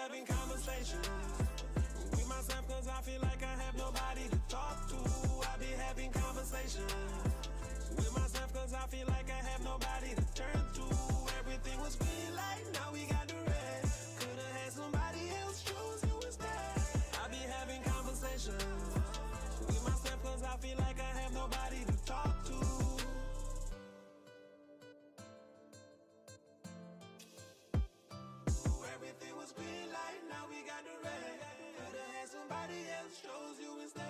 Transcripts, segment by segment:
having conversations with myself cause I feel like I have nobody to talk to. I be having conversations with myself cause I feel like I have nobody to turn to. Everything was green light, now we got the red. Could've had somebody else choose you instead. I be having conversations with myself cause I feel like I have nobody to talk to. Everything was green light, now we got the red. Could've had somebody else chose you instead.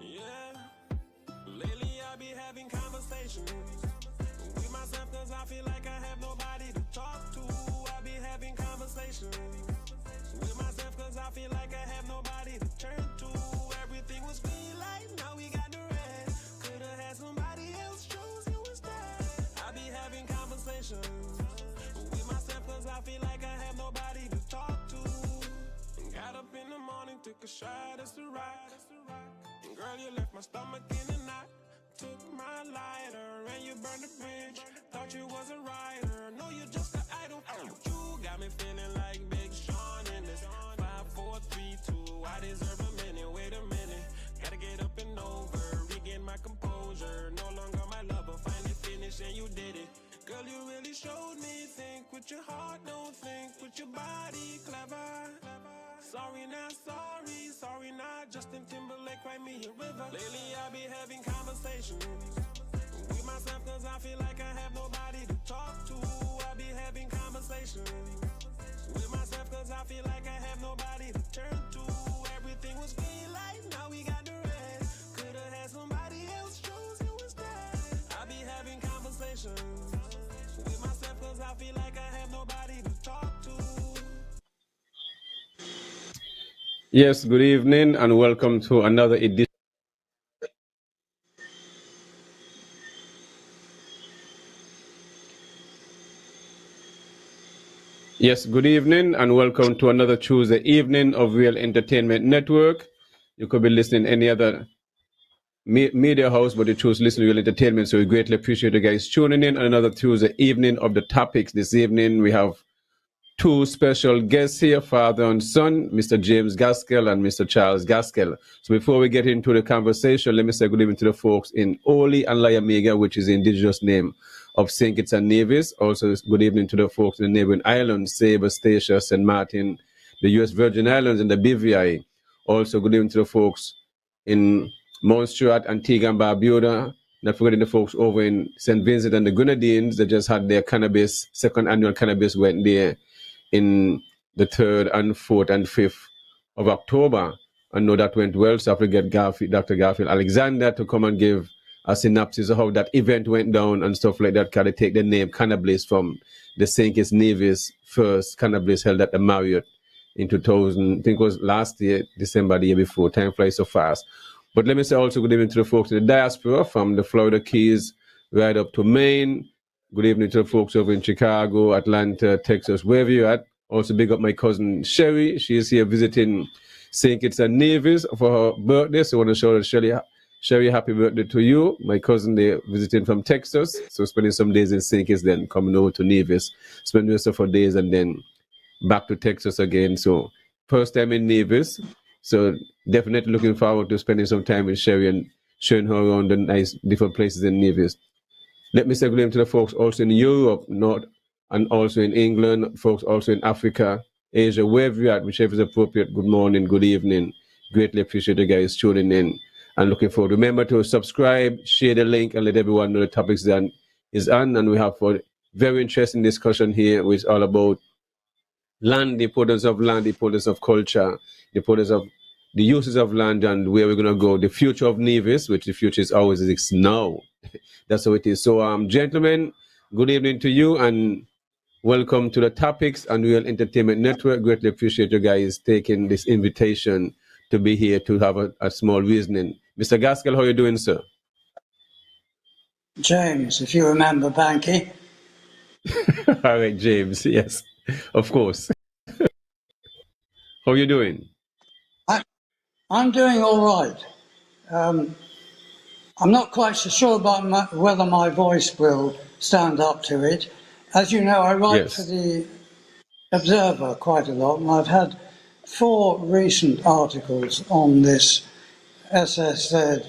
Yeah, lately I be having conversations with myself cause I feel like I have nobody to talk to. I be having conversations with myself cause I feel like I have nobody to turn to. Everything was green light, now we got the red. Could've had somebody else choose you instead. I be having conversations with myself cause I feel like I have nobody to talk to. Got up in the morning, took a shot, it's the rock. Girl, you left my stomach in a knot. Took my lighter and you burned the bridge. Thought you was a writer, no, you just an idol. You got me feeling like Big Sean in this 5, 4, 3, 2. I deserve a minute, wait a minute. Gotta get up and over, regain my composure. No longer my lover, finally finished and you did it. Girl, you really showed me, think with your heart, don't think with your body, clever. Sorry not sorry, sorry not Justin Timberlake, write me a river. Lately I be having conversations with myself cause I feel like I have nobody to talk to. I be having conversations with myself cause I feel like I have nobody to turn to. Everything was green light, now we got the red. Could've had somebody else choose you instead. I be having conversations with myself cause I feel like I have nobody to talk to. Yes, good evening and welcome to another edition. Yes, good evening and welcome to another Tuesday evening of Real Entertainment Network. You could be listening any other media house, but you choose to listen to Real Entertainment, so we greatly appreciate you guys tuning in on another Tuesday evening of the Topics. This evening we have two special guests here, father and son, Mr. James Gaskell and Mr. Charles Gaskell. So before we get into the conversation, let me say good evening to the folks in Oli and Layamiga, which is the indigenous name of St. Kitts and Nevis. Also, good evening to the folks in the neighboring islands, Sable, Statia, St. Martin, the U.S. Virgin Islands, and the BVI. Also, good evening to the folks in Montserrat, Antigua and Barbuda. Not forgetting the folks over in St. Vincent and the Grenadines. They just had their second annual cannabis went there in the 3rd and 4th and 5th of October. I know that went well, so I have to get Dr. Garfield Alexander to come and give a synopsis of how that event went down and stuff like that. Can they take the name Cannabis from the St. Kitts Nevis first Cannabis held at the Marriott in 2000, I think it was last year, December, the year before. Time flies so fast. But let me say also good evening to the folks in the diaspora from the Florida Keys right up to Maine. Good evening to the folks over in Chicago, Atlanta, Texas, wherever you're at. Also big up my cousin Sherry. She is here visiting St. Kitts and Nevis for her birthday. So I want to show her Sherry, happy birthday to you. My cousin, they're visiting from Texas. So spending some days in St. Kitts, then coming over to Nevis. Spending the rest of her days and then back to Texas again. So first time in Nevis. So definitely looking forward to spending some time with Sherry and showing her around the nice different places in Nevis. Let me say good evening to the folks also in Europe, North, and also in England, folks also in Africa, Asia, wherever you're at, whichever is appropriate. Good morning, good evening. Greatly appreciate you guys tuning in and looking forward. Remember to subscribe, share the link, and let everyone know the topics that is on. And we have a very interesting discussion here, which is all about land, the importance of land, the importance of culture, the importance of the uses of land, and where we're going to go. The future of Nevis, which the future is always is now. That's how it is. So, gentlemen, good evening to you and welcome to the Topics and Real Entertainment Network. Greatly appreciate you guys taking this invitation to be here to have a small reasoning. Mr. Gaskell, how are you doing, sir? James, if you remember Banky. All right, James. Yes, of course. How are you doing? I'm doing all right. I'm not quite so sure about whether my voice will stand up to it. As you know, I write for Yes. the Observer quite a lot, and I've had 4 recent articles on this SSZ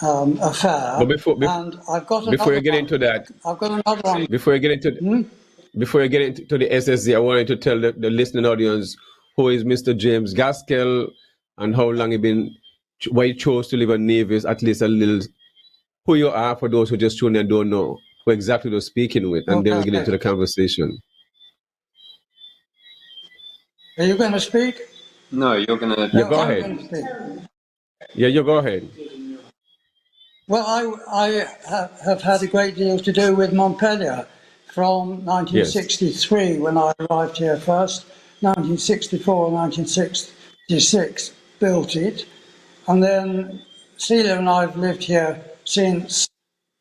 But affair, and I've got before another you get one. into that, I've got another one. before you get into before you get into the SSZ, I wanted to tell the listening audience who is Mr. James Gaskell and how long he been, why he chose to live in Nevis, at least a little, who you are for those who just tune in and don't know who exactly you're speaking with, and then we get into Okay. the conversation. Are you going to speak? No, you're going to... Yeah, No, go I'm ahead. going to speak. Yeah, you go ahead. Well, I have had a great deal to do with Montpellier from Yes. 1963 when I arrived here first, 1964, 1966 built it, and then Celia and I have lived here since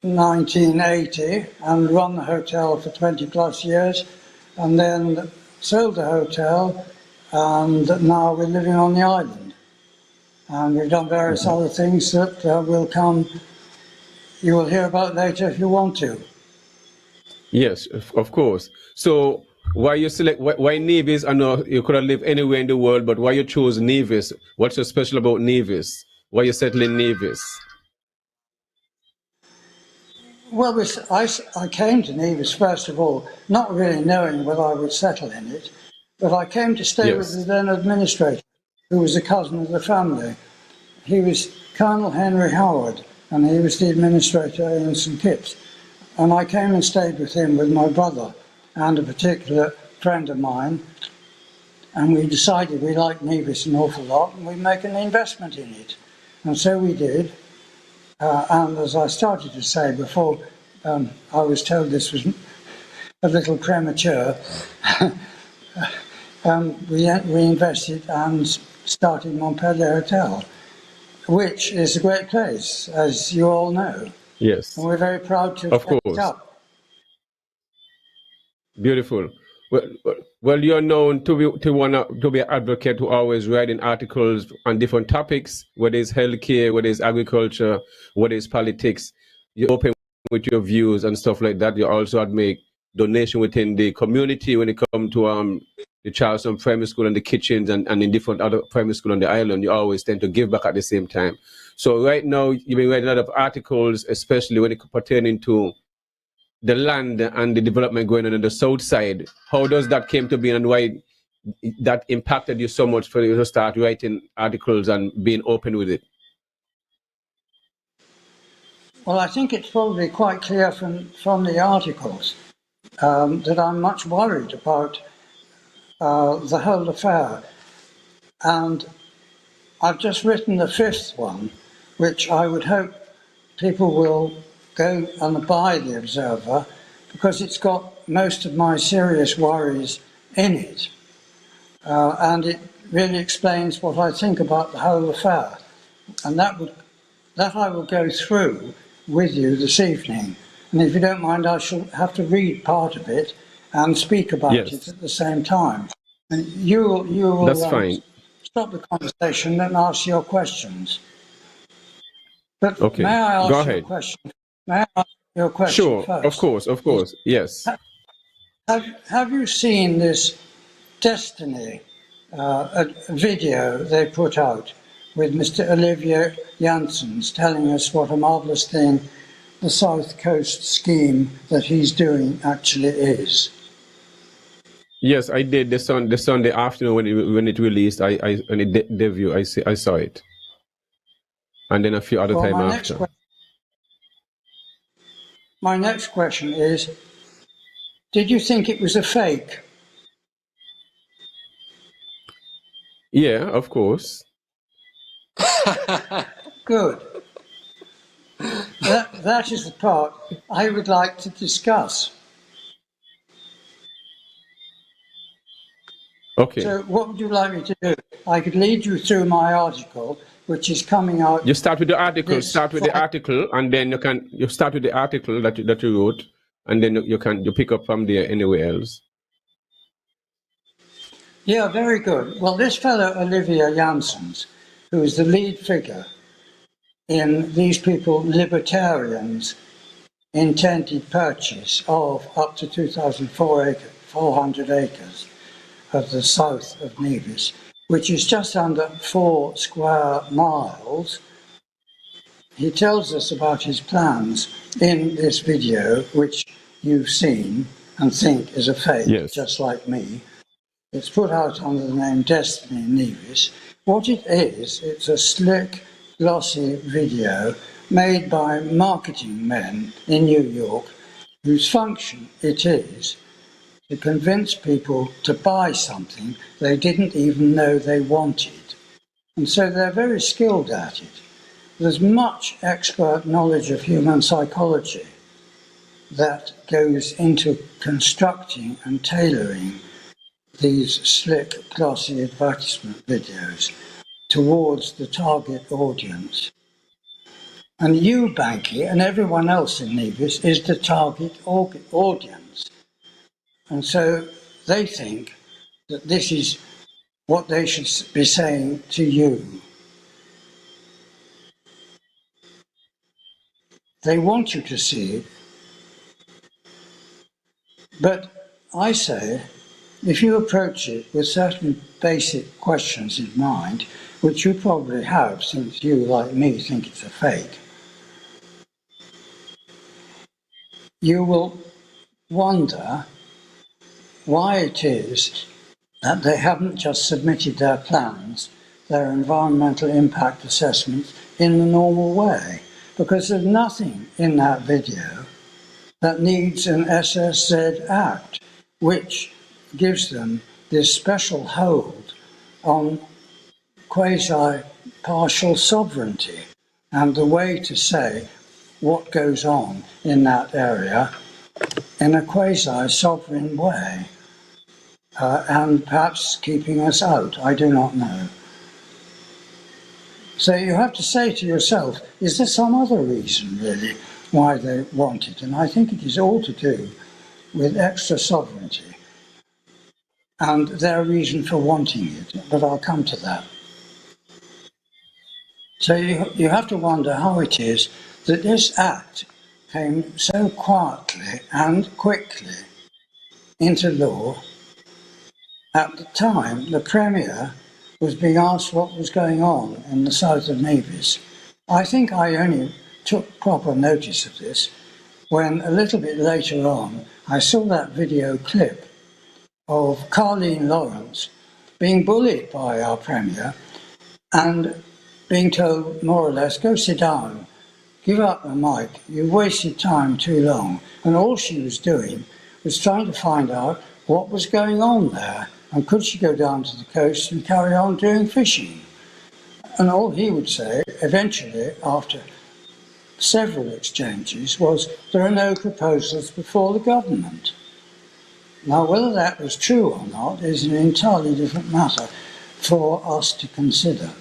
1980 and run the hotel for 20 plus years, and then sold the hotel, and now we're living on the island. And we've done various other things that will come, you will hear about later if you want to. Yes, of course. So why you select why Nevis? I know you could have lived anywhere in the world, but why you chose Nevis? What's so special about Nevis? Why you settle in Nevis? Well, I came to Nevis, first of all, not really knowing whether I would settle in it, but I came to stay with the Yes. then administrator, who was a cousin of the family. He was Colonel Henry Howard, and he was the administrator in St Kitts. And I came and stayed with him with my brother and a particular friend of mine, and we decided we liked Nevis an awful lot, and we'd make an investment in it. And so we did. And as I started to say before, I was told this was a little premature. We invested and started Montpellier Hotel, which is a great place, as you all know. Yes. And we're very proud to have Of set it course. up. Beautiful. Well, you're known to be an advocate who always writing articles on different topics, whether it's healthcare, whether it's agriculture, whether it's politics. You're open with your views and stuff like that. You also had make donation within the community when it comes to the Charleston Primary School and the kitchens and in different other primary school on the island. You always tend to give back at the same time. So right now you've been writing a lot of articles, especially when it pertaining to the land and the development going on the south side. How does that came to be, and why that impacted you so much for you to start writing articles and being open with it? Well, I think it's probably quite clear from the articles that I'm much worried about the whole affair. And I've just written the 5th one, which I would hope people will go and buy the Observer, because it's got most of my serious worries in it. And it really explains what I think about the whole affair. And that I will go through with you this evening. And if you don't mind, I shall have to read part of it and speak about it Yes, at the same time. And you will that's fine. stop the conversation and ask your questions. But Okay, may I go ask you a ahead. question? May I ask your question Sure, first? of course, yes. Have you seen this Destiny a video they put out with Mr. Olivier Janssens telling us what a marvellous thing the South Coast scheme that he's doing actually is? Yes, I did the Sunday afternoon when it released. When it debut, I saw it, and then a few other Well, time after. my next question is, did you think it was a fake? Yeah, of course. Good. That is the part I would like to discuss. Okay. So what would you like me to do? I could lead you through my article, which is coming out. You start with the article. this Start with the Friday. article, and then you start with the article that you wrote, and then you pick up from there anywhere else. Yeah, very good. Well, this fellow, Olivier Janssens, who is the lead figure in these people, libertarians' intended purchase of up to 2,400 acres of the south of Nevis, which is just under 4 square miles. He tells us about his plans in this video, which you've seen and think is a fake, Yes. just like me. It's put out under the name Destiny Nevis. What it is, it's a slick, glossy video made by marketing men in New York, whose function it is to convince people to buy something they didn't even know they wanted. And so they're very skilled at it. There's much expert knowledge of human psychology that goes into constructing and tailoring these slick, glossy advertisement videos towards the target audience. And you, Banky, and everyone else in Nevis is the target audience. And so they think that this is what they should be saying to you. They want you to see it. But I say, if you approach it with certain basic questions in mind, which you probably have since you, like me, think it's a fake, you will wonder why it is that they haven't just submitted their plans, their environmental impact assessments, in the normal way. Because there's nothing in that video that needs an SSZ Act, which gives them this special hold on quasi-partial sovereignty and the way to say what goes on in that area in a quasi-sovereign way, and perhaps keeping us out, I do not know. So you have to say to yourself, is there some other reason really why they want it? And I think it is all to do with extra sovereignty and their reason for wanting it, but I'll come to that. So you have to wonder how it is that this act came so quietly and quickly into law. At the time, the Premier was being asked what was going on in the south of Nevis. I think I only took proper notice of this when a little bit later on I saw that video clip of Carleen Lawrence being bullied by our Premier and being told more or less, go sit down, give up the mic, you've wasted time too long. And all she was doing was trying to find out what was going on there and could she go down to the coast and carry on doing fishing. And all he would say, eventually, after several exchanges, was there are no proposals before the government. Now, whether that was true or not is an entirely different matter for us to consider.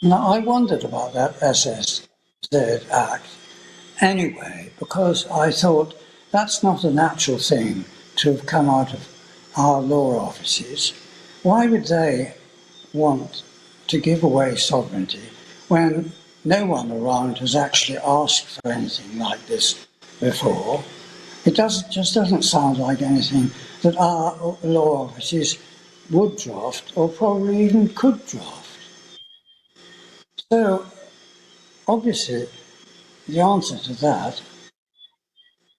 Now, I wondered about that SSZ Act anyway, because I thought that's not a natural thing to have come out of our law offices. Why would they want to give away sovereignty when no one around has actually asked for anything like this before? It just doesn't sound like anything that our law offices would draft or probably even could draft. So, obviously, the answer to that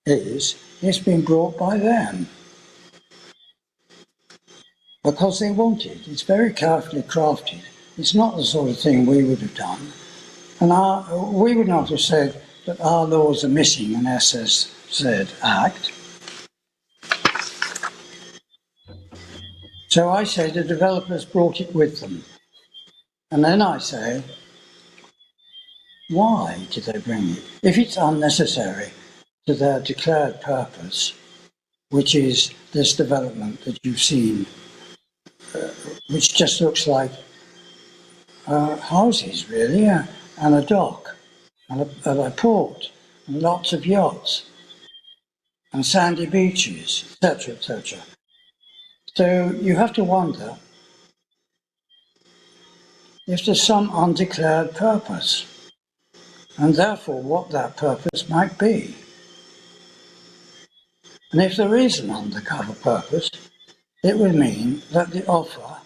is it's been brought by them because they want it. It's very carefully crafted. It's not the sort of thing we would have done. And we would not have said that our laws are missing an SSZ Act. So I say the developers brought it with them. And then I say, why did they bring it? If it's unnecessary to their declared purpose, which is this development that you've seen, which just looks like houses really, and a dock, and a port, and lots of yachts. and sandy beaches, etc., etc. So you have to wonder if there's some undeclared purpose, and therefore what that purpose might be. And if there is an undercover purpose, it would mean that the offer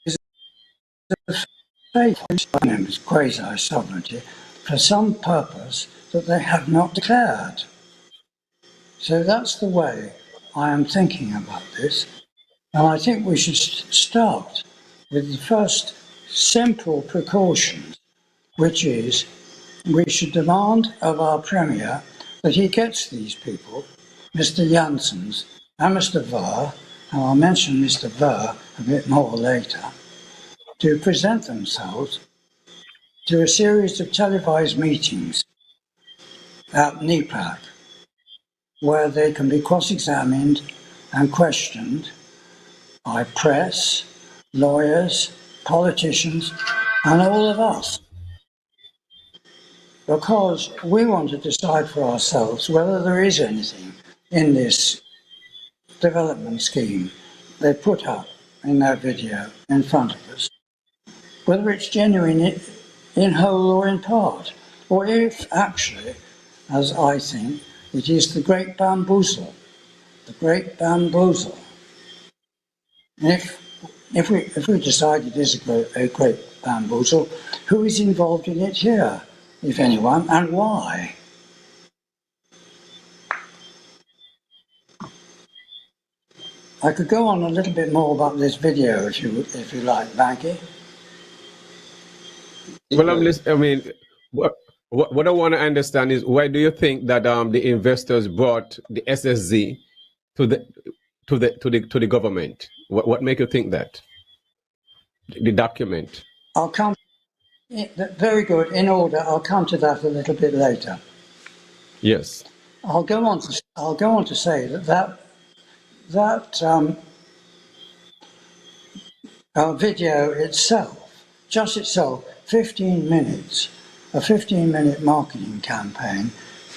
is a fake quasi-sovereignty for some purpose that they have not declared. So that's the way I am thinking about this. And I think we should start with the first simple precautions, which is we should demand of our Premier that he gets these people, Mr. Janssens and Mr. Ver, and I'll mention Mr. Ver a bit more later, to present themselves to a series of televised meetings at NEPAC, where they can be cross-examined and questioned by press, lawyers, politicians, and all of us. Because we want to decide for ourselves whether there is anything in this development scheme they put up in their video in front of us, whether it's genuine in whole or in part, or if actually, as I think, it is the great bamboozle, the great bamboozle. And if we decide it is a great bamboozle, who is involved in it here, if anyone, and why? I could go on a little bit more about this video if you like, Banky. Well, I'm listening. I mean, what I want to understand is why do you think that the investors brought the SSZ to the government? What make you think that? The document. I'll come. Very good. In order. I'll come to that a little bit later. Yes. I'll go on to say that video itself, just itself, 15 minutes, a 15-minute marketing campaign,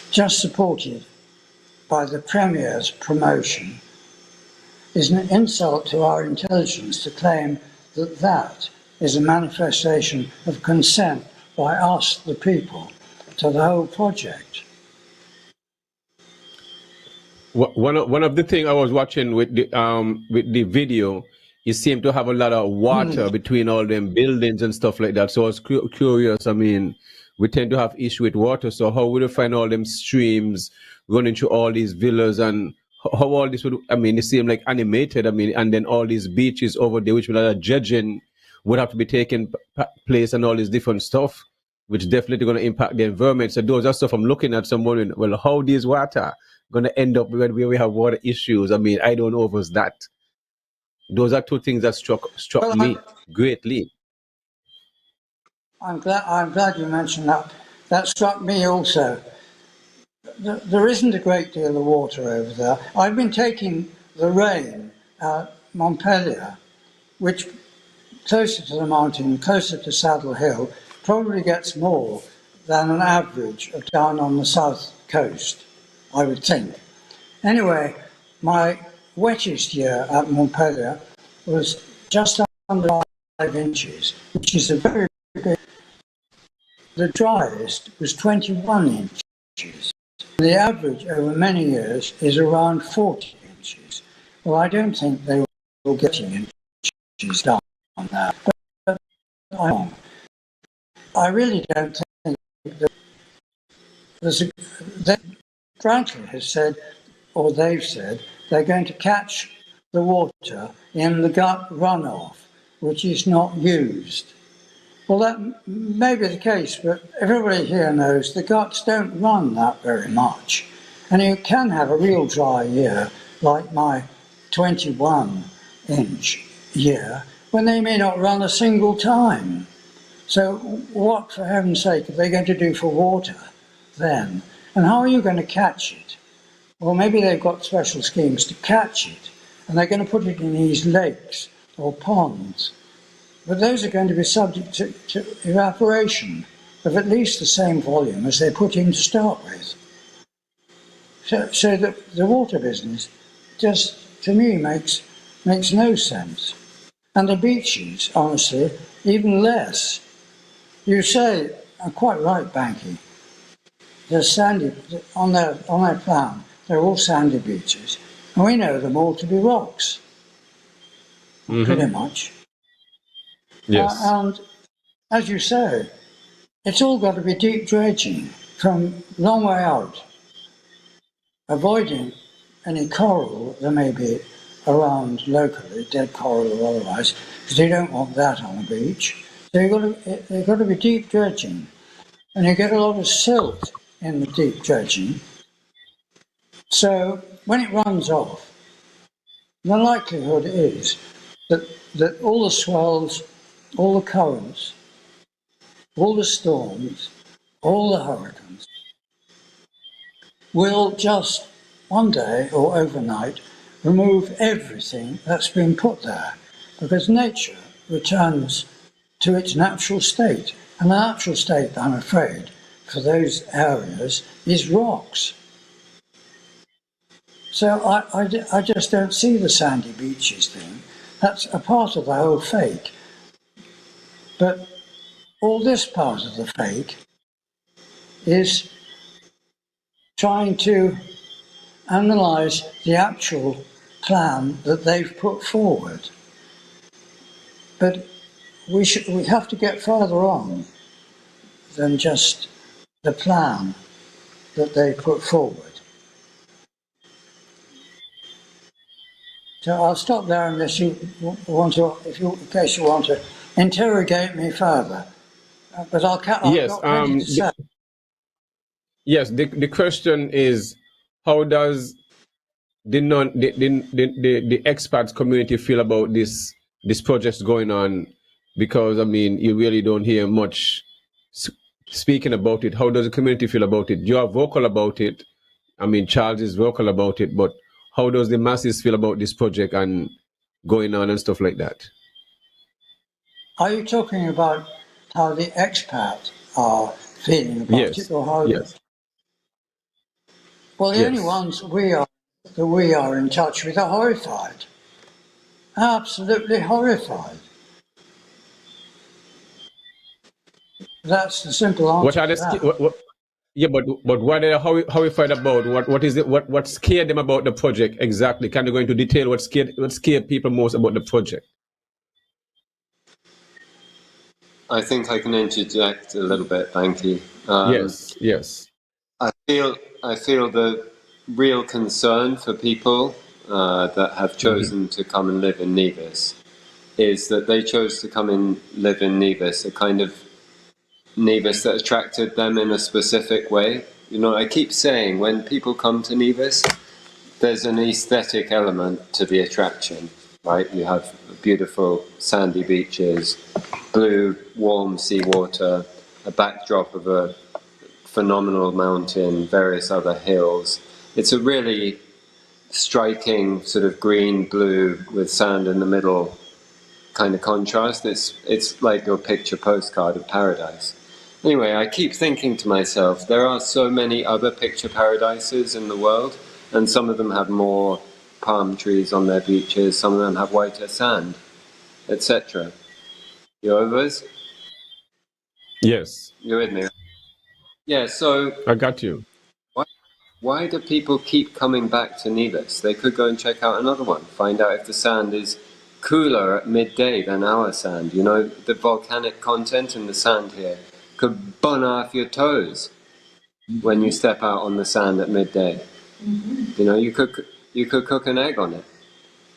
just supported by the Premier's promotion, is an insult to our intelligence to claim that that is a manifestation of consent by us, the people, to the whole project. One of the things I was watching with the video, it seemed to have a lot of water between all them buildings and stuff like that. So I was curious. I mean, we tend to have issue with water. So how would you find all them streams running through all these villas, and how all this would? I mean, it seemed like animated. I mean, and then all these beaches over there, which were judging would have to be taking place, and all this different stuff, which definitely going to impact the environment. So those are stuff I'm looking at. Some wondering, well, how these water going to end up where we have water issues? I mean, I don't know if it's that. Those are two things that struck me greatly. I'm glad you mentioned that. That struck me also. There isn't a great deal of water over there. I've been taking the rain at Montpellier, which closer to the mountain, closer to Saddle Hill, probably gets more than an average of down on the south coast, I would think. Anyway, my wettest year at Montpellier was just under 5 inches, which is a very big. The driest was 21 inches. The average over many years is around 40 inches. Well, I don't think they were getting inches down on that. But I really don't think that Brantley has said, or they've said, they're going to catch the water in the gut runoff, which is not used. Well, that may be the case, but everybody here knows the guts don't run that very much. And you can have a real dry year, like my 21-inch year, when they may not run a single time. So what, for heaven's sake, are they going to do for water then? And how are you going to catch it? Well, maybe they've got special schemes to catch it, and they're going to put it in these lakes or ponds. But those are going to be subject to evaporation of at least the same volume as they put in to start with. So the water business just, to me, makes no sense. And the beaches, honestly, even less. You say, I'm quite right, Banky, they're sandy, on their plan, they're all sandy beaches. And we know them all to be rocks, pretty much. Yes. And as you say, it's all got to be deep dredging from long way out, avoiding any coral that there may be around locally, dead coral or otherwise, because you don't want that on a beach. So they've got to be deep dredging, and you get a lot of silt in the deep dredging. So when it runs off, the likelihood is that all the swells, all the currents, all the storms, all the hurricanes will just one day or overnight remove everything that's been put there, because nature returns to its natural state. And the natural state, I'm afraid, for those areas is rocks. So I just don't see the sandy beaches thing. That's a part of the whole fake. But all this part of the fake is trying to analyse the actual plan that they've put forward. But we have to get further on than just the plan that they put forward. So I'll stop there unless you want to, in case you want to interrogate me further. But I've got plenty to say. Yes, the question is, how does the experts community feel about this project going on? Because, I mean, you really don't hear much speaking about it. How does the community feel about it? You are vocal about it. I mean, Charles is vocal about it, but how does the masses feel about this project and going on and stuff like that? Are you talking about how the expats are feeling about it, or how? Yes. Well, the only ones that we are in touch with are horrified, absolutely horrified. That's the simple answer. What are the but what are they horrified about? What is it? What scared them about the project exactly? Can you go into detail what scared people most about the project? I think I can interject a little bit, thank you. Yes. I feel the real concern for people that have chosen to come and live in Nevis is that they chose to come and live in Nevis, a kind of Nevis that attracted them in a specific way. You know, I keep saying when people come to Nevis, there's an aesthetic element to the attraction, right? You have beautiful sandy beaches, blue, warm seawater, a backdrop of a phenomenal mountain, various other hills. It's a really striking sort of green-blue with sand in the middle kind of contrast. It's like your picture postcard of paradise. Anyway, I keep thinking to myself, there are so many other picture paradises in the world, and some of them have more palm trees on their beaches, some of them have whiter sand, etc. You overs? Yes. You're with me? Yeah, so I got you. Why do people keep coming back to Nevis? They could go and check out another one, find out if the sand is cooler at midday than our sand. You know, the volcanic content in the sand here could burn off your toes when you step out on the sand at midday. You know, you could cook an egg on it.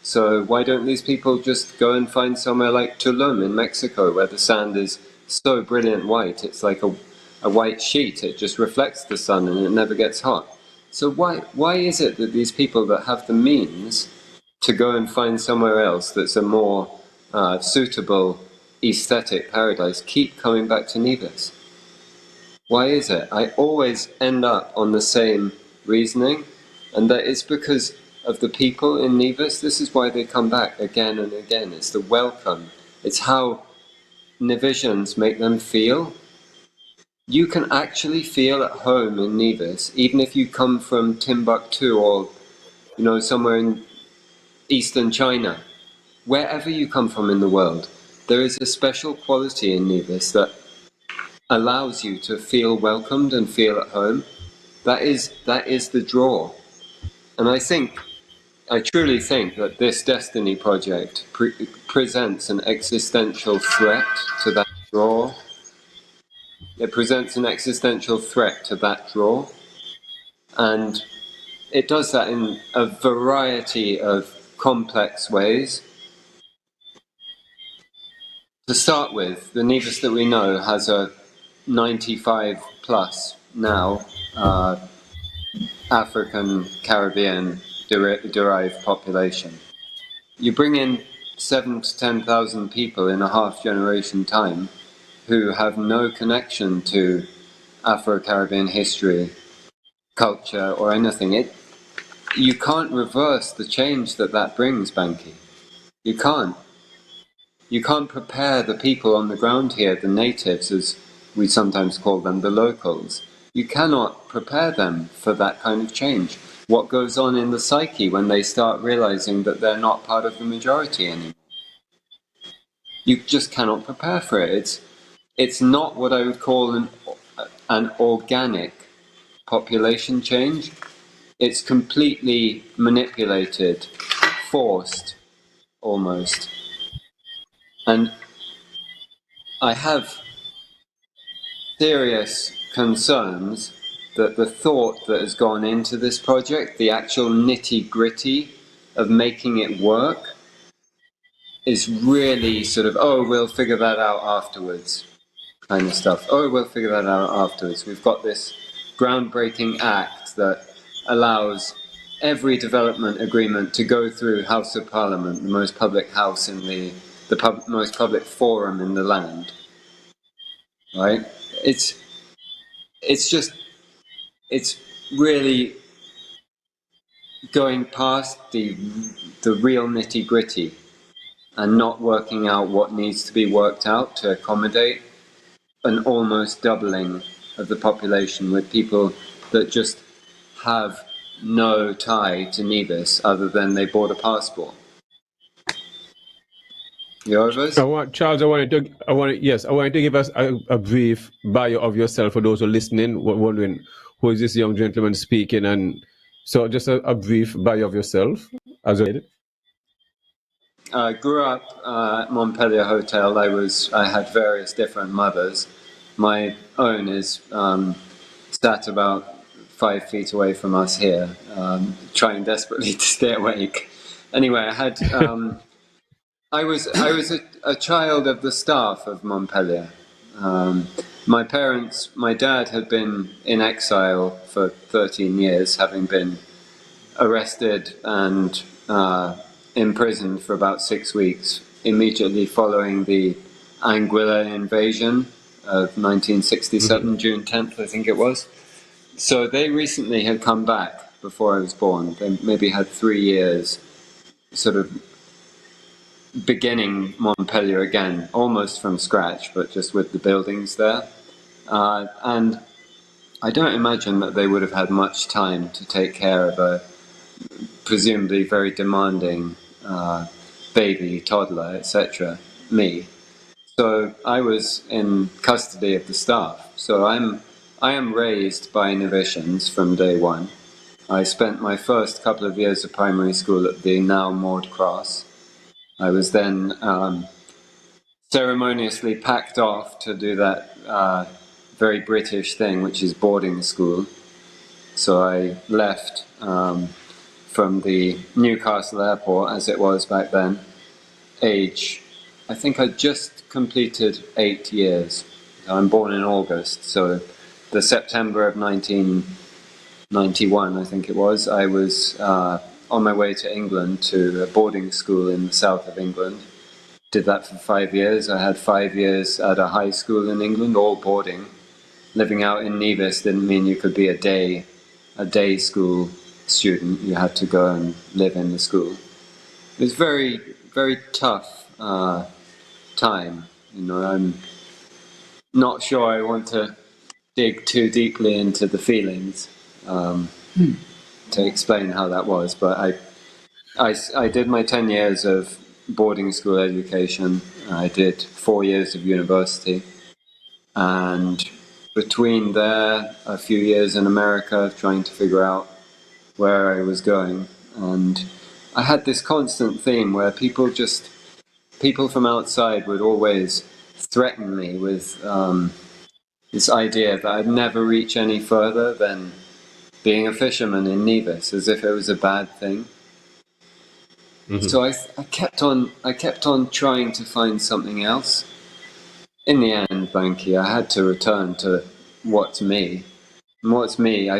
So why don't these people just go and find somewhere like Tulum in Mexico, where the sand is so brilliant white, it's like a white sheet, it just reflects the sun and it never gets hot. So why is it that these people that have the means to go and find somewhere else that's a more suitable aesthetic paradise keep coming back to Nevis? Why is it? I always end up on the same reasoning, and that it's because of the people in Nevis. This is why they come back again and again. It's the welcome. It's how Nevisians make them feel. you can actually feel at home in Nevis, even if you come from Timbuktu or, somewhere in eastern China. Wherever you come from in the world, there is a special quality in Nevis that allows you to feel welcomed and feel at home. That is the draw. And I truly think that this Destiny project presents an existential threat to that draw. It presents an existential threat to that draw. And it does that in a variety of complex ways. To start with, the Nevis that we know has a 95 plus now African Caribbean derived population. You bring in 7,000 to 10,000 people in a half generation time who have no connection to Afro-Caribbean history, culture, or anything. You can't reverse the change that brings, Banky. You can't. You can't prepare the people on the ground here, the natives, as we sometimes call them, the locals. You cannot prepare them for that kind of change. What goes on in the psyche when they start realizing that they're not part of the majority anymore? You just cannot prepare for it. It's not what I would call an organic population change. It's completely manipulated, forced, almost. And I have serious concerns that the thought that has gone into this project, the actual nitty-gritty of making it work, is really sort of, oh, we'll figure that out afterwards kind of stuff. Oh, we'll figure that out afterwards. We've got this groundbreaking act that allows every development agreement to go through House of Parliament, the most public house in the most public forum in the land. Right? It's really going past the real nitty-gritty and not working out what needs to be worked out to accommodate an almost doubling of the population with people that just have no tie to Nevis other than they bought a passport. You over? Charles, I wanted to give us a brief bio of yourself for those who are listening, wondering who is this young gentleman speaking, and so just a brief bio of yourself as well. I grew up at Montpellier Hotel. I had various different mothers. My own is sat about 5 feet away from us here, trying desperately to stay awake. Anyway, I was a child of the staff of Montpellier. My dad had been in exile for 13 years, having been arrested and imprisoned for about 6 weeks, immediately following the Anguilla invasion of 1967, June 10th, I think it was. So they recently had come back before I was born. They maybe had 3 years sort of beginning Montpellier again, almost from scratch, but just with the buildings there. And I don't imagine that they would have had much time to take care of a presumably very demanding baby, toddler, etc., me. So I was in custody of the staff. So I am raised by Novitians from day one. I spent my first couple of years of primary school at the now Maud Cross. I was then ceremoniously packed off to do that very British thing, which is boarding school. So I left from the Newcastle airport, as it was back then, I think I just completed 8 years. I'm born in August, so the September of 1991, I think it was, I was on my way to England to a boarding school in the south of England. Did that for 5 years. I had 5 years at a high school in England, all boarding. Living out in Nevis didn't mean you could be a day school student. You had to go and live in the school. It was very, very tough time. I'm not sure I want to dig too deeply into the feelings to explain how that was. But I did my 10 years of boarding school education. I did 4 years of university. And between there, a few years in America, trying to figure out where I was going. And I had this constant theme where people from outside would always threaten me with this idea that I'd never reach any further than being a fisherman in Nevis, as if it was a bad thing. Mm-hmm. So I kept on trying to find something else. In the end, Banky, I had to return to what's me. And what's me,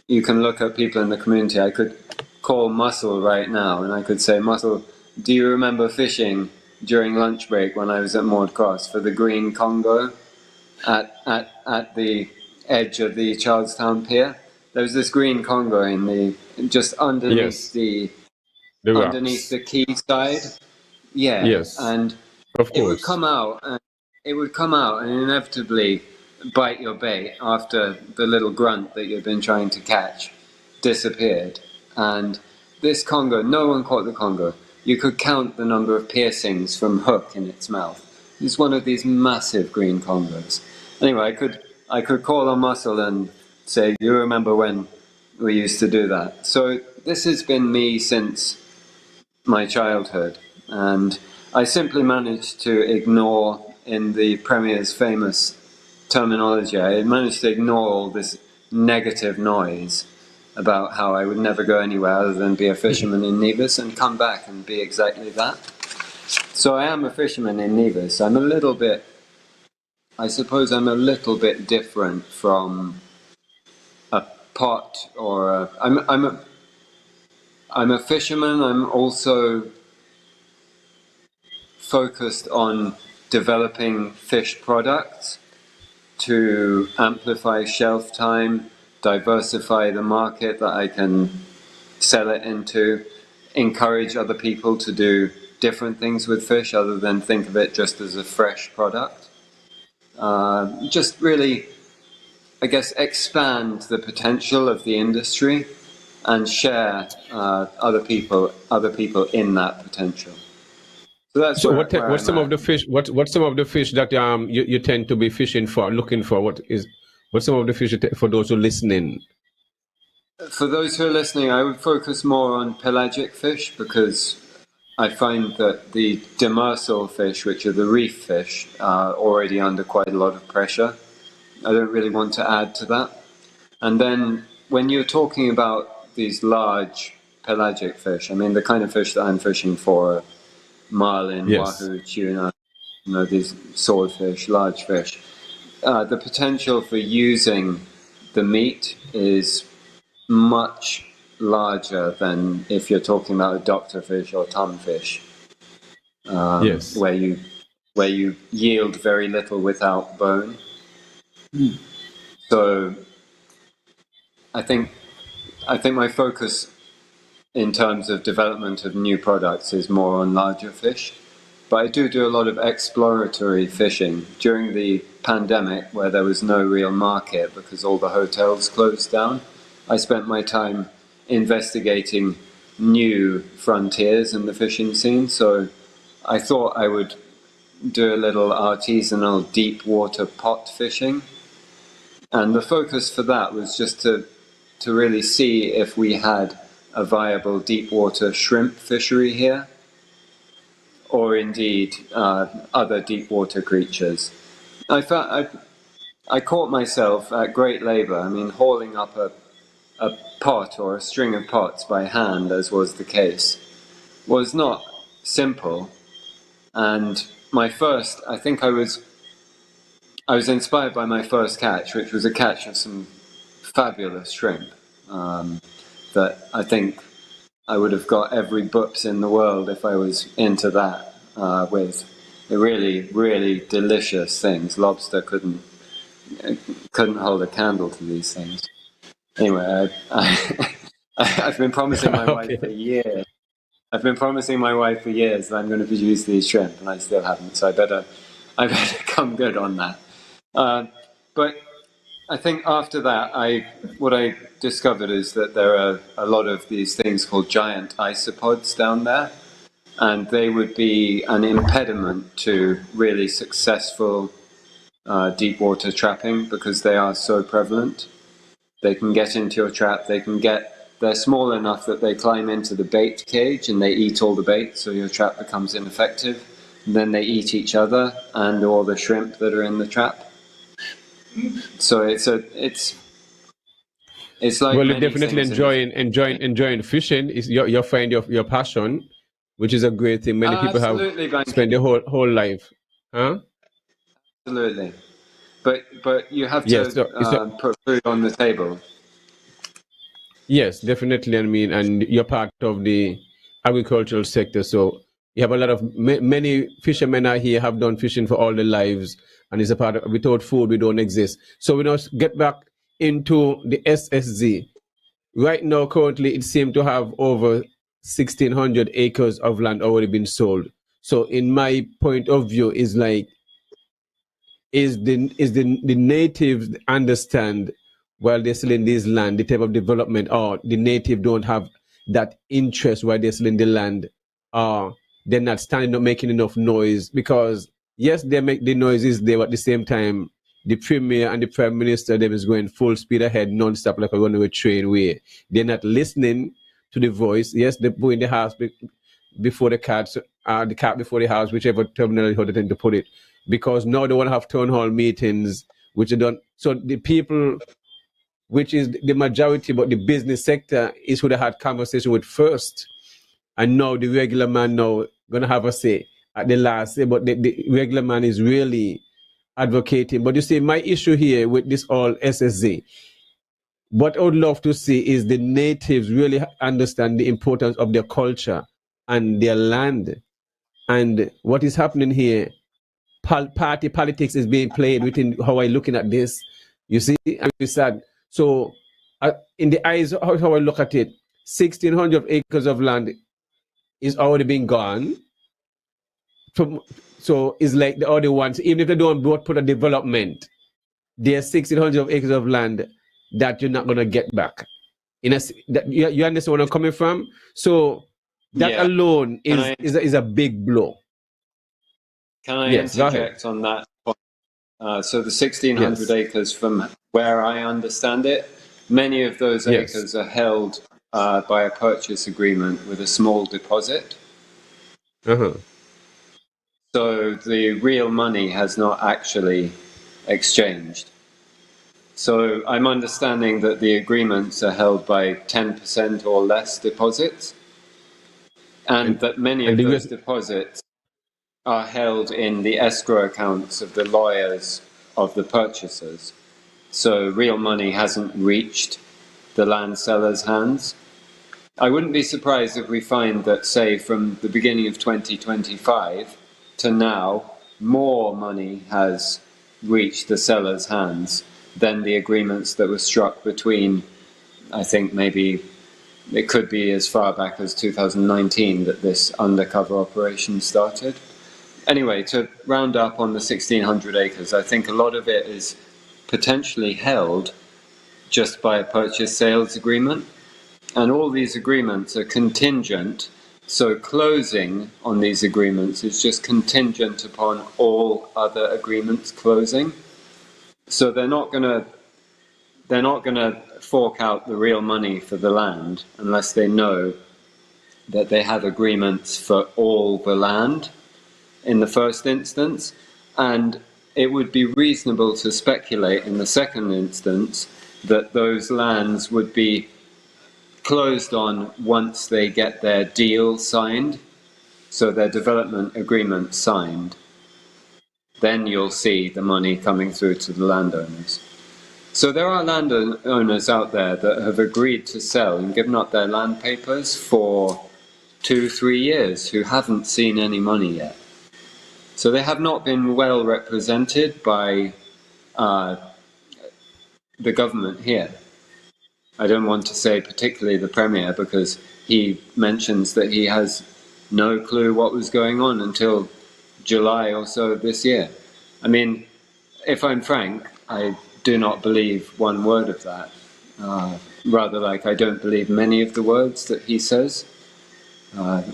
you can look at people in the community. I could call Muscle right now, and I could say, Muscle, do you remember fishing during lunch break when I was at Maud Cross for the green Congo at the edge of the Charlestown Pier? There was this green Congo just underneath the underneath the quayside. Yeah. Yes. And it would come out and inevitably bite your bait after the little grunt that you've been trying to catch disappeared. And this Congo, no one caught the Congo. You could count the number of piercings from hook in its mouth. It's one of these massive green Congos. Anyway, I could call on Muscle and say, you remember when we used to do that? So this has been me since my childhood. And I simply managed to ignore, in the Premier's famous terminology, I managed to ignore all this negative noise about how I would never go anywhere other than be a fisherman in Nevis and come back and be exactly that. So I am a fisherman in Nevis. I suppose I'm a little bit different from a pot or I'm a fisherman. I'm also focused on developing fish products to amplify shelf time, diversify the market that I can sell it into, encourage other people to do different things with fish other than think of it just as a fresh product. Just really, I guess, expand the potential of the industry and share other people in that potential. So that's what's some of the fish? What's some of the fish that you tend to be fishing for, looking for? What's some of the fish for those who are listening? For those who are listening, I would focus more on pelagic fish because I find that the demersal fish, which are the reef fish, are already under quite a lot of pressure. I don't really want to add to that. And then when you're talking about these large pelagic fish, I mean the kind of fish that I'm fishing for, marlin, wahoo, tuna, these swordfish, large fish. The potential for using the meat is much larger than if you're talking about a doctorfish or tonfish, where you yield very little without bone. So I think my focus in terms of development of new products is more on larger fish. But I do a lot of exploratory fishing. During the pandemic, where there was no real market because all the hotels closed down, I spent my time investigating new frontiers in the fishing scene. So I thought I would do a little artisanal deep water pot fishing. And the focus for that was just to really see if we had a viable deep water shrimp fishery here, or indeed other deep water creatures. I caught myself at great labour. I mean, hauling up a pot or a string of pots by hand, as was the case, was not simple. And I think I was inspired by my first catch, which was a catch of some fabulous shrimp. That I think I would have got every boops in the world if I was into that, with really, really delicious things. Lobster couldn't hold a candle to these things. Anyway, I've been promising my wife for years. I've been promising my wife for years that I'm going to produce these shrimp, and I still haven't. So I better come good on that. But I think after that, what I discovered is that there are a lot of these things called giant isopods down there, and they would be an impediment to really successful deep water trapping because they are so prevalent. They can get into your trap. They're small enough that they climb into the bait cage and they eat all the bait, so your trap becomes ineffective. And then they eat each other and all the shrimp that are in the trap. So it's like Well, you're many definitely things enjoying fishing. Is you find your passion, which is a great thing. Many people have absolutely, Banky. spent their whole life, huh? Absolutely. But you have Yes. to So put food on the table. yes, definitely. I mean, and you're part of the agricultural sector, so you have a lot of many fishermen out here have done fishing for all their lives, and it's a part of without food we don't exist. So we now get back into the SSZ. Right now, currently, it seems to have over 1,600 acres of land already been sold. So, in my point of view, is like the natives understand while they're selling this land the type of development, or the native don't have that interest while they're selling the land, or they're not standing up making enough noise, because yes, they make the noises there, but at the same time the premier and the prime minister them is going full speed ahead non-stop like a runaway train where they're not listening to the voice. Yes, they're putting the house before the cat, the cat before the house, whichever terminology how they tend to put it, because now they want to have town hall meetings, which they don't. So the people, which is the majority, but the business sector is who they had conversation with first, and now the regular man now gonna have a say at the last say, but the regular man is really advocating. But you see, my issue here with this all SSZ, what I would love to see is the natives really understand the importance of their culture and their land. And what is happening here, party politics is being played within how I looking at this. You see, and it's sad. So, in the eyes of how I look at it, 1,600 acres of land is already been gone. From, so it's like the other ones, even if they don't put a development, there's 1,600 acres of land that you're not gonna get back. You understand where I'm coming from? So that Yeah. alone Can is a big blow. I Yes, go ahead. interject on that? So the 1,600 Yes. acres, from where I understand it, many of those Yes. acres are held by a purchase agreement with a small deposit. Uh-huh. So the real money has not actually exchanged. So I'm understanding that the agreements are held by 10% or less deposits, and that many And of the those US, deposits are held in the escrow accounts of the lawyers of the purchasers. So real money hasn't reached the land seller's hands. I wouldn't be surprised if we find that, say, from the beginning of 2025 to now, more money has reached the seller's hands than the agreements that were struck between, I think maybe it could be as far back as 2019 that this undercover operation started. Anyway, to round up on the 1,600 acres, I think a lot of it is potentially held just by a purchase sales agreement. And all these agreements are contingent. So closing on these agreements is just contingent upon all other agreements closing. So they're not going to fork out the real money for the land unless they know that they have agreements for all the land in the first instance, and it would be reasonable to speculate in the second instance that those lands would be closed on once they get their deal signed, so their development agreement signed. Then you'll see the money coming through to the landowners. So there are landowners out there that have agreed to sell and given up their land papers for 2-3 years who haven't seen any money yet. So they have not been well represented by the government here. I don't want to say particularly the Premier, because he mentions that he has no clue what was going on until July or so this year. I mean, if I'm frank, I do not believe one word of that. Rather, like, I don't believe many of the words that he says.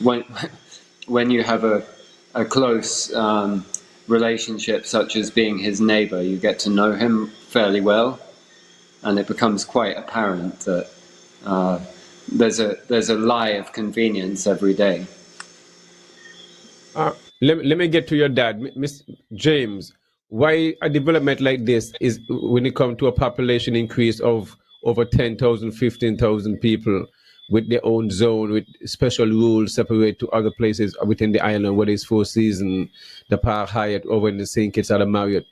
When you have a close relationship, such as being his neighbor, you get to know him fairly well, and it becomes quite apparent that there's a lie of convenience every day. Let me get to your dad, Miss James. Why a development like this is when it comes to a population increase of over 10,000, 15,000 people with their own zone, with special rules separate to other places within the island, whether it's Four Seasons, the Park Hyatt, over in the St. Kitts or the Marriott.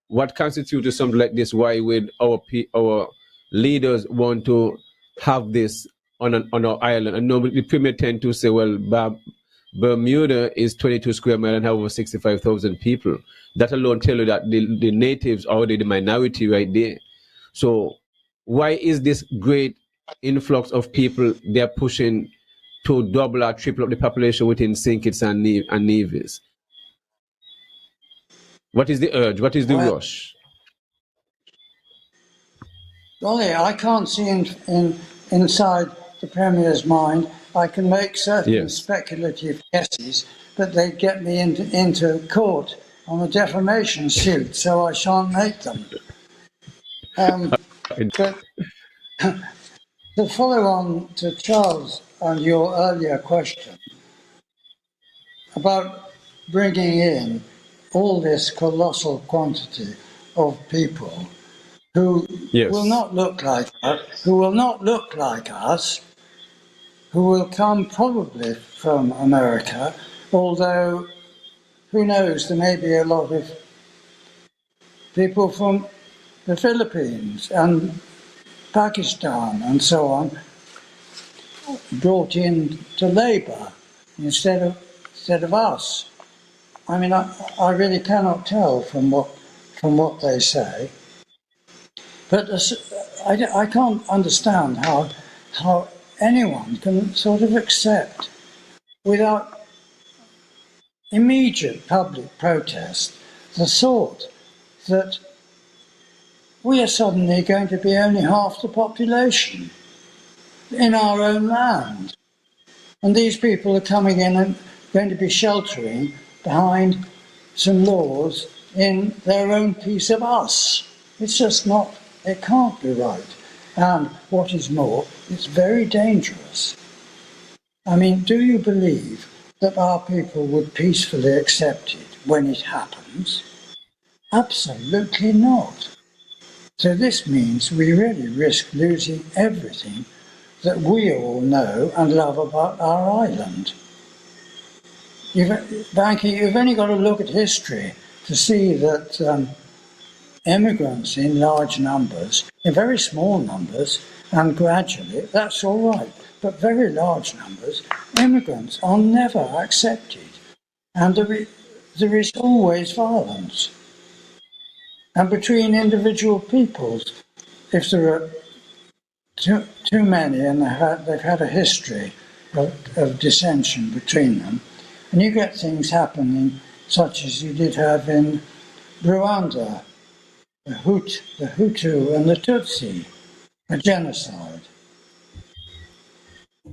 What constitutes something like this? Why would our leaders want to have this on our island? And normally the premier tend to say, well, Bermuda is 22 square miles and have over 65,000 people. That alone tell you that the natives are already the minority right there. So why is this great influx of people they're pushing to double or triple up the population within St. Kitts and Nevis? What is the urge? What is the rush? Golly, I can't see inside the Premier's mind. I can make certain speculative guesses, but they'd get me into court on a defamation suit, so I shan't make them. But to follow on to Charles and your earlier question about bringing in all this colossal quantity of people who will not look like us, who will come probably from America, although who knows, there may be a lot of people from the Philippines and Pakistan and so on brought in to labour instead of us. I mean, I really cannot tell from what they say, but I can't understand how anyone can sort of accept, without immediate public protest, the thought that we are suddenly going to be only half the population in our own land. And these people are coming in and going to be sheltering behind some laws in their own piece of us. It's just not, it can't be right. And what is more, it's very dangerous. I mean, do you believe that our people would peacefully accept it when it happens? Absolutely not. So this means we really risk losing everything that we all know and love about our island. Banky, you've only got to look at history to see that immigrants in large numbers, in very small numbers, and gradually, that's all right, but very large numbers, immigrants are never accepted. And there is always violence. And between individual peoples, if there are too many and they've had a history of dissension between them, and you get things happening such as you did have in Rwanda, the Hutu and the Tutsi, a genocide.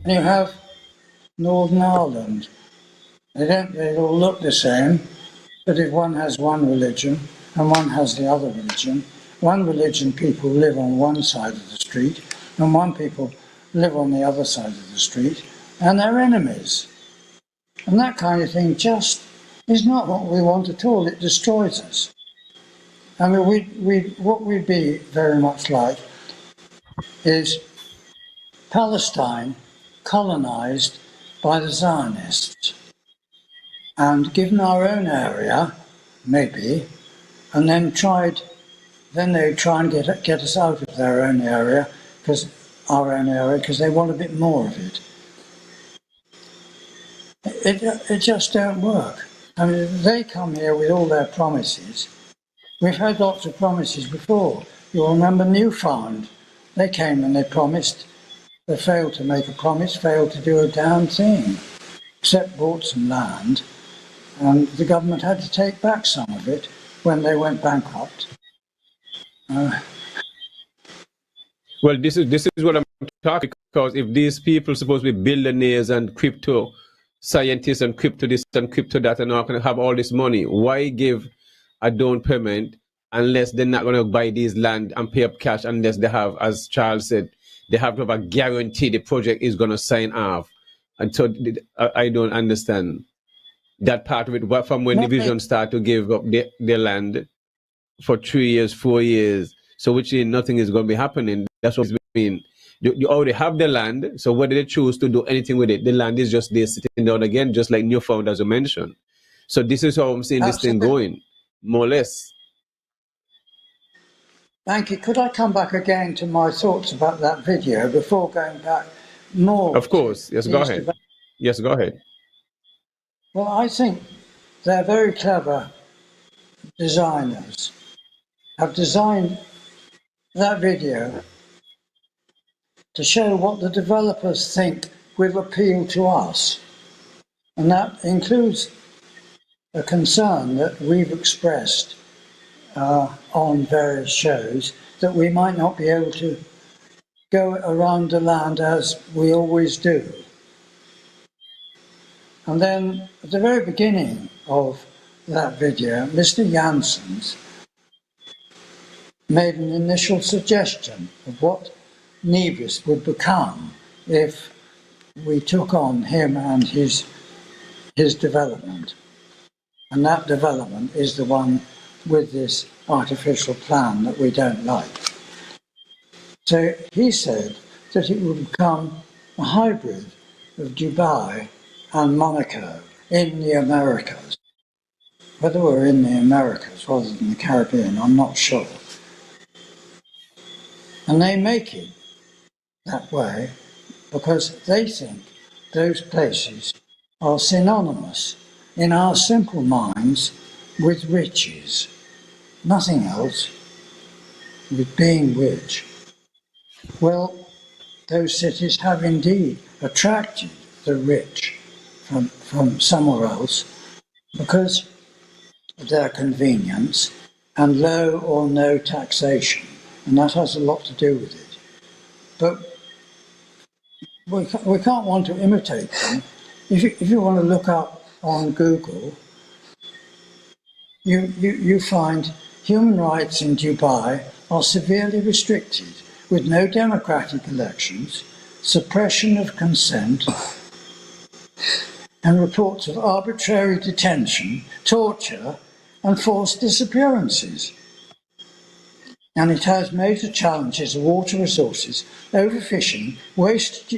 And you have Northern Ireland. They all look the same, but if one has one religion and one has the other religion, one religion people live on one side of the street and one people live on the other side of the street, and they're enemies. And that kind of thing just is not what we want at all. It destroys us. I mean, what we'd be very much like is Palestine colonized by the Zionists and given our own area, maybe, and then they try and get us out of their own area, because they want a bit more of it. It just don't work. I mean, they come here with all their promises. We've had lots of promises before. You'll remember Newfound. They came and they promised. They failed to make a promise, failed to do a damn thing, except bought some land. And the government had to take back some of it when they went bankrupt. Well, this is what I'm talking, because if these people supposed to be billionaires and crypto scientists and crypto this and crypto that and are going to have all this money, why give a down payment unless they're not going to buy these land and pay up cash, unless they have, as Charles said, they have to have a guarantee the project is going to sign off. And so I don't understand that part of it. What from when division start to give up their land for 3 years, 4 years, so which means nothing is going to be happening. That's what it means. You already have the land, so whether they choose to do anything with it, the land is just there sitting down again, just like Newfound, as I mentioned. So this is how I'm seeing this thing going, more or less. Thank you. Could I come back again to my thoughts about that video before going back more? Of course. Yes, go ahead. Yes, go ahead. Well, I think they're very clever designers, have designed that video to show what the developers think will appeal to us. And that includes a concern that we've expressed on various shows, that we might not be able to go around the land as we always do. And then at the very beginning of that video, Mr. Janssens made an initial suggestion of what Nevis would become if we took on him and his development. And that development is the one with this artificial plan that we don't like. So he said that it would become a hybrid of Dubai and Monaco in the Americas. Whether we're in the Americas rather than the Caribbean, I'm not sure. And they make it that way because they think those places are synonymous in our simple minds with riches. Nothing else, with being rich. Well, those cities have indeed attracted the rich from somewhere else because of their convenience and low or no taxation, and that has a lot to do with it. But we can't want to imitate them. If you want to look up on Google, you find human rights in Dubai are severely restricted, with no democratic elections, suppression of consent, and reports of arbitrary detention, torture, and forced disappearances. And it has major challenges of water resources, overfishing, waste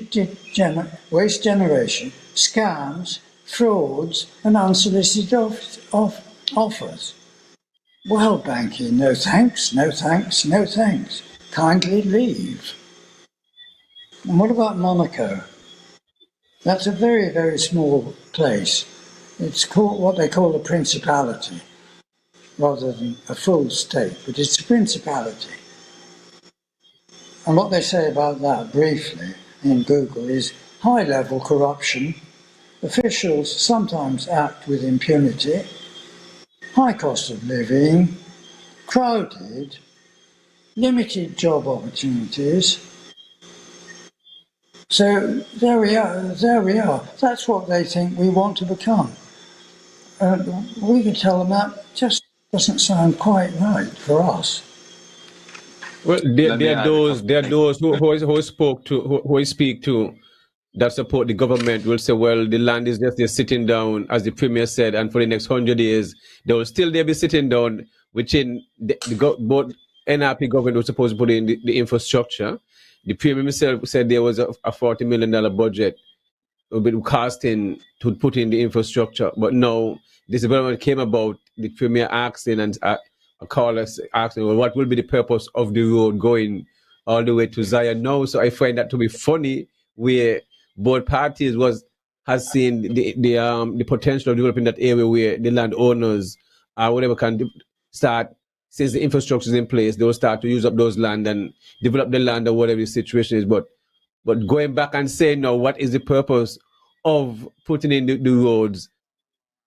generation, scams, frauds, and unsolicited offers. Well, Banky, no thanks, no thanks, no thanks. Kindly leave. And what about Monaco? That's a very, very small place. It's called what they call a principality, rather than a full state, but it's a principality. And what they say about that briefly in Google is high-level corruption, officials sometimes act with impunity, high cost of living, crowded, limited job opportunities. So there we are. That's what they think we want to become. We can tell them that just doesn't sound quite right for us. Well, there are those who I speak to that support the government will say, well, the land is just there sitting down, as the premier said, and for the next 100 years, they will still there be sitting down, both NRP government was supposed to put in the infrastructure. The premier himself said there was a $40 million budget casting to put in the infrastructure, but no, this development came about. The premier asking and a caller asking, well, what will be the purpose of the road going all the way to Zion now? So I find that to be funny, where both parties has seen the potential of developing that area, where the landowners or whatever can start, since the infrastructure is in place, they will start to use up those land and develop the land or whatever the situation is. But going back and saying, no, what is the purpose of putting in the roads?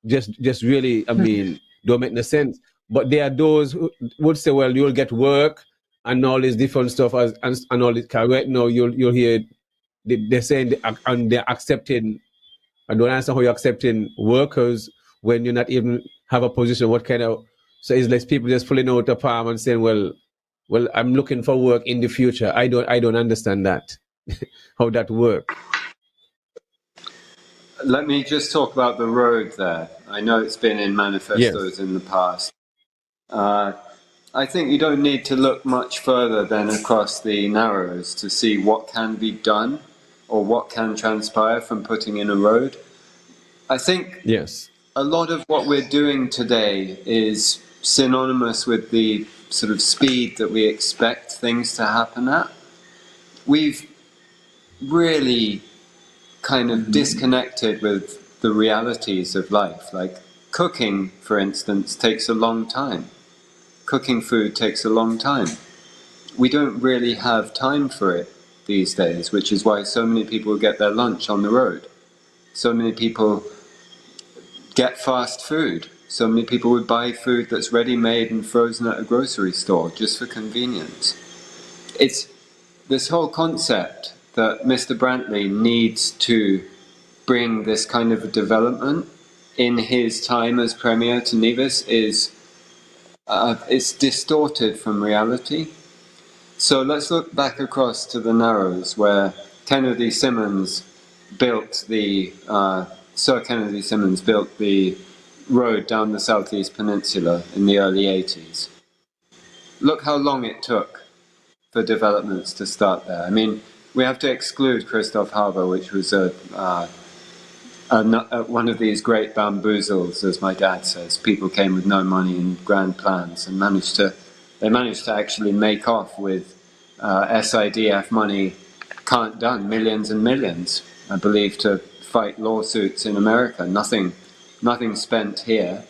Just really, I mean, don't make no sense. But there are those who would say, well, you'll get work and all this different stuff and all this. Right now, you'll hear they're saying and they're accepting. I don't understand how you're accepting workers when you not even have a position. What kind of, so it's like people just pulling out a palm and saying, well, I'm looking for work in the future. I don't understand that. How that works. Let me just talk about the road there. I know it's been in manifestos in the past. I think you don't need to look much further than across the Narrows to see what can be done or what can transpire from putting in a road. I think a lot of what we're doing today is synonymous with the sort of speed that we expect things to happen at. We've really kind of disconnected with the realities of life. Like cooking, for instance, takes a long time. Cooking food takes a long time. We don't really have time for it these days, which is why so many people get their lunch on the road. So many people get fast food. So many people would buy food that's ready-made and frozen at a grocery store just for convenience. It's this whole concept that Mr. Brantley needs to bring this kind of development in his time as Premier to Nevis is it's distorted from reality. So let's look back across to the Narrows where Kennedy Simmons built the Sir Kennedy Simmons built the road down the Southeast Peninsula in the early 80s. Look how long it took for developments to start there. I mean, we have to exclude Christoph Harbour, which was one of these great bamboozles, as my dad says. People came with no money and grand plans and managed to actually make off with SIDF money done, millions and millions, I believe, to fight lawsuits in America. Nothing spent here.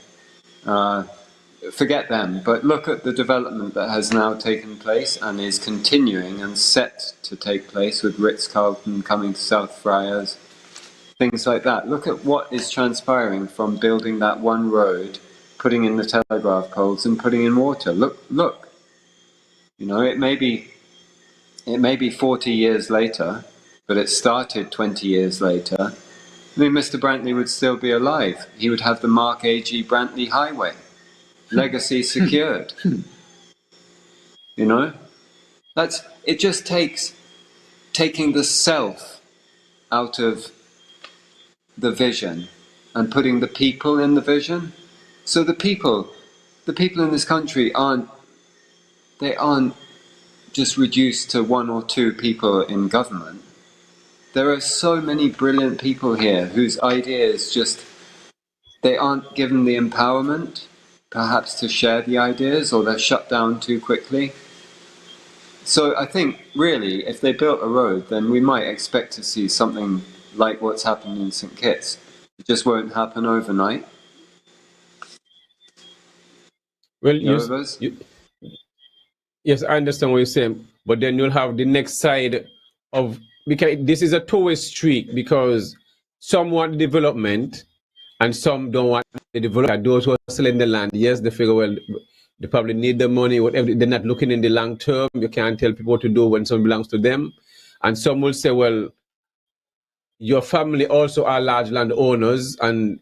Forget them, but look at the development that has now taken place and is continuing and set to take place with Ritz-Carlton coming to South Friars, things like that. Look at what is transpiring from building that one road, putting in the telegraph poles and putting in water. Look. You know, it may be 40 years later, but it started 20 years later. I mean, Mr. Brantley would still be alive. He would have the Mark A.G. Brantley Highway. Legacy secured. You know? It just takes taking the self out of the vision and putting the people in the vision. So the people in this country aren't just reduced to one or two people in government. There are so many brilliant people here whose ideas they aren't given the empowerment, perhaps, to share the ideas, or they're shut down too quickly. So I think, really, if they built a road, then we might expect to see something like what's happened in St. Kitts. It just won't happen overnight. Well, yes, I understand what you're saying, but then you'll have the next side of, because this is a two-way street, because some want development and some don't want the development. Those who are selling the land, yes, they figure, well, they probably need the money, whatever. They're not looking in the long term. You can't tell people what to do when something belongs to them. And some will say, well, your family also are large land owners and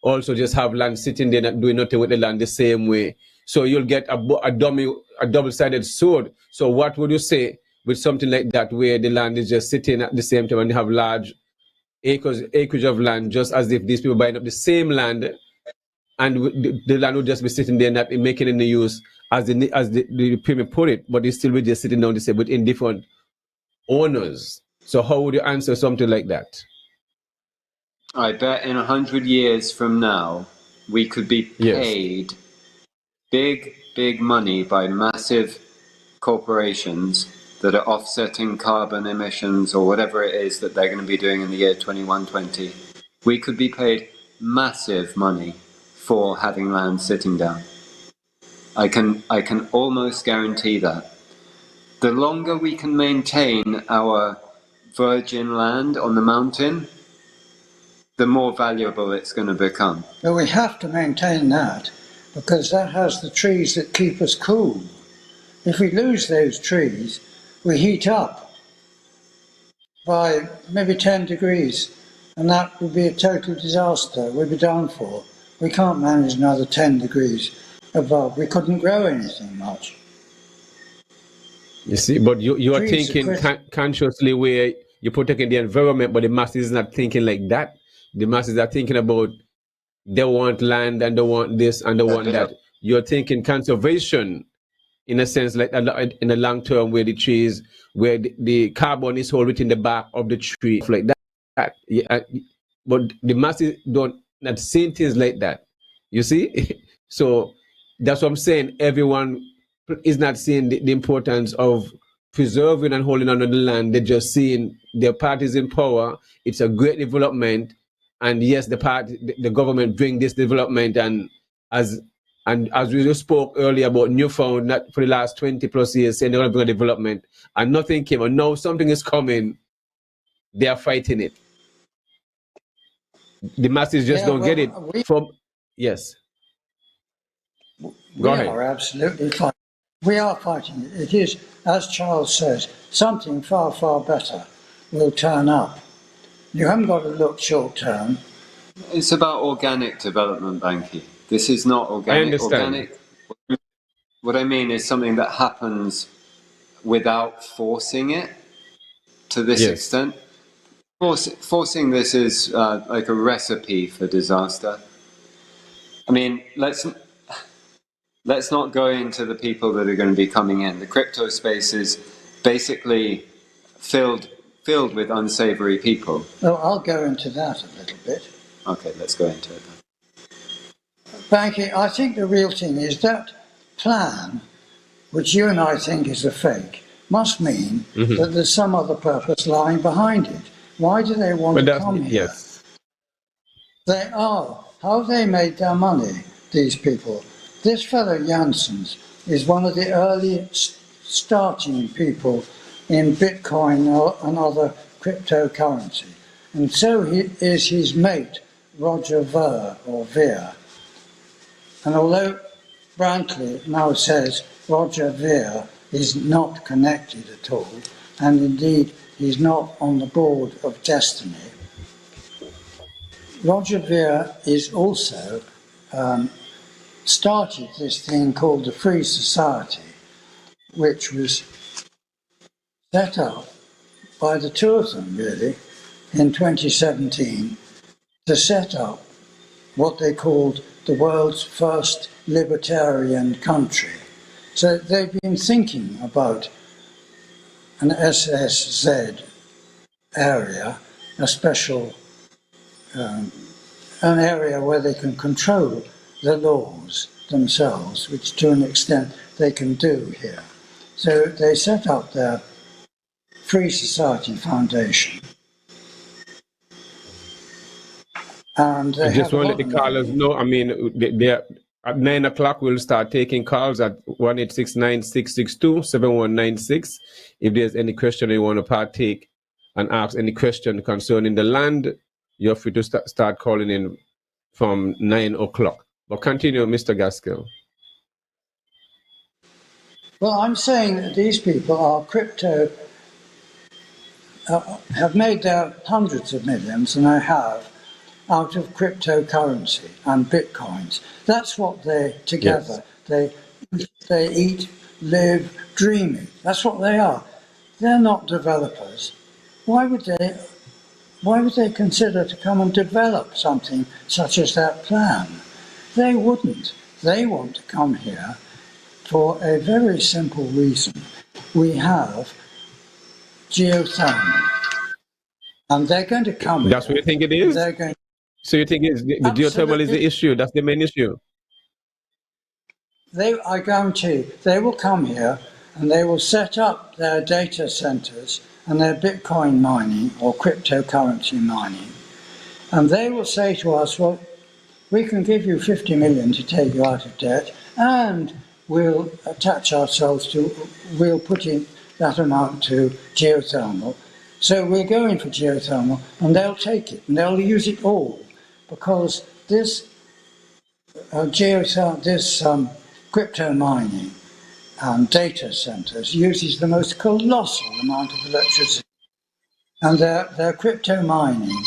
also just have land sitting there not doing nothing with the land the same way. So you'll get a double-sided sword. So what would you say with something like that, where the land is just sitting at the same time and you have large acreage of land, just as if these people buying up the same land, and the land would just be sitting there not making any use as the premier put it, but it still be just sitting down the same, but in different owners. So how would you answer something like that? I bet in 100 years from now, we could be paid big money by massive corporations that are offsetting carbon emissions or whatever it is that they're going to be doing in the year 2120. We could be paid massive money for having land sitting down. I can almost guarantee that. The longer we can maintain our virgin land on the mountain, the more valuable it's going to become. But we have to maintain that, because that has the trees that keep us cool. If we lose those trees, we heat up by maybe 10 degrees, and that would be a total disaster. We'd be done for. We can't manage another 10 degrees above. We couldn't grow anything much. You see, but you are Trees thinking consciously where you're protecting the environment, but the masses is not thinking like that. The masses are thinking about they want land and they want this and they want that. You're thinking conservation in a sense, like in the long term, where the trees, where the carbon is held within the bark of the tree, like that. Yeah, but the masses don't not see things like that. You see, so that's what I'm saying. Everyone is not seeing the importance of preserving and holding on to the land. They're just seeing their parties in power. It's a great development, and yes, the government bring this development, and as we just spoke earlier about Newfound, that for the last 20 plus years, saying they're going to bring a development, and nothing came, and now something is coming. They are fighting it. The masses just don't get it. Yes. We are absolutely fighting. We are fighting it. It is, as Charles says, something far, far better will turn up. You haven't got to look short term. It's about organic development, Banky. This is not organic. I understand. Organic, what I mean is something that happens without forcing it to this extent. Forcing this is like a recipe for disaster. I mean, let's not go into the people that are going to be coming in. The crypto space is basically filled with unsavory people. Well, I'll go into that a little bit. Okay, let's go into it then. Banky, I think the real thing is that plan, which you and I think is a fake, must mean that there's some other purpose lying behind it. Why do they want to come here? Yes. They are. How have they made their money, these people? This fellow Janssens is one of the early starting people in Bitcoin and other cryptocurrency. And so is his mate, Roger Ver. And although Brantley now says Roger Ver is not connected at all, and indeed he's not on the board of Destiny, Roger Ver is also started this thing called the Free Society, which was set up by the two of them, really, in 2017, to set up what they called the world's first libertarian country. So they've been thinking about an SSZ area, a special, an area where they can control the laws themselves, which to an extent they can do here. So they set up their Free Society Foundation. And I just want to let the callers know, I mean, at 9 o'clock, we'll start taking calls at 1-869-662-7196. If there's any question you want to partake and ask any question concerning the land, you're free to start calling in from 9 o'clock. But continue, Mr. Gaskell. Well, I'm saying that these people are have made their hundreds of millions, and they have, out of cryptocurrency and bitcoins. That's what they together. Yes. They eat, live, dream it. That's what they are. They're not developers. Why would they consider to come and develop something such as that plan? They wouldn't. They want to come here for a very simple reason. We have geothermal, and they're going to come. That's what you think it is? So you think the geothermal is the issue? That's the main issue? I guarantee they will come here and they will set up their data centers and their Bitcoin mining or cryptocurrency mining. And they will say to us, well, we can give you 50 million to take you out of debt, and we'll attach ourselves we'll put in that amount to geothermal. So we're going for geothermal, and they'll take it, and they'll use it all, because this crypto mining and data centers uses the most colossal amount of electricity. And their crypto mining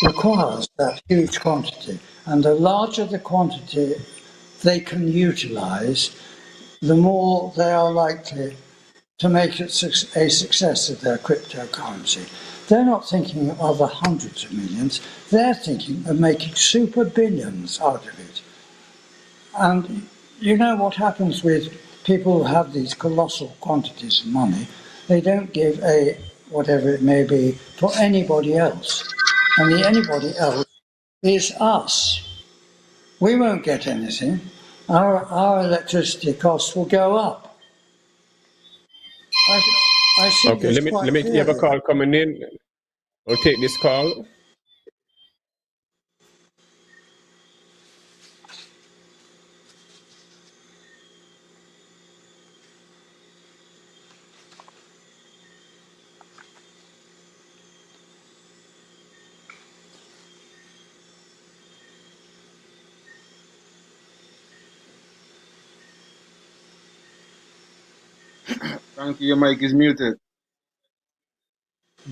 requires that huge quantity. And the larger the quantity they can utilize, the more they are likely to make it a success of their cryptocurrency. They're not thinking of the hundreds of millions, they're thinking of making super billions out of it. And you know what happens with people who have these colossal quantities of money? They don't give a whatever it may be for anybody else. And the anybody else is us. We won't get anything. Our electricity costs will go up. I see Okay, this let quite me you have a clearly. call coming in. I'll take this call. Thank you. Your mic is muted.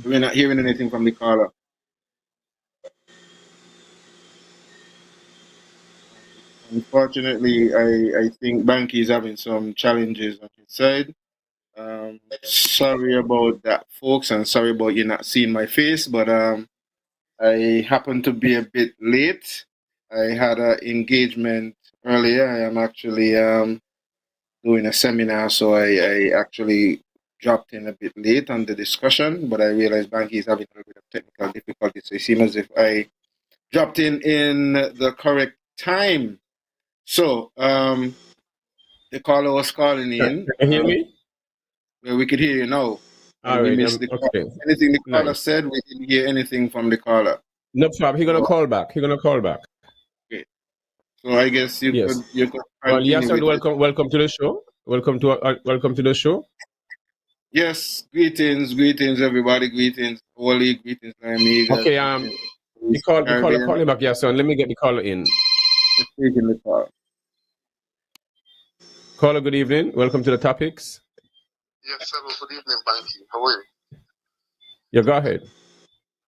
We're not hearing anything from the caller. Unfortunately, I think Banky is having some challenges on his side. Sorry about that, folks, and sorry about you not seeing my face, but I happened to be a bit late. I had an engagement earlier. I am actually doing a seminar, so I actually dropped in a bit late on the discussion, but I realized Banky is having a little bit of technical difficulties, so it seems as if I dropped in the correct time. So the caller was calling in. Can you hear me? Well, we could hear you now, All and we right, missed the call. okay. Anything the caller Nice. said, we didn't hear anything from the caller. No problem. He's gonna call back. He's gonna call back. Okay. So I guess Yes. you could Well, yes, continue and with it. welcome to the show. Welcome to the show. Yes, greetings everybody, greetings Wally, greetings Amiga, Okay, the caller Caribbean. calling back, yes, son. Let me get the caller in. Just taking the call. Caller, good evening. Welcome to the topics. Yes, hello, good evening, Banky. How are you? Yeah, go ahead.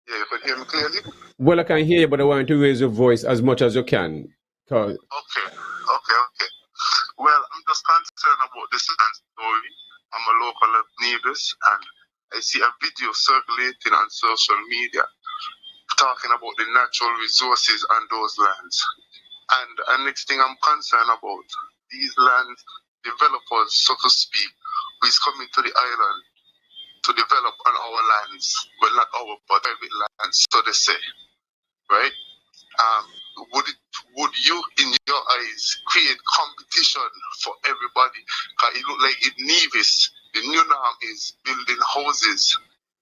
Yeah, you can hear me clearly? Well, I can hear you, but I want you to raise your voice as much as you can. Okay. Well, I'm just concerned about this land story. I'm a local of Nevis, and I see a video circulating on social media talking about the natural resources on those lands. And the next thing I'm concerned about, these land developers, so to speak, who is coming to the island to develop on our lands, well, not our, but private lands, so they say, right? Would you, in your eyes, create competition for everybody? Because it look like in Nevis, the new norm is building houses,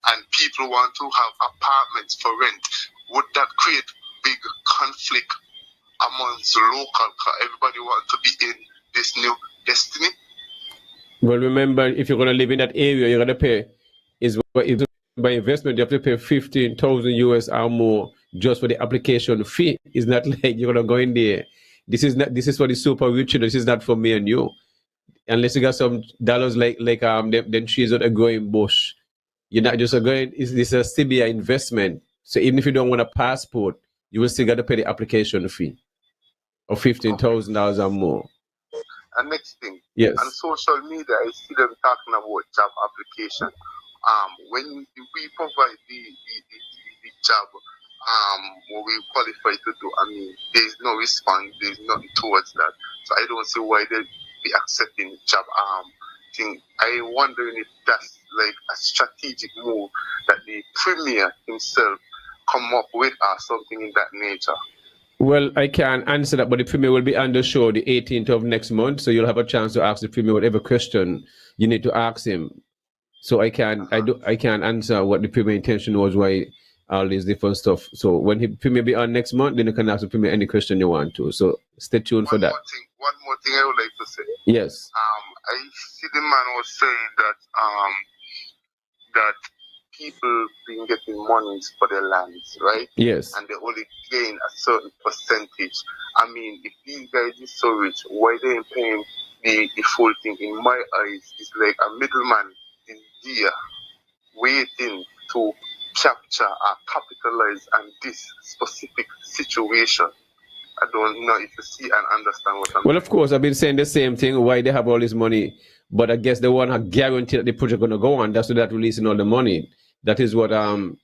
and people want to have apartments for rent. Would that create big conflict amongst the local? Because everybody wants to be in this new destiny. Well, remember, if you're gonna live in that area, you're gonna pay. By investment, you have to pay 15,000 US or more just for the application fee. It's not like you're gonna go in there. This is for the super rich. This is not for me and you. Unless you got some dollars like them trees out a growing bush. You're not just going. This a CBI investment. So even if you don't want a passport, you will still got to pay the application fee of $15,000 or more. And next thing, yes, on social media, I see them talking about job application. When we provide the job, what we qualify to do, I mean, there's no response, there's nothing towards that. So I don't see why they be accepting the job thing. I'm wondering if that's like a strategic move that the premier himself come up with or something in that nature. Well, I can't answer that, but the premier will be on the show the 18th of next month, so you'll have a chance to ask the premier whatever question you need to ask him. So I can't answer what the premier intention was, why all these different stuff. So when he premier be on next month, then you can ask the premier any question you want to. So stay tuned for that. One more thing I would like to say. Yes. I see the man was saying that that people been getting monies for their lands, right? Yes. And they only gain a certain percentage. I mean, if these guys are so rich, why they ain't paying the full thing in my eyes is like a middleman in there waiting to capture or capitalize on this specific situation. I don't know if you see and understand what I'm Well, of course, I've been saying the same thing. Why they have all this money, but I guess they want to guarantee that the project going to go on. That's why they're releasing all the money. That is what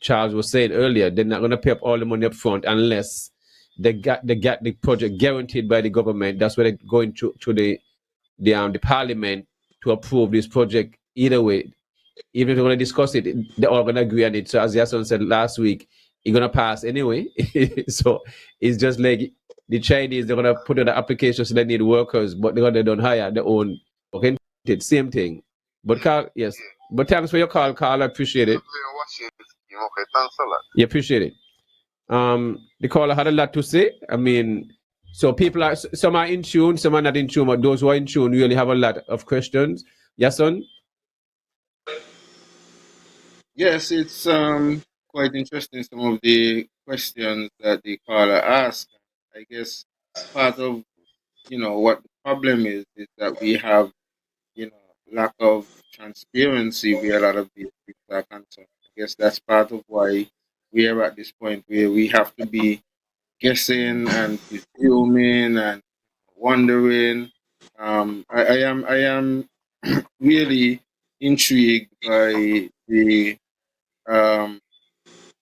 Charles was saying earlier. They're not going to pay up all the money up front unless they got the project guaranteed by the government. That's why they're going through the parliament to approve this project. Either way, even if they're going to discuss it, they're all going to agree on it. So as Yason said last week, it's going to pass anyway. So it's just like the Chinese, they're going to put in the application so they need workers, but they don't hire their own. Okay, same thing. But Carl, yes. But thanks for your call, Carl. I appreciate it. Okay, thanks a lot. Yeah, appreciate it. The caller had a lot to say. I mean, so people are, some are in tune, some are not in tune, but those who are in tune really have a lot of questions. Yes, son? Yes, it's quite interesting, some of the questions that the caller asked. I guess part of what the problem is that we have lack of transparency where a lot of these things are concerned. I guess that's part of why we are at this point where we have to be guessing and presuming and wondering. I am really intrigued by um,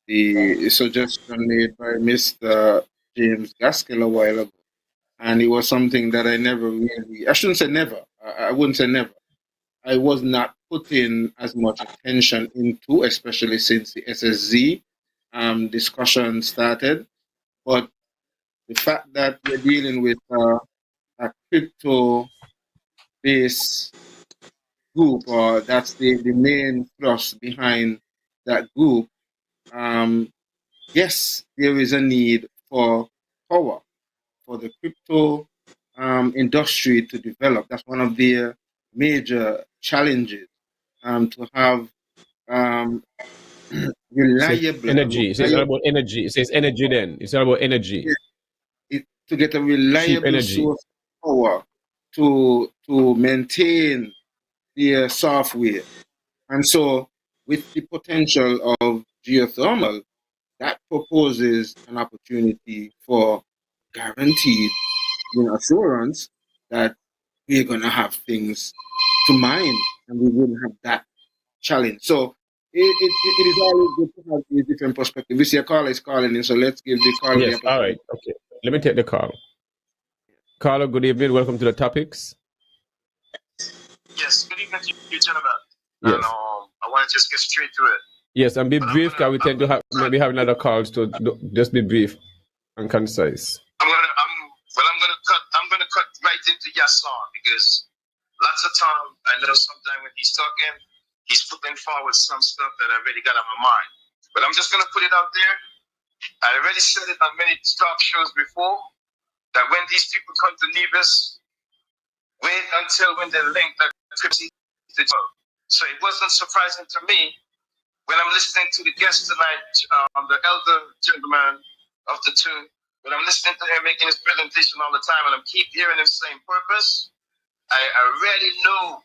the suggestion made by Mr. James Gaskell a while ago, and it was something that I never really. I shouldn't say never. I wouldn't say never. I was not putting as much attention into, especially since the SSZ discussion started. But the fact that we're dealing with a crypto-based group, or that's the main thrust behind that group, yes, there is a need for power, for the crypto industry to develop. That's one of their major challenges, to have reliable, Energy. So it's all about energy. It says energy then. It's all about energy. to get a Cheap reliable energy. source of power to maintain their software. And so, with the potential of geothermal, that proposes an opportunity for guaranteed assurance that we're going to have things to mine and we wouldn't have that challenge. So it is always good to have a different perspective. We see a caller is calling in, so let's give the caller the Yes, all right. opportunity. Okay. Let me take the call. Caller, good evening. Welcome to the topics. Yes, good evening to you, gentlemen. Yes. And I want to just get straight to it. Yes, and be brief, because we tend to have maybe have another calls to just be brief and concise. I'm gonna cut right into Yasan, because lots of time I know sometimes when he's talking, he's putting forward some stuff that I already got on my mind. But I'm just gonna put it out there. I already said it on many talk shows before that when these people come to Nevis, wait until when they link that crypto to job. So it wasn't surprising to me when I'm listening to the guest tonight, the elder gentleman of the two. When I'm listening to him making his presentation all the time, and I'm keep hearing him saying purpose, I already knew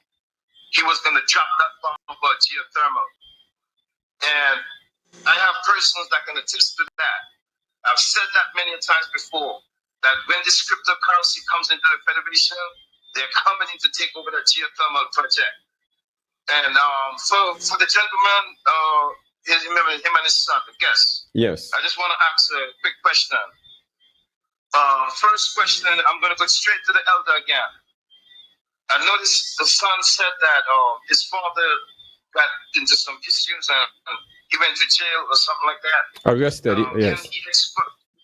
he was going to drop that bomb about geothermal. And I have persons that can attest to that. I've said that many times before, that when this cryptocurrency comes into the Federation, they're coming in to take over the geothermal project. And for the gentleman, remember him and his son, the guest. Yes. I just want to ask a quick question. First question, I'm going to go straight to the elder again. I noticed the son said that his father got into some issues and he went to jail or something like that. Arrested, yes.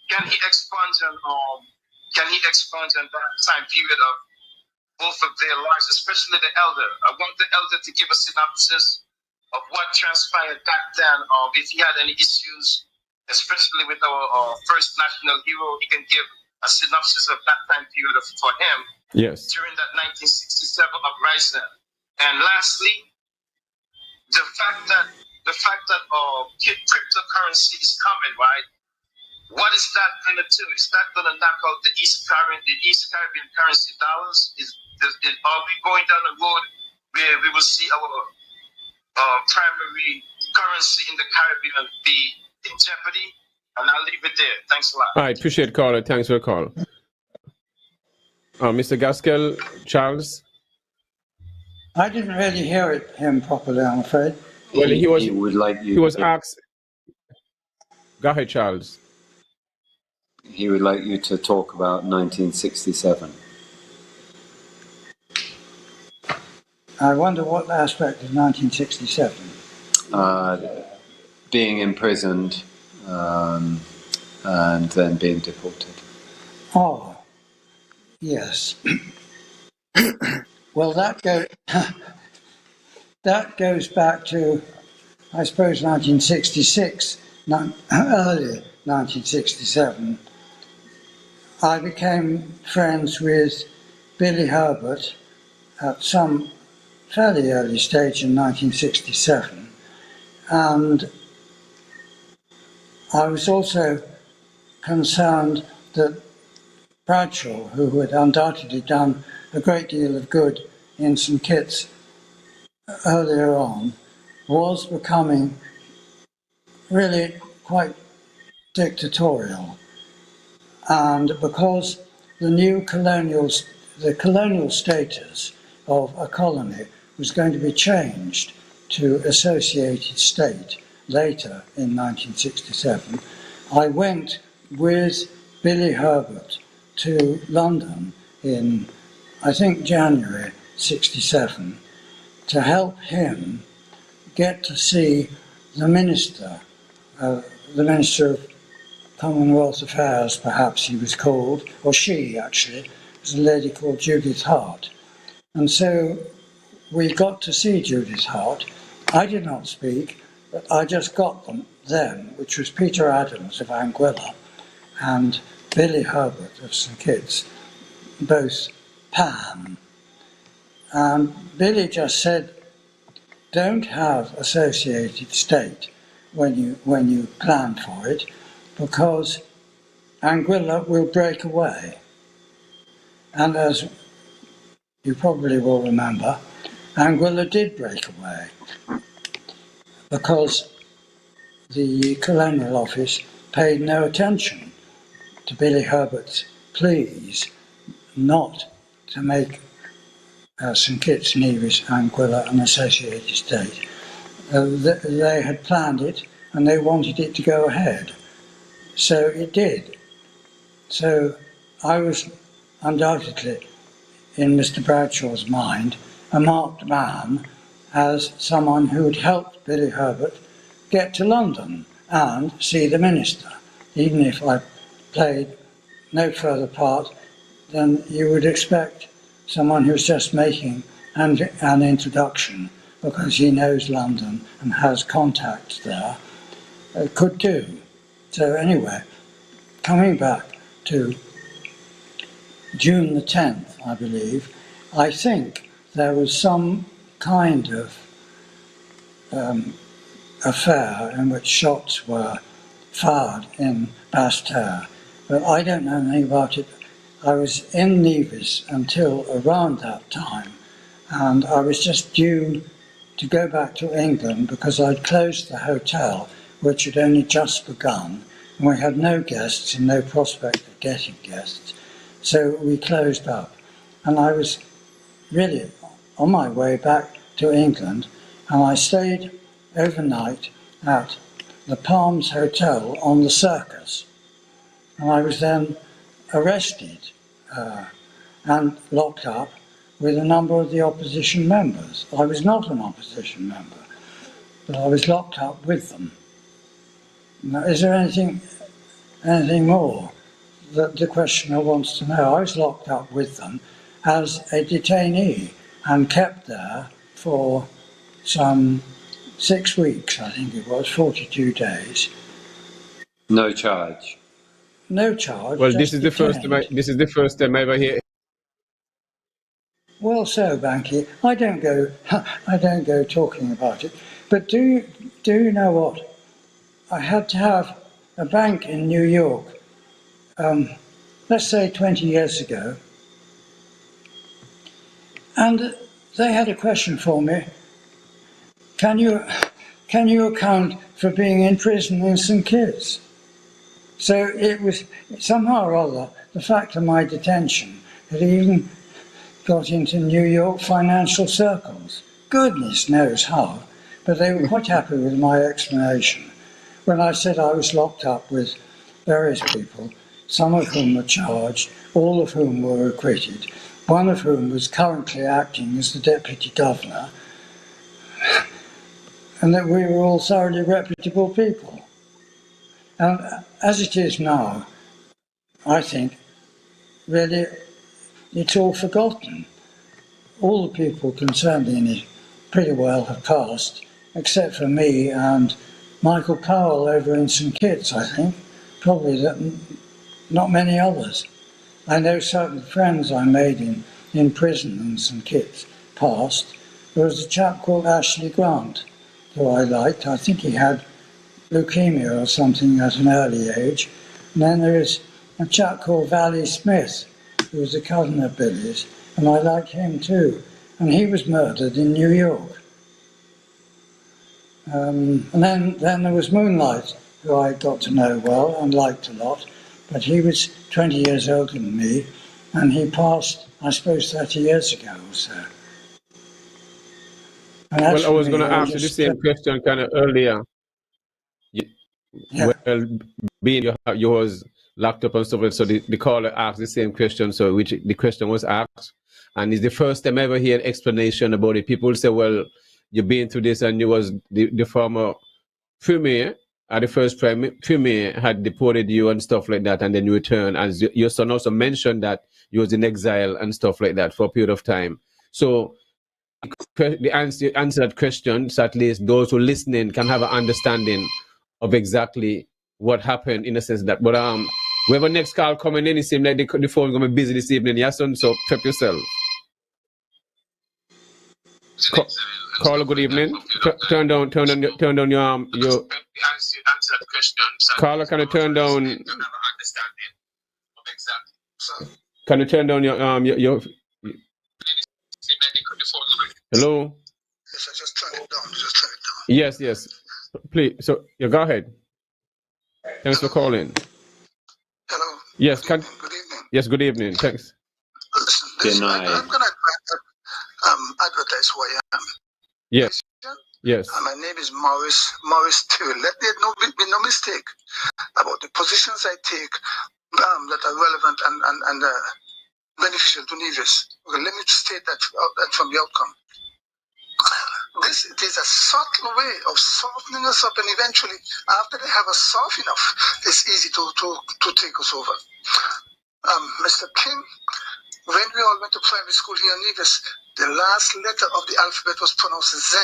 Can he expunge on that time period of both of their lives, especially the elder? I want the elder to give a synopsis of what transpired back then. If he had any issues, especially with our first national hero, he can give a synopsis of that time period for him. Yes. During that 1967 uprising. And lastly, the fact that cryptocurrency is coming, right? What is that going to do? Is that going to knock out the East Caribbean currency dollars? Are we going down a road where we will see our primary currency in the Caribbean be in jeopardy? And I'll leave it there. Thanks a lot. All right, appreciate caller. Thanks for the call. Mr. Gaskell, Charles. I didn't really hear him properly, I'm afraid. Well, he would like you. He was asked. Go ahead, Charles. He would like you to talk about 1967. I wonder what aspect of 1967. Being imprisoned and then being deported. Oh, yes. Well, that goes back to, I suppose, 1966, early 1967. I became friends with Billy Herbert at some fairly early stage in 1967, and I was also concerned that Bradshaw, who had undoubtedly done a great deal of good in St Kitts earlier on, was becoming really quite dictatorial. And because the colonial status of a colony was going to be changed to associated state later in 1967, I went with Billy Herbert to London in, I think, January 67 to help him get to see the Minister of Commonwealth Affairs, perhaps he was called, or she actually, was a lady called Judith Hart. And so we got to see Judith Hart. I did not speak, but I just got them, which was Peter Adams of Anguilla and Billy Herbert of St Kitts, both Pan. And Billy just said, don't have associated state when you plan for it, because Anguilla will break away. And as you probably will remember, Anguilla did break away because the Colonial Office paid no attention to Billy Herbert's pleas not to make St Kitts, Nevis, Anguilla an associated state. They had planned it and they wanted it to go ahead. So it did. So I was undoubtedly, in Mr. Bradshaw's mind, a marked man as someone who had helped Billy Herbert get to London and see the Minister, even if I played no further part than you would expect someone who's just making an introduction because he knows London and has contacts there, could do. So anyway, coming back to June the 10th, I believe, I think there was some kind of affair in which shots were fired in Basse-Terre, but I don't know anything about it. I was in Nevis until around that time, and I was just due to go back to England because I'd closed the hotel, which had only just begun, and we had no guests and no prospect of getting guests. So we closed up, and I was really on my way back to England, and I stayed overnight at the Palms Hotel on the Circus, and I was then arrested and locked up with a number of the opposition members. I was not an opposition member, but I was locked up with them. Now, is there anything more that the questioner wants to know? I was locked up with them as a detainee and kept there for some 6 weeks, I think it was, 42 days. No charge. No charge. Well, this is the first time I ever hear. Well, so Banky, I don't go talking about it. But do you know what? I had to have a bank in New York, let's say 20 years ago, and they had a question for me. Can you account for being in prison in St. Kitts? So it was somehow or other, the fact of my detention had even got into New York financial circles. Goodness knows how, but they were quite happy with my explanation. When I said I was locked up with various people, some of whom were charged, all of whom were acquitted, one of whom was currently acting as the Deputy Governor, and that we were all thoroughly reputable people. And as it is now, I think, really, it's all forgotten. All the people concerned in it pretty well have passed, except for me and Michael Powell over in St. Kitts, I think. Probably not many others. I know certain friends I made in prison in St. Kitts passed. There was a chap called Ashley Grant, who I liked. I think he had leukemia or something at an early age. And then there is a chap called Valley Smith, who was a cousin of Billy's, and I liked him too. And he was murdered in New York. And then there was Moonlight, who I got to know well and liked a lot, but he was 20 years older than me, and he passed, I suppose, 30 years ago or so. Well, I was going to ask you the same question kind of earlier. Yeah. Well, being you was locked up and stuff, so the caller asked the same question, so which the question was asked, and it's the first time I ever hear an explanation about it. People say, well, you've been through this, and you was the former premier, the first premier had deported you and stuff like that, and then you returned, and your son also mentioned that you was in exile and stuff like that for a period of time. So the answer that question, so at least those who are listening can have an understanding of exactly what happened, in a sense that. But we have a next call coming in. It seems like the phone gonna be busy this evening. Yes, son. So prep yourself. Caller, good evening. Turn down your. Caller, can you turn down? Can you turn down your Hello. Yes, I just turned it down. Yes. Please. So you go ahead. Thanks for calling. Hello. Yes. Good evening. Yes. Good evening. Thanks. Listen, I'm gonna advertise who I am. Yes. My name is Maurice Tyrrell. Let there be no mistake about the positions I take that are relevant and beneficial to Nevis. Okay, let me state that from the outcome. It is a subtle way of softening us up, and eventually, after they have us soft enough, it's easy to take us over. Mr. King, when we all went to primary school here in Nevis, the last letter of the alphabet was pronounced Z.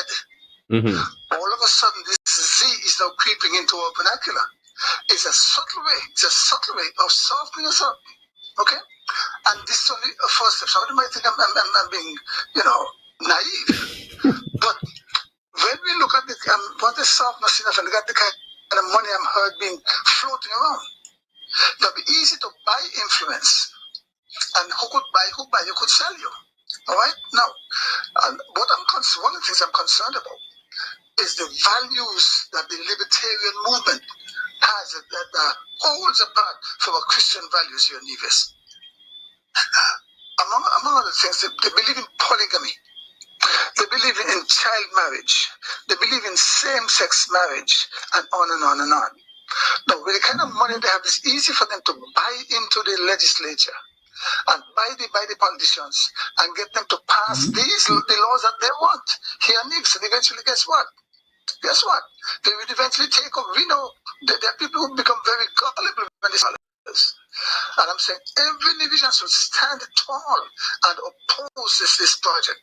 Mm-hmm. All of a sudden, this Z is now creeping into our vernacular. It's a subtle way of softening us up. Okay? And this is only a first step. Somebody might think I'm being, naive. But when we look at what is softness enough and look at the kind of money I'm heard being floating around, it'll be easy to buy influence. And who could buy? Who could sell you? All right? Now, one of the things I'm concerned about is the values that the libertarian movement has that holds apart from our Christian values here in Nevis. Among other things, they believe in polygamy. They believe in child marriage. They believe in same-sex marriage, and on and on and on. Now, with the kind of money they have, it's easy for them to buy into the legislature and buy the politicians and get them to pass the laws that they want here in Nevis. And eventually, guess what? They will eventually take over. We know that there are people who become very gullible when they say this. And I'm saying every Nevisian should stand tall and oppose this project.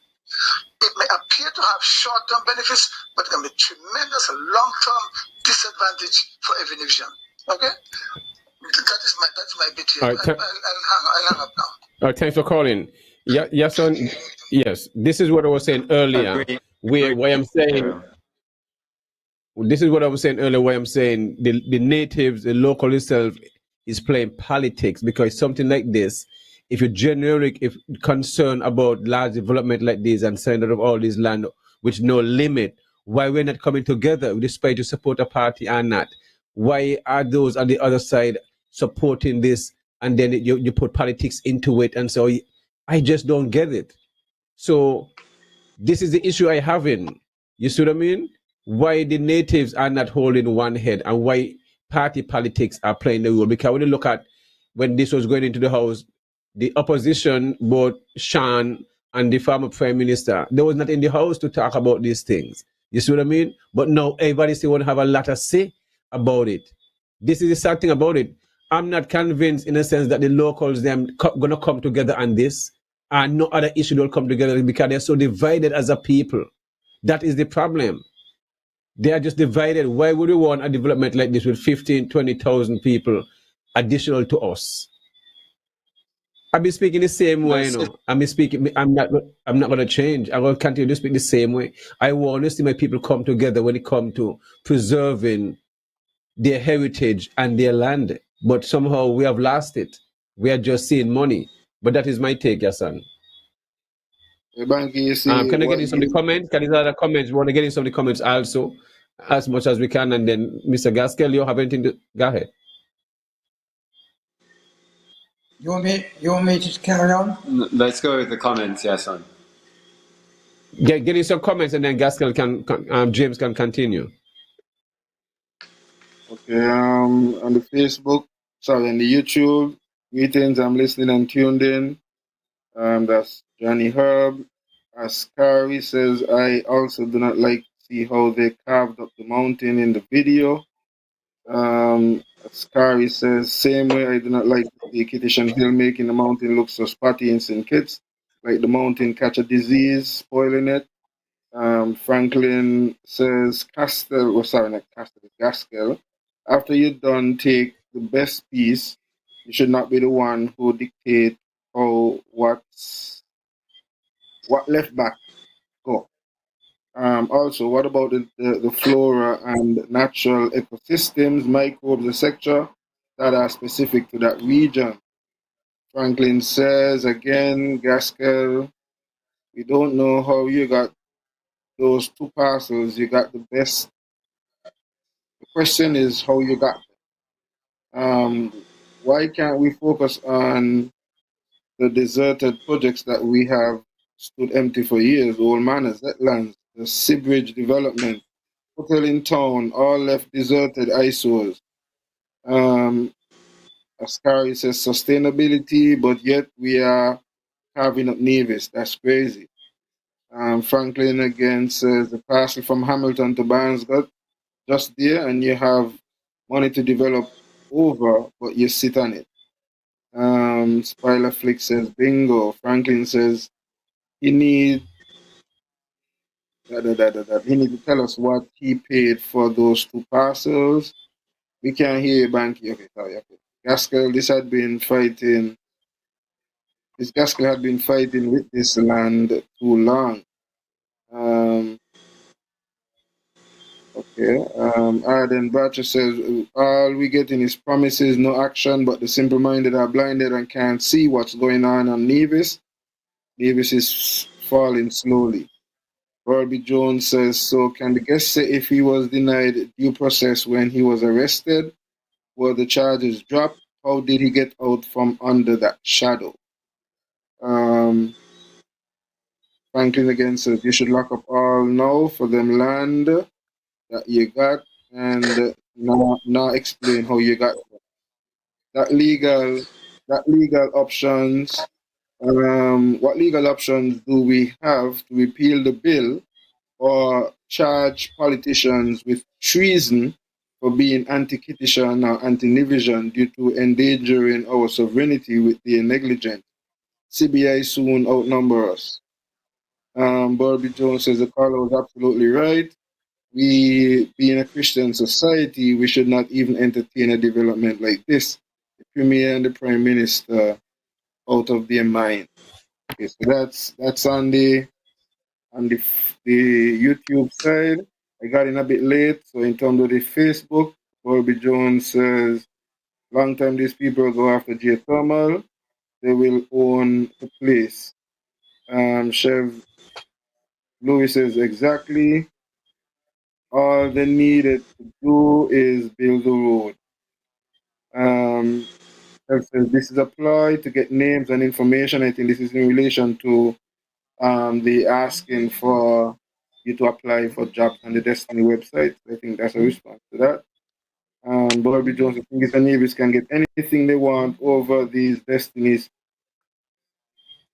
It may appear to have short-term benefits, but it can be tremendous long-term disadvantage for every Nevisian. Okay? That's my bit here. Right, I'll hang up now. All right, thanks for calling. Yes, son. Yes, this is what I was saying earlier. Where I'm saying this is what I was saying earlier, where I'm saying the natives, the local itself is playing politics, because something like this, if you're generic, if concerned about large development like this and surrender of all this land with no limit, why we're not coming together despite you support a party or not? Why are those on the other side supporting this, and then you put politics into it? And so I just don't get it. So this is the issue I have in. You see what I mean? Why the natives are not holding one head, and why party politics are playing the role. Because when you look at when this was going into the House, the opposition, both Sean and the former Prime Minister, they was not in the House to talk about these things. You see what I mean? But now everybody still want to have a lot to say about it. This is the sad thing about it. I'm not convinced in a sense that the locals them gonna come together on this, and no other issue will come together, because they're so divided as a people. That is the problem. They are just divided. Why would we want a development like this with 15, 20,000 people additional to us? I've been speaking the same way, you know. I'm not gonna change. I'm gonna continue to speak the same way. I want to see my people come together when it comes to preserving their heritage and their land. But somehow we have lost it. We are just seeing money. But that is my take, Yasan. Banky, you see Can I get what in some of the comments? Can I other comments? We want to get in some of the comments also, as much as we can. And then, Mr. Gaskell, you have anything to go ahead? You want me to carry on? Let's go with the comments, Yasan. Get in some comments, and then Gaskell James can continue. Okay, on the Facebook, sorry, on the YouTube, greetings, I'm listening and tuned in. That's Johnny Herb. Ascari says, I also do not like to see how they carved up the mountain in the video. Ascari says, same way I do not like to see Kittish Hill making the mountain look so spotty in St. Kitts, like the mountain catch a disease, spoiling it. Franklin says, Gaskell. After you're done, take the best piece. You should not be the one who dictate what left back go. Also, what about the flora and natural ecosystems, microbes, etc., that are specific to that region? Franklin says again, Gaskell, we don't know how you got those two parcels. You got the best. The question is how you got them. Why can't we focus on the deserted projects that we have stood empty for years? Old Manors, wetlands, the Seabridge development, hotel in town, all left deserted eyesores. Ascari says sustainability, but yet we are carving up Nevis. That's crazy. Franklin again says the parcel from Hamilton to Barnes got just there, and you have money to develop over, but you sit on it. Spiler Flick says bingo. Franklin says he need he need to tell us what he paid for those two parcels. We can't hear you, Banky. Okay, sorry. Okay. Gaskell, Gaskell had been fighting with this land too long. Okay. Arden Batcher says, all we getting is promises, no action, but the simple-minded are blinded and can't see what's going on Nevis. Nevis is falling slowly. Robbie Jones says, so can the guest say if he was denied due process when he was arrested? Were the charges dropped? How did he get out from under that shadow? Franklin again says, you should lock up all now for them land that you got, and now explain how you got that legal options. What legal options do we have to repeal the bill or charge politicians with treason for being anti-Kittish or anti-Nivision due to endangering our sovereignty with their negligence? CBI soon outnumber us. Bobby Jones says the caller was absolutely right. We, being a Christian society, we should not even entertain a development like this. The Premier and the Prime Minister out of their mind. Okay, so that's on the YouTube side. I got in a bit late, so in terms of the Facebook, Bobby Jones says, long time these people go after geothermal, they will own the place. Chev Louis says, exactly. All they needed to do is build the road. Chev says, this is a ploy to get names and information. I think this is in relation to the asking for you to apply for jobs on the Destiny website. I think that's a response to that. Bobby Jones, I think the Navies can get anything they want over these Destinies.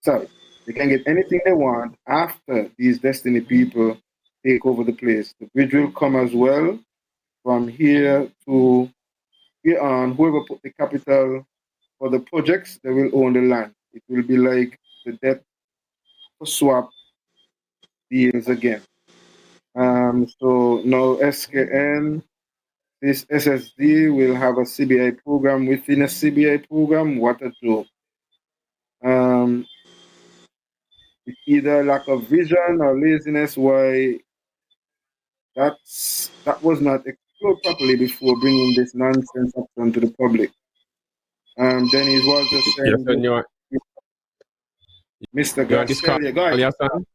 Sorry, they can get anything they want after these Destiny people take over the place. The bridge will come as well from here to here on. Whoever put the capital for the projects, they will own the land. It will be like the debt for swap deals again. So now SKN, this SSZ will have a CBI program within a CBI program. What a joke. It's either lack of vision or laziness why that was not explored properly before bringing this nonsense up onto the public. Dennis was just saying, Yes, and you're Mr. on this call. Gaskell, you got Yes, son?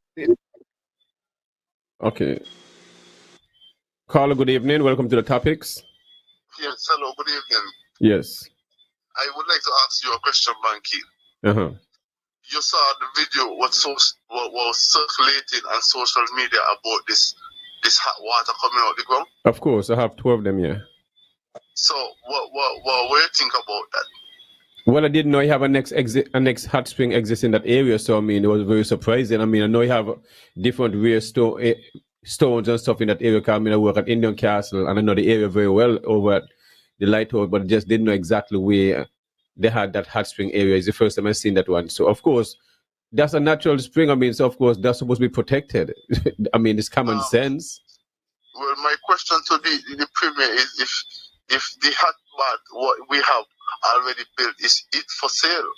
Okay. Carlo, good evening. Welcome to the Topics. Yes, hello, good evening. Yes. I would like to ask you a question, Banky. Uh-huh. You saw the video what was circulating on social media about this hot water coming out the ground? Of course, I have 2 of them here. So what do you think about that? Well, I didn't know you have a next hot spring exists in that area, so I mean, it was very surprising. I mean, I know you have different rare stones and stuff in that area. I mean, I work at Indian Castle, and I know the area very well over at the lighthouse, but I just didn't know exactly where they had that hot spring area. It's the first time I've seen that one. So, of course, that's a natural spring. I mean, so of course, that's supposed to be protected. I mean, it's common sense. Well, my question to the premier is if the hot bath what we have already built is it for sale?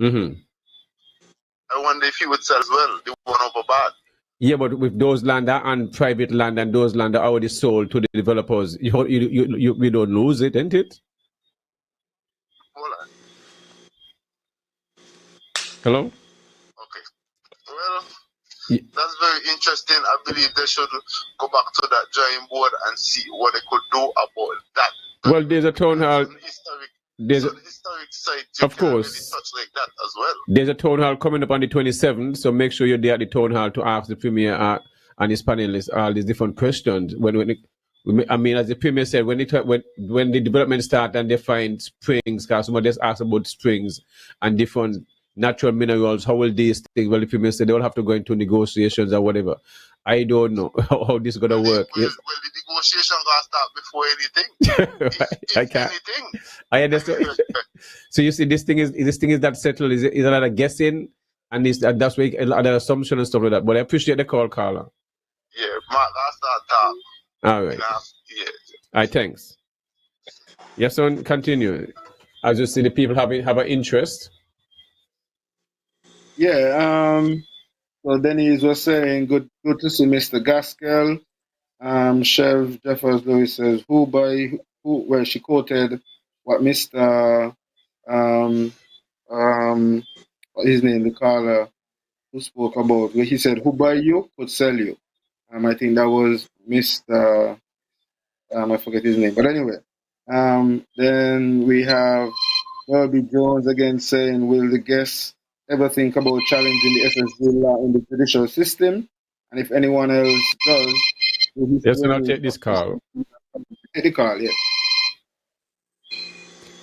Mm-hmm. I wonder if he would sell as well the one over bath. Yeah, but with those land and private land and those land are already sold to the developers, we don't lose it, isn't it? Hold on. Hello? Okay. Well, that's very interesting. I believe they should go back to that drawing board and see what they could do about that. Well, there's a town hall. There's an historic site. You of course. Really touch like that as well. There's a town hall coming up on the 27th, so make sure you're there at the town hall to ask the premier and his panelists all these different questions. I mean, as the premier said, when the development starts and they find springs, because somebody just asked about springs and different natural minerals, how will these things? Well, the premier said they will have to go into negotiations or whatever. I don't know how this is going to work. Well, the negotiation going to start before anything. I can't. Anything. I understand. So you see, this thing is that settled. Is a lot of guessing, and that's why a lot of assumption and stuff like that. But I appreciate the call, Carla. Yeah, Mark, I'll start talk. All right. Yeah. All right, thanks. Yes, son, continue. As you see, the people have an interest. Yeah. So Dennis was saying, good to see Mr. Gaskell. Chev Jeffers Lewis says, well, she quoted what Mr. What his name, the caller who spoke about, where he said, who buy you could sell you. I think that was Mr. I forget his name, but anyway. Then we have Bobby Jones again saying, will the guests ever think about challenging the SSZ law in the judicial system? And if anyone else does, yes, and I'll take this call. Take the call, yeah.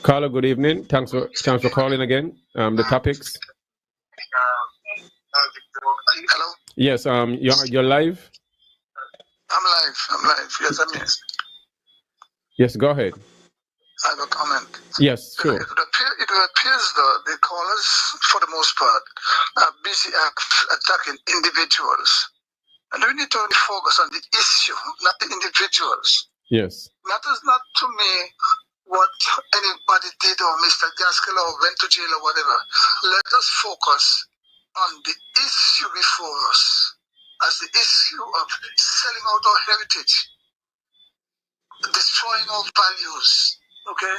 Carla, good evening. Thanks for calling again. The topics. Hello. Yes. You're live. I'm live. Yes, I'm here. Yes, go ahead. I have a comment. Yes, sure. It appears though the callers, for the most part, are busy attacking individuals. And we need to focus on the issue, not the individuals. Yes. Matters not to me what anybody did or Mr. Gaskell or went to jail or whatever. Let us focus on the issue before us as the issue of selling out our heritage, destroying our values. Okay,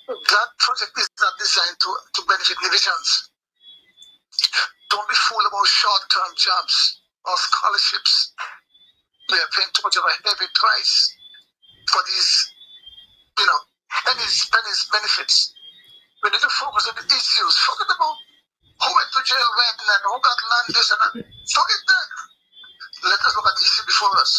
that project is not designed to benefit individuals. Don't be fooled about short-term jobs or scholarships. We are paying too much of a heavy price for these, pennies benefits. We need to focus on the issues. Forget about who went to jail when and who got land this and that. Forget that. Let us look at the issue before us.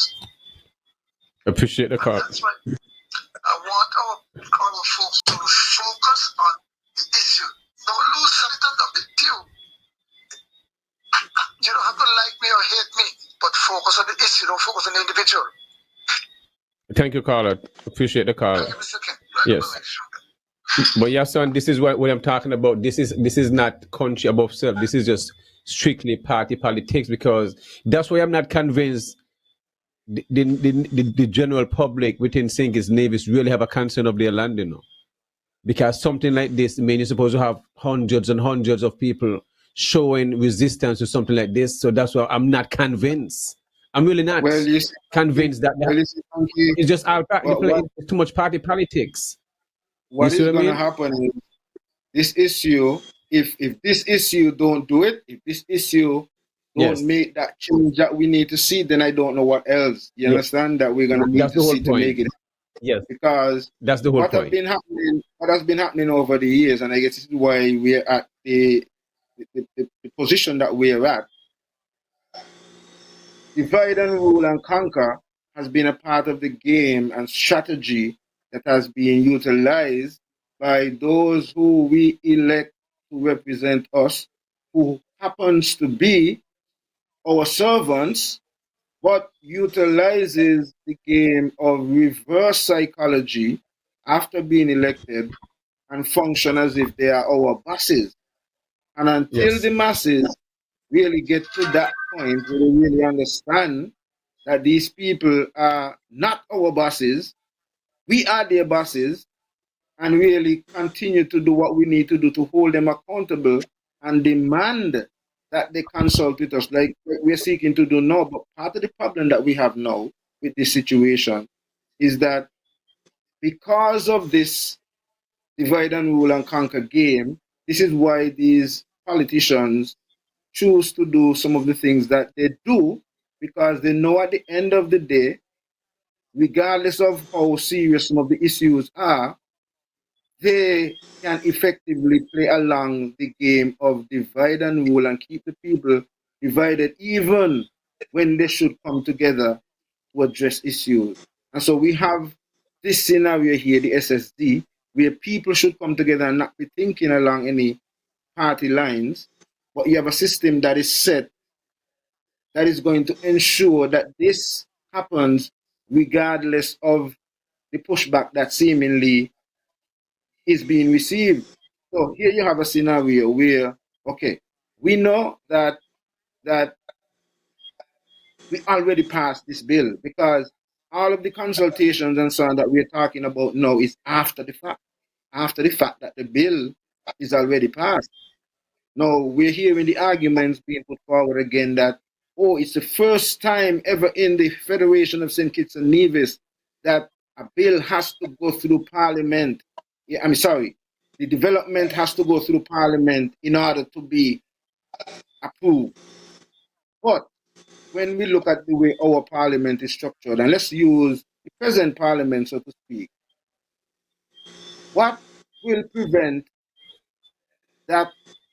Appreciate the call. That's right. I want our folks to focus on the issue. Don't lose sight of the deal. You don't have to like me or hate me, but focus on the issue. Don't focus on the individual. Thank you, caller. Appreciate the call. Thank you, Mr. King. Yes. But yeah, son, this is what I'm talking about. This is not country above self. This is just strictly party politics, because that's why I'm not convinced the general public within St. Kitts Nevis really have a concern of their land, because something like this, I mean, you're supposed to have hundreds and hundreds of people showing resistance to something like this. So that's why I'm not convinced. I'm really not convinced that it's just it's too much party politics. What is going to happen is this issue, if this issue don't do it, if this issue don't make that change that we need to see, then I don't know what else. You understand that we're going to need to see to make it. Yes. Because that's the whole point. What has been happening over the years, and I guess this is why we're at the position that we're at. Divide and rule and conquer has been a part of the game and strategy that has been utilized by those who we elect to represent us, who happens to be our servants, but utilizes the game of reverse psychology after being elected and function as if they are our bosses. And until the masses really get to that point where they really understand that these people are not our bosses, we are their bosses, and really continue to do what we need to do to hold them accountable and demand that they consult with us like we're seeking to do now. But part of the problem that we have now with this situation is that because of this divide and rule and conquer game, this is why these politicians choose to do some of the things that they do, because they know at the end of the day, regardless of how serious some of the issues are, they can effectively play along the game of divide and rule and keep the people divided, even when they should come together to address issues. And so we have this scenario here, the SSZ, where people should come together and not be thinking along any party lines, but you have a system that is set that is going to ensure that this happens regardless of the pushback that seemingly is being received. So here you have a scenario where, okay, we know that we already passed this bill, because all of the consultations and so on that we're talking about now is after the fact that the bill is already passed. Now we're hearing the arguments being put forward again that, oh, it's the first time ever in the Federation of St. Kitts and Nevis that a bill has to go through Parliament. The development has to go through Parliament in order to be approved. But when we look at the way our Parliament is structured, and let's use the present Parliament, so to speak, what will prevent that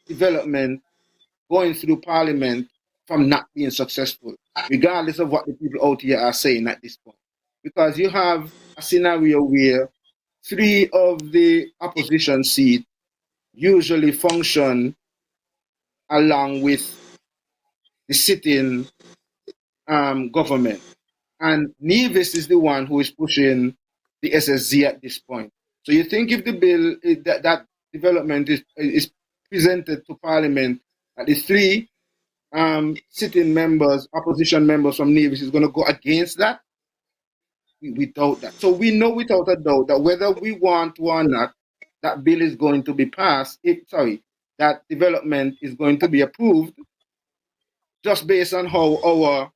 development going through Parliament from not being successful, regardless of what the people out here are saying at this point? Because you have a scenario where 3 of the opposition seats usually function along with the sitting government. And Nevis is the one who is pushing the SSZ at this point. So you think if the bill, that development is presented to Parliament, that the 3 sitting members, opposition members from Nevis is going to go against that? We doubt that. So we know without a doubt that whether we want to or not, that bill is going to be passed. That development is going to be approved, just based on how our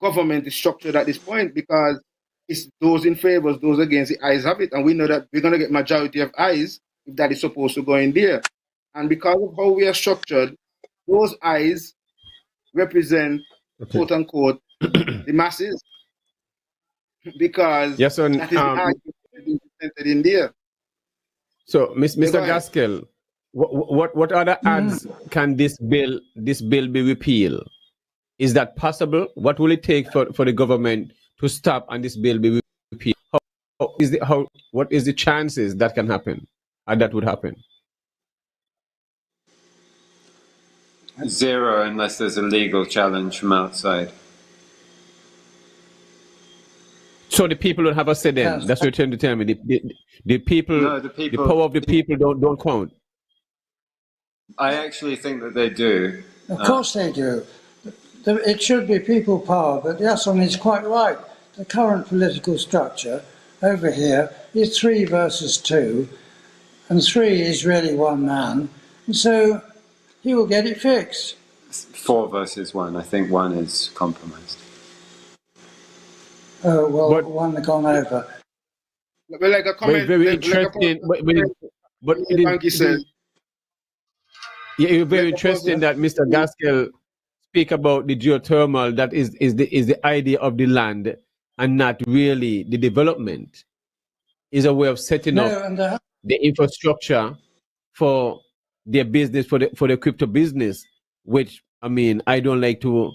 government is structured at this point, because it's those in favor, those against. The ayes have it, and we know that we're going to get majority of ayes if that is supposed to go in there. And because of how we are structured, those ayes represent, quote unquote, the masses, because yes, so, that is the argument presented in there. So, Mr. Gaskell, what other ads can this bill be repealed? Is that possible? What will it take for the government to stop and this bill be repealed? What is the chances that can happen, and that would happen? Zero, unless there's a legal challenge from outside. So the people don't have a say then. That's what you're trying to tell me. The people, No, the power of the people don't count. I actually think that they do. Of course they do. It should be people power, but Yason is quite right. The current political structure over here is 3 versus 2, and 3 is really one man, and so he will get it fixed. 4 versus 1. I think 1 is compromised. Oh, well, one gone over. But like a comment, very interesting. But it is, it's very interesting that Mr. Gaskell speak about the geothermal. That is the idea of the land and not really the development. Is a way of setting up the infrastructure for their business, for the crypto business, which, I mean, I don't like to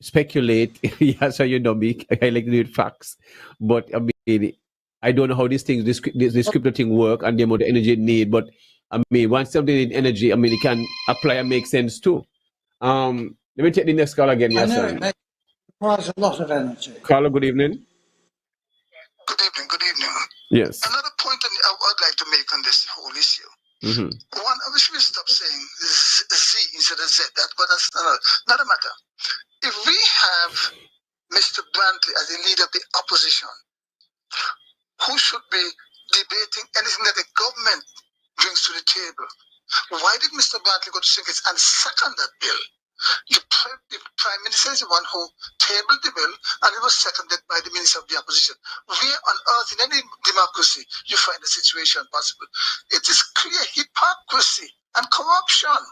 speculate. Yes, so you know me, I like to do facts, but I mean, I don't know how these things, this crypto thing work and the amount of energy it need. But I mean, once something in energy, I mean, it can apply and make sense too. Let me take the next call again. Yes, I know it requires a lot of energy. Carlo, good evening. Good evening. Good evening. Yes. Another point I would like to make on this whole issue. One, I wish we stop saying Z instead of Z. But that's not a matter. If we have Mr. Brantley as the leader of the opposition, who should be debating anything that the government brings to the table, why did Mr. Brantley go to Sinkers and second that bill? The Prime Minister is the one who tabled the bill, and it was seconded by the Minister of the Opposition. Where on earth in any democracy you find a situation possible? It is clear hypocrisy and corruption.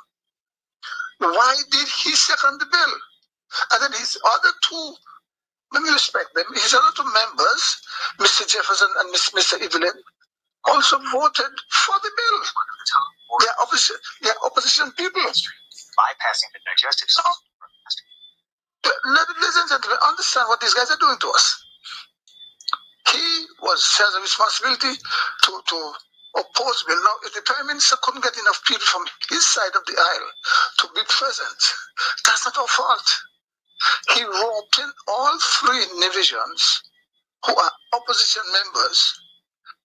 Why did he second the bill? And then his other two, let me respect them, his other 2 members, Mr. Jefferson and Mr. Evelyn, also voted for the bill. They are opposition people. Bypassing the digestive system. Ladies and gentlemen, understand what these guys are doing to us. He has a responsibility to oppose the bill. Now, if the Prime Minister couldn't get enough people from his side of the aisle to be present, that's not our fault. He roped in all 3 divisions who are opposition members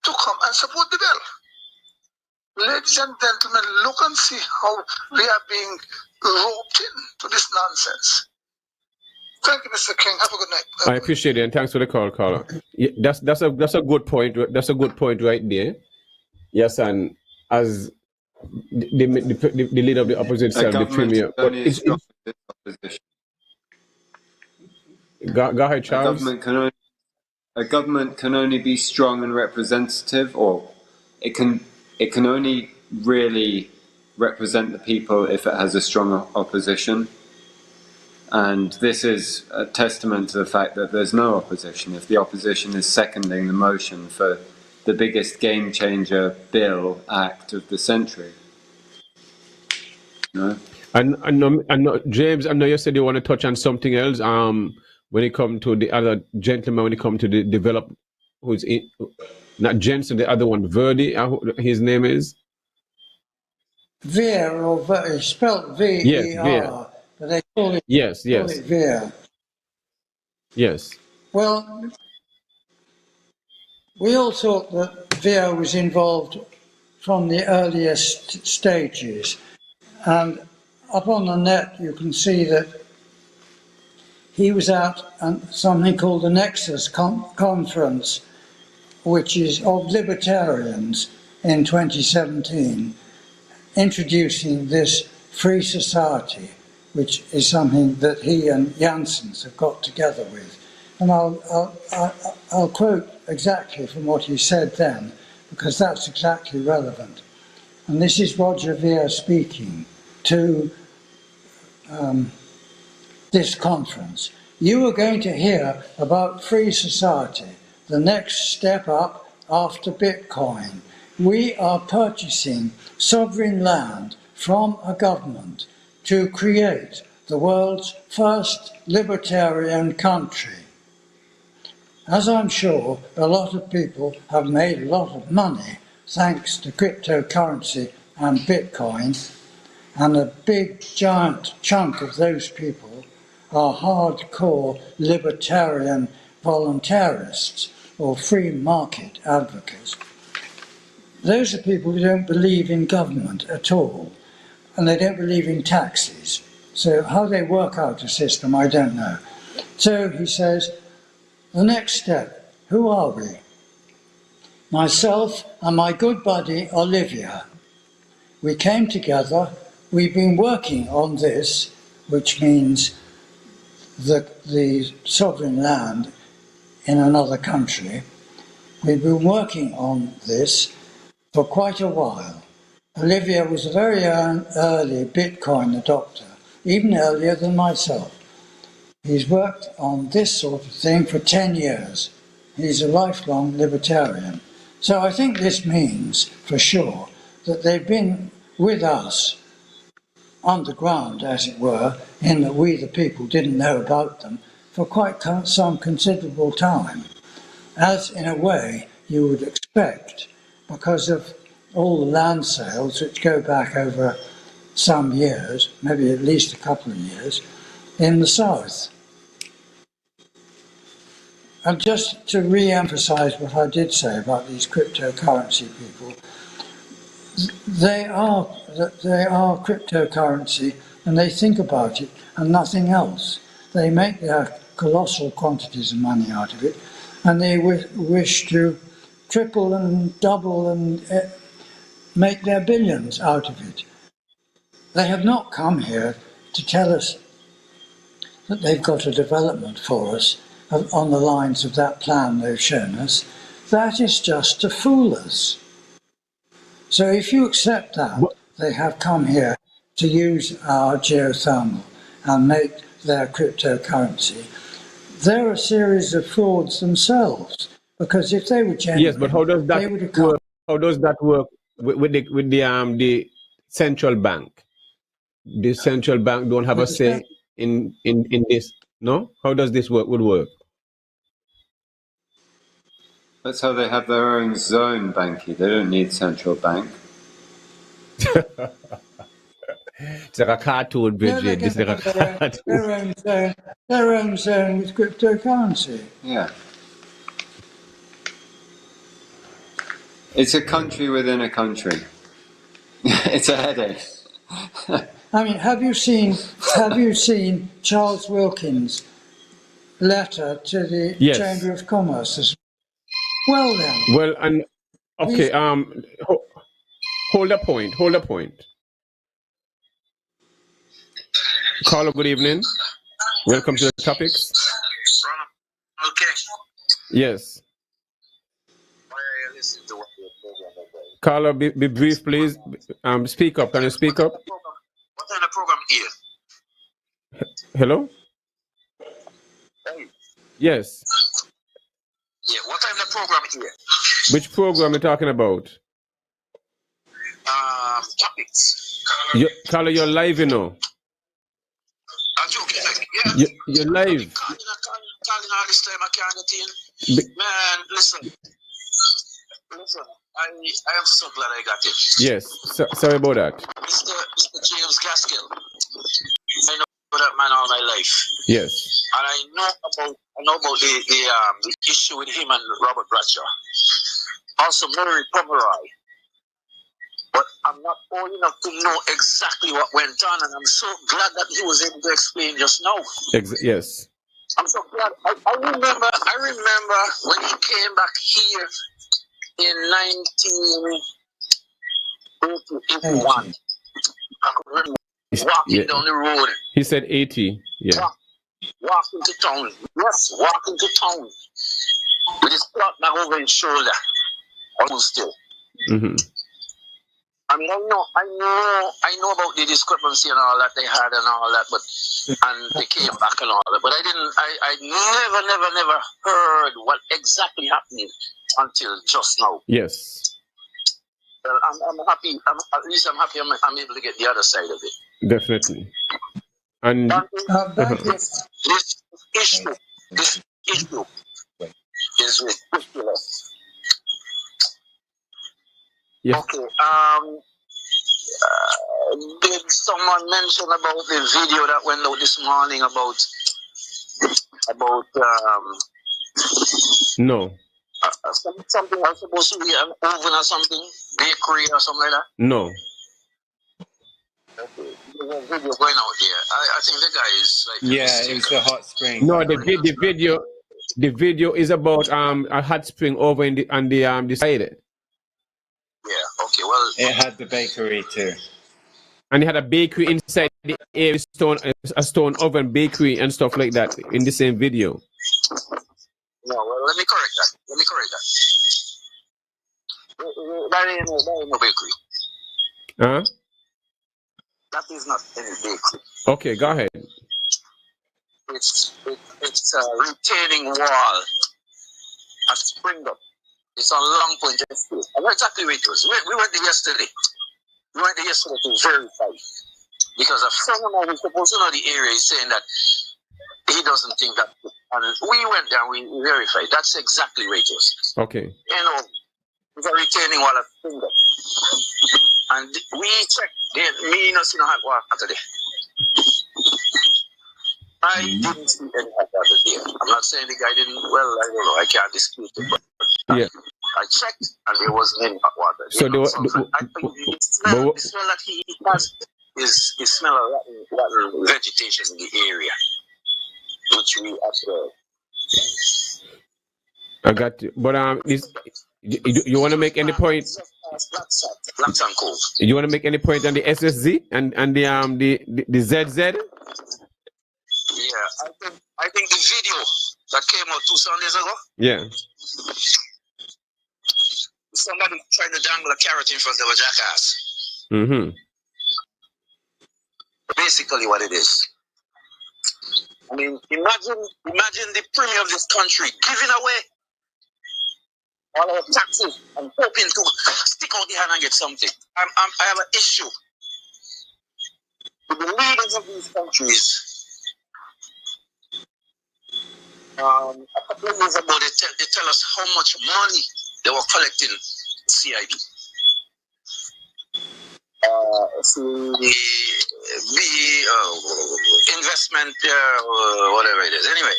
to come and support the bill. Ladies and gentlemen, look and see how we are being roped in to this nonsense. Thank you, Mr. King. Have a good night. I appreciate it, and thanks for the call, caller. Yeah, that's a good point. That's a good point right there. Yes, and as the leader of the opposition, the premier. Go ahead, Charles. A government can only be strong and representative, or it can only really represent the people if it has a strong opposition. And this is a testament to the fact that there's no opposition. If the opposition is seconding the motion for the biggest game changer bill act of the century. No? And James, I know you said you want to touch on something else. When it comes to the other gentleman, when it comes to the develop, who's in, not Jensen, the other one, Verdi, his name is? Veer, or Ver, spelled V-E-R, yes, but they call it, yes. Call it Veer. Yes. Well, we all thought that Veer was involved from the earliest stages, and up on the net you can see that he was at something called the Nexus Conference, which is of libertarians in 2017, introducing this free society, which is something that he and Janssens have got together with. And I'll quote exactly from what he said then, because that's exactly relevant. And this is Roger Ver speaking to this conference. You are going to hear about free society, the next step up after Bitcoin. We are purchasing sovereign land from a government to create the world's first libertarian country. As I'm sure a lot of people have made a lot of money thanks to cryptocurrency and Bitcoin, and a big giant chunk of those people are hardcore libertarian voluntarists or free market advocates. Those are people who don't believe in government at all, and they don't believe in taxes. So how they work out a system, I don't know. So he says, the next step, who are we? Myself and my good buddy Olivia. We came together, we've been working on this, which means the sovereign land in another country. We've been working on this for quite a while. Olivia was a very early Bitcoin adopter, even earlier than myself. He's worked on this sort of thing for 10 years. He's a lifelong libertarian. So I think this means, for sure, that they've been with us underground, as it were, in that we, the people, didn't know about them for quite some considerable time, as in a way you would expect, because of all the land sales which go back over some years, maybe at least a couple of years, in the south. And just to re-emphasize what I did say about these cryptocurrency people, they are cryptocurrency, and they think about it and nothing else. They make their colossal quantities of money out of it, and they wish to triple and double and make their billions out of it. They have not come here to tell us that they've got a development for us on the lines of that plan they've shown us. That is just to fool us. So if you accept that, they have come here to use our geothermal and make their cryptocurrency, they're a series of frauds themselves, because if they were genuine, Yes, but how does that work? How does that work with the central bank? The central bank don't have a say in this, no? How does this would work? That's how they have their own zone, Banky. They don't need central bank. It's like a cartoon, Bridget. It's like a cartoon. Their own zone with cryptocurrency. Yeah. It's a country within a country. It's a headache. I mean, have you seen Charles Wilkins' letter to the Chamber of Commerce? Well then. Well, and okay, hold a point. Carlo, good evening. Welcome to the topics. Okay. Yes. Why are you listening to what your program about? Carlo, be brief, please. Speak up. Can you speak up? What kind of program here? Hello? Hey. Yes. Yeah, what kind of program here? Which program are you talking about? Topics. Carlo, you're live, you know. I'm joking. Yeah. You're live. Calling all this time, I can't get in. Man, listen. I am so glad I got it. Yes. Sorry about that. Mr. James Gaskell. I know that man all my life. Yes. And I know about the issue with him and Robert Bradshaw. Also Murray Pomeroy. But I'm not old enough to know exactly what went on, and I'm so glad that he was able to explain just now. Yes. I'm so glad. I remember when he came back here in 1981. walking down the road. He said 80. Yeah. Walking to town. Yes, walking to town. With his cloth bag over his shoulder. Almost still. Mm-hmm. I mean, I know about the discrepancy and all that they had and all that, and they came back and all that. But I never heard what exactly happened until just now. Yes. Well, I'm happy. At least I'm happy. I'm able to get the other side of it. Definitely. And this issue is ridiculous. yes. Okay. Did someone mention about the video that went out this morning about No. Something was supposed to be an oven or something, bakery or something like that? No. Okay. There's a video going out there. I think the guy is like... Yeah, it was the hot spring. No, the video is about a hot spring over on the side. Yeah, okay, well... It had the bakery too. And it had a bakery inside the area, a stone oven bakery and stuff like that in the same video. No, well, let me correct that. That ain't no bakery. Huh? That is not any bakery. Okay, go ahead. It's a retaining wall at Springup. It's on Long Point Estate. I know exactly where it was. We went there yesterday. We went there yesterday to verify. Because a friend of mine who's supposed to know the area is saying that he doesn't think that. And we went there and we verified. That's exactly where it was. Okay. You know, it's a retaining wall at Springup. And we checked. Me not see no hot water there. I didn't see any hot water there. I'm not saying the guy didn't. Well, I don't know. I can't dispute it. But Yeah. I checked, and there wasn't any hot water. So the smell that he has is smell of rotten vegetation in the area, which we observed. I got you. But you want to make any point? Black Sand Cove. You want to make any point on the SSZ and the ZZ? Yeah, I think the video that came out 2 Sundays ago. Yeah. Somebody trying to dangle a carrot in front of a jackass. Mm-hmm. Basically what it is. I mean, imagine the premier of this country giving away all our taxes and hoping to stick out the hand and get something. I have an issue with the leaders of these countries. A couple of years ago, they tell us how much money they were collecting CID. Investment, whatever it is. Anyway,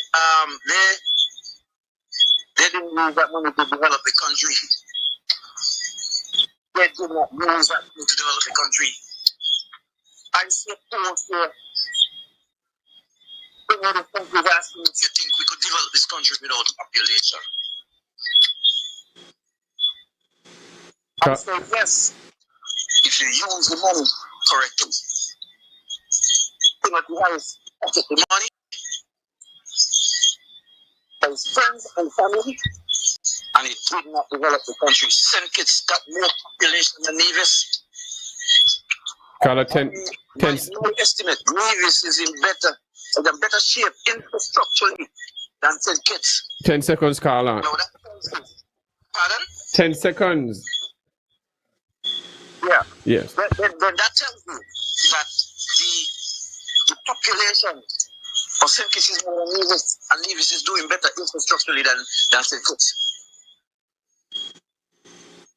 they didn't use that money to develop the country. They did not use that money to develop the country. I suppose the country is asking if you think we could develop this country without population. I say yes, if you use the money correctly. Timothy Harris pocket the money for his friends and family, and it did not develop the country. St. Kitts got more population than Nevis. Color 10. My estimate, Nevis is in better shape infrastructurally than St. Kitts. 10 seconds, Carla. No, pardon? 10 seconds. Yeah. Yes. Then that tells me that the population of St. Kitts is more than Nevis, and Nevis is doing better infrastructurally than St. Kitts.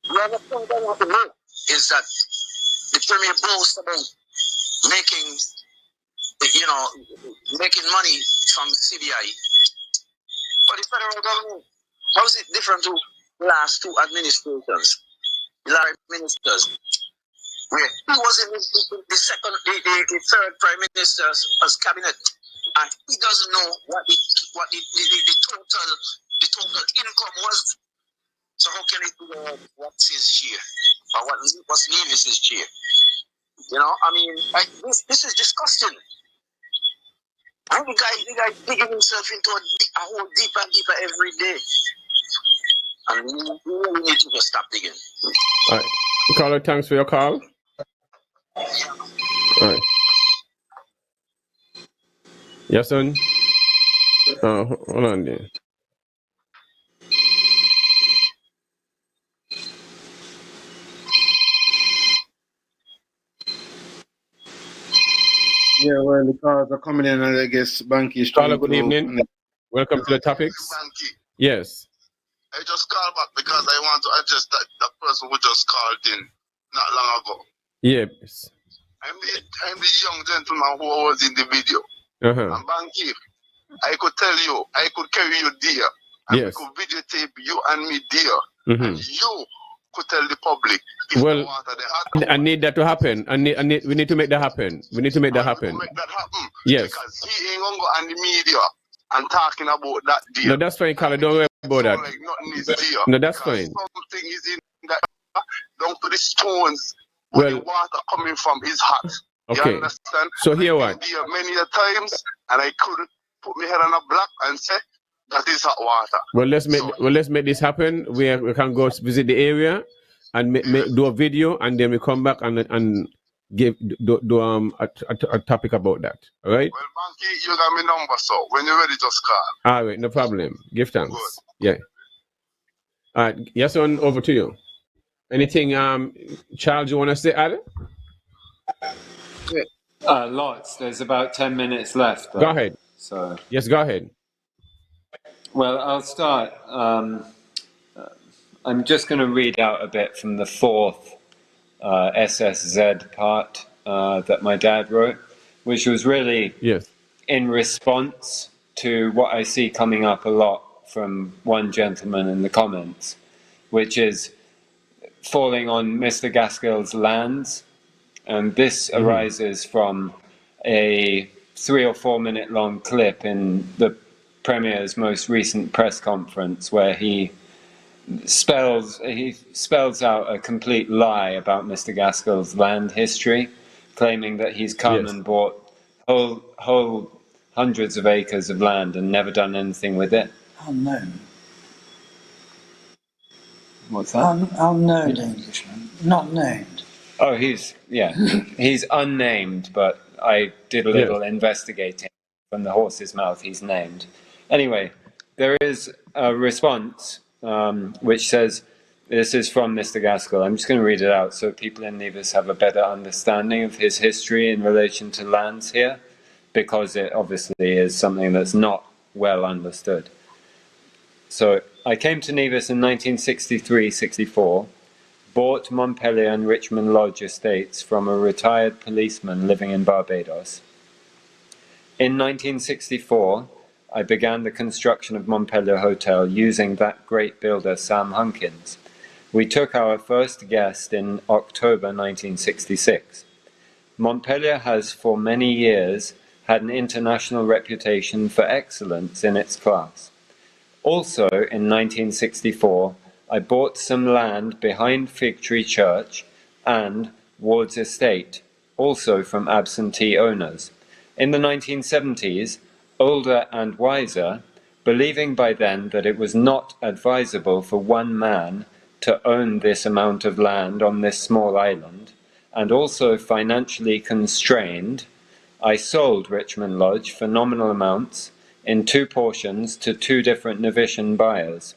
The other thing I want to know is that the Premier boasts about making money from CBI. But the federal government, how is it different to the last 2 administrations? The last ministers, where he was in the third prime minister's cabinet, and he doesn't know what the total income was. So how can he do what's his share or what's Nevis's share? You know, I mean, like, this is disgusting. And the guy digging himself into a hole deeper and deeper every day. And we really need to just stop digging. All right. Caller, thanks for your call. All right. Yes, son? Hold on there. Yeah, well, the calls are coming in, and I guess Banky is Caller, trying good to... evening. Welcome to the topics. Banky, Yes. I just called back because I want to address that person who just called in not long ago. Yes. I'm the young gentleman who was in the video. Uh-huh. And Banky, I could tell you, I could carry you there. And Yes. we could videotape you and me there. Mm-hmm. And you could tell the public if Well, the water they had. I need that to happen. We need to make that happen. We need to make that happen. Make that happen. Yes. Because he ain't gonna go on the media and talking about that deal. No, that's fine, Caller. Don't worry about that. Like nothing is there. No, that's Because fine. something is in that down to the stones Well, where the water coming from his heart. okay. You understand? So here I've what? been there many a times and I couldn't put my head on a block and say that is hot water. Well, let's make this happen. We can go visit the area and do a video, and then we come back and give a topic about that. All right? Well, Banky, you got my number, so when you're ready, just call. All right, no problem. Give thanks. Good. Yeah. All right, yes, on over to you. Anything, Charles, you want to say, Adam? Lots. There's about 10 minutes left. Go ahead. So, Yes, go ahead. well, I'll start. I'm just going to read out a bit from the fourth SSZ part that my dad wrote, which was really Yes. in response to what I see coming up a lot from one gentleman in the comments, which is falling on Mr. Gaskell's lands. And this arises from a 3 or 4 minute long clip in the Premier's most recent press conference where he spells out a complete lie about Mr. Gaskell's land history, claiming that he's come and bought whole hundreds of acres of land and never done anything with it. Unknown. What's that? Unknown Englishman, not named. Oh, he's unnamed, but I did a little investigating. From the horse's mouth, he's named. Anyway, there is a response which says, this is from Mr. Gaskell. I'm just going to read it out so people in Nevis have a better understanding of his history in relation to lands here, because it obviously is something that's not well understood. So, I came to Nevis in 1963-64, bought Montpellier and Richmond Lodge estates from a retired policeman living in Barbados. In 1964, I began the construction of Montpellier Hotel using that great builder Sam Hunkins. We took our first guest in October 1966. Montpellier has for many years had an international reputation for excellence in its class. Also in 1964, I bought some land behind Fig Tree Church and Ward's Estate, also from absentee owners. In the 1970s, older and wiser, believing by then that it was not advisable for one man to own this amount of land on this small island, and also financially constrained, I sold Richmond Lodge for nominal amounts in 2 portions to 2 different Novitian buyers,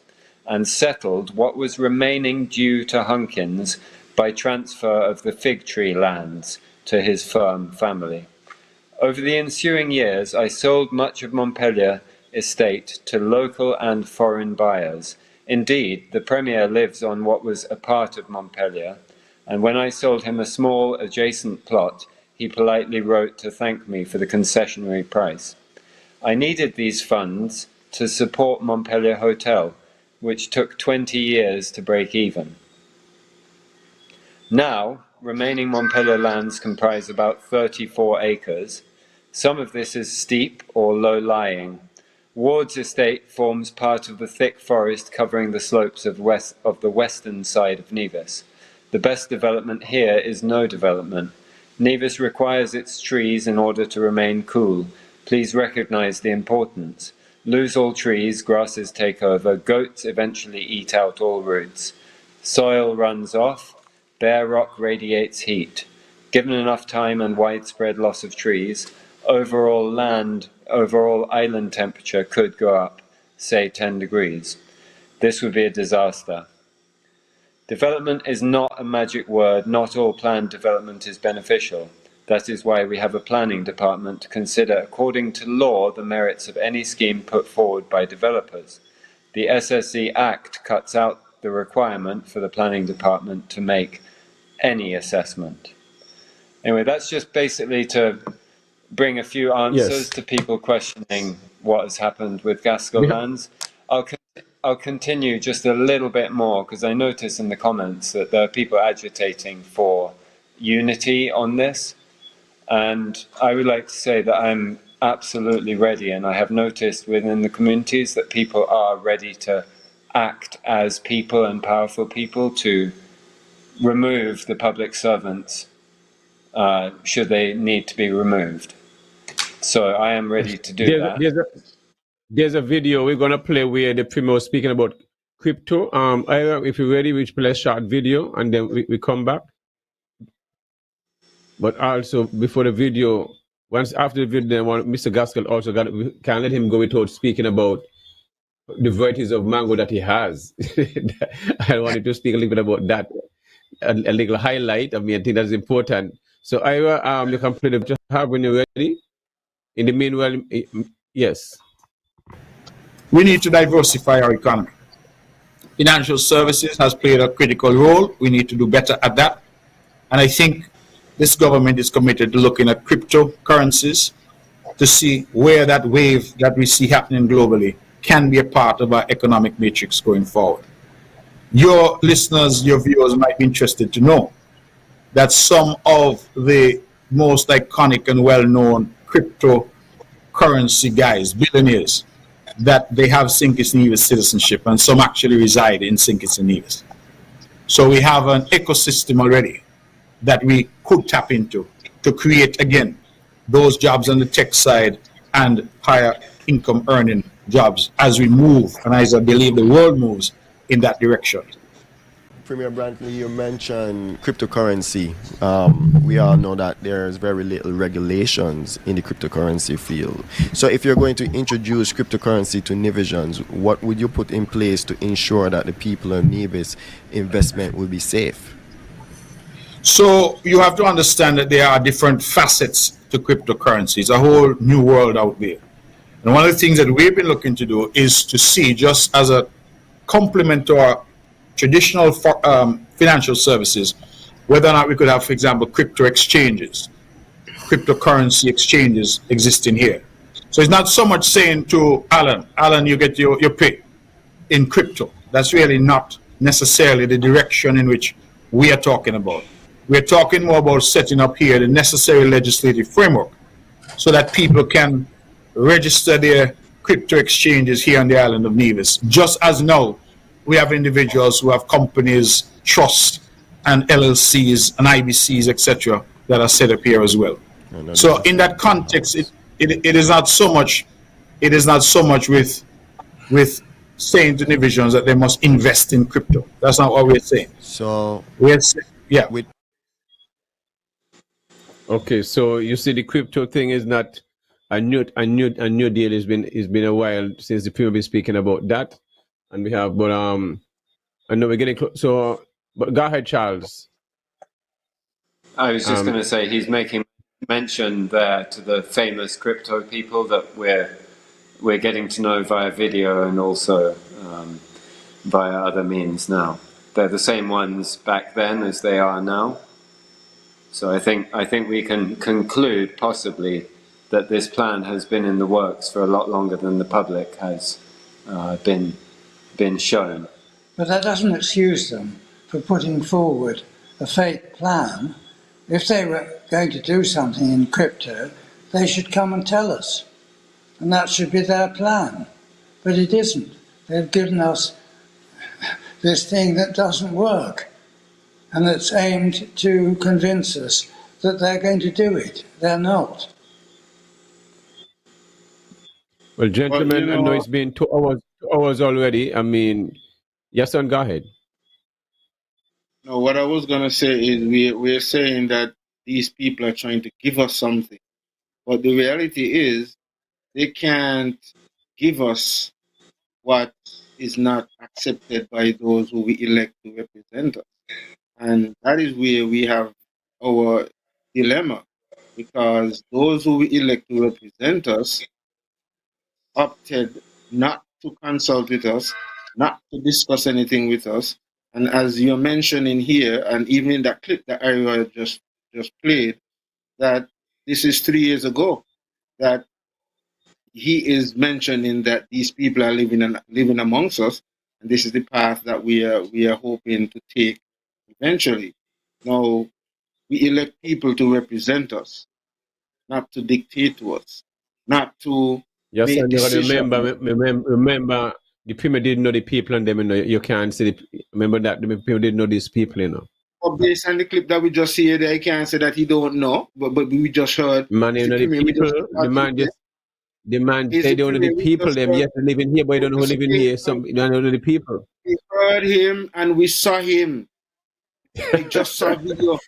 and settled what was remaining due to Hunkins by transfer of the Fig Tree lands to his firm family. Over the ensuing years, I sold much of Montpellier estate to local and foreign buyers. Indeed, the Premier lives on what was a part of Montpellier, and when I sold him a small adjacent plot, he politely wrote to thank me for the concessionary price. I needed these funds to support Montpellier Hotel, which took 20 years to break even. Now, remaining Montpellier lands comprise about 34 acres. Some of this is steep or low-lying. Ward's Estate forms part of the thick forest covering the slopes of the western side of Nevis. The best development here is no development. Nevis requires its trees in order to remain cool. Please recognize the importance. Lose all trees, grasses take over, goats eventually eat out all roots. Soil runs off, bare rock radiates heat. Given enough time and widespread loss of trees, overall island temperature could go up, say 10 degrees. This would be a disaster. Development is not a magic word. Not all planned development is beneficial. That is why we have a planning department to consider according to law the merits of any scheme put forward by developers. The SSZ Act cuts out the requirement for the planning department to make any assessment. Anyway, that's just basically to bring a few answers to people questioning what has happened with Gaskell lands. I'll continue just a little bit more because I notice in the comments that there are people agitating for unity on this. And I would like to say that I'm absolutely ready, and I have noticed within the communities that people are ready to act as people and powerful people to remove the public servants should they need to be removed. So I am ready to do that. There's a video we're gonna play where the Premier was speaking about crypto. If you're ready, we play a short video and then we come back. But also before the video, once after the video, Mr. Gaskell also can let him go without speaking about the varieties of mango that he has. I wanted to speak a little bit about that, a little highlight. I mean, I think that's important. So Ira, you can play the just have when you're ready. In the meanwhile, yes. We need to diversify our economy. Financial services has played a critical role. We need to do better at that. And I think this government is committed to looking at cryptocurrencies to see where that wave that we see happening globally can be a part of our economic matrix going forward. Your listeners, your viewers might be interested to know that some of the most iconic and well-known cryptocurrency guys, billionaires, that they have St. Kitts and Nevis citizenship, and some actually reside in St. Kitts and Nevis. So we have an ecosystem already that we could tap into to create, again, those jobs on the tech side and higher income earning jobs as we move, and as I believe the world moves in that direction. Premier Brantley, you mentioned cryptocurrency. We all know that there's very little regulations in the cryptocurrency field. So if you're going to introduce cryptocurrency to Nevisians, what would you put in place to ensure that the people of Nevis investment will be safe? So you have to understand that there are different facets to cryptocurrency. It's a whole new world out there. And one of the things that we've been looking to do is to see, just as a complement to our traditional financial services, whether or not we could have, for example, crypto exchanges, cryptocurrency exchanges existing here. So it's not so much saying to Alan, you get your pay in crypto. That's really not necessarily the direction in which we are talking about. We're talking more about setting up here the necessary legislative framework so that people can register their crypto exchanges here on the island of Nevis, just as now we have individuals who have companies, trusts, and LLCs and IBCs, etc., that are set up here as well. So in that context, it is not so much. It is not so much with saying to Nevisians that they must invest in crypto. That's not what we're saying. So we're saying, yeah. Okay, so you see, the crypto thing is not a new deal. It's been a while since the people have been speaking about that. And we have, but I know we're getting close. So, but go ahead, Charles. I was just going to say he's making mention there to the famous crypto people that we're getting to know via video and also via other means now. They're the same ones back then as they are now. So I think we can conclude possibly that this plan has been in the works for a lot longer than the public has been shown. But that doesn't excuse them for putting forward a fake plan. If they were going to do something in crypto, they should come and tell us. And that should be their plan. But it isn't. They've given us this thing that doesn't work and that's aimed to convince us that they're going to do it. They're not. Well, But gentlemen, I know it's been 2 hours already. I mean, yes, son, go ahead. no, what I was gonna say is we're saying that these people are trying to give us something, but the reality is they can't give us what is not accepted by those who we elect to represent us. And that is where we have our dilemma, because those who we elect to represent us opted not to consult with us, not to discuss anything with us. And as you're mentioning here, and even in that clip that Ira just played, that this is 3 years ago, that he is mentioning that these people are living amongst us, and this is the path that we are hoping to take eventually. Now, we elect people to represent us, not to dictate to us, not to Yes, make son, you gotta decisions. remember, the people didn't know the people and them, you know, you can't see remember that the people didn't know these people, you know. But based on the clip that we just see there, I can't say that he don't know, but we just heard. Man, It's you the know the premier we people, just keep the watching man there. just the man It's say the they don't know the premier we people, just them, heard. yes, they live in here, but they don't know who It's the live in thing, here. Some you don't know the people. we heard him and we saw him. I just saw a video.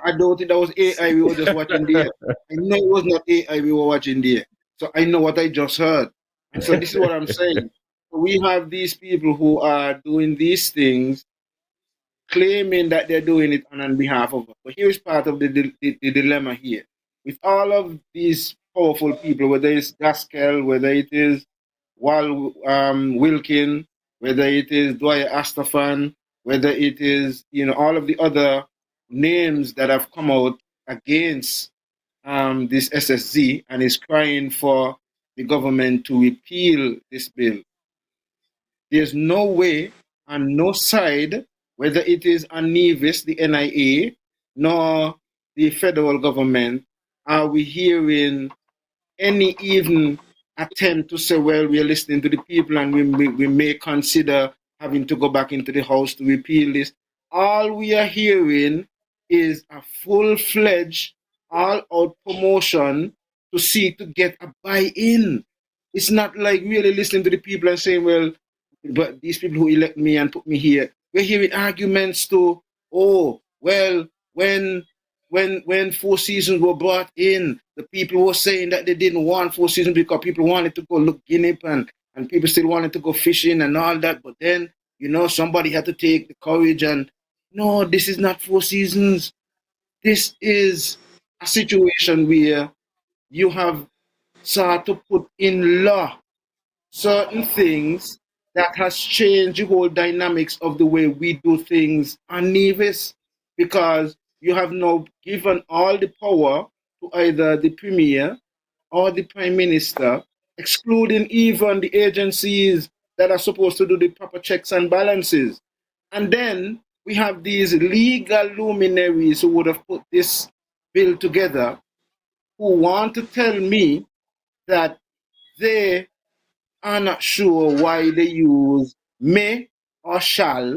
I don't think that was AI we were just watching there. I know it was not AI we were watching there. So I know what I just heard. And so this is what I'm saying. We have these people who are doing these things, claiming that they're doing it on behalf of us. But here's part of the dilemma here. With all of these powerful people, whether it's Gaskell, whether it is Wilkin, whether it is Dwyer Astafan, whether it is, all of the other names that have come out against this SSZ and is crying for the government to repeal this bill. There's no way on no side, whether it is on Nevis, the NIA, nor the federal government, are we hearing any even attempt to say, well, we are listening to the people and we may consider having to go back into the House to repeal this. All we are hearing is a full-fledged, all-out promotion to seek to get a buy-in. It's not like really listening to the people and saying, well, but these people who elect me and put me here, we're hearing arguments to, oh, well, when Four Seasons were brought in, the people were saying that they didn't want Four Seasons because people wanted to go look guinea and people still wanted to go fishing and all that. But then, somebody had to take the courage and, no, this is not Four Seasons. This is a situation where you have sought to put in law certain things that has changed the whole dynamics of the way we do things on Nevis, because you have now given all the power to either the premier or the prime minister, excluding even the agencies that are supposed to do the proper checks and balances. And then we have these legal luminaries who would have put this bill together, who want to tell me that they are not sure why they use may or shall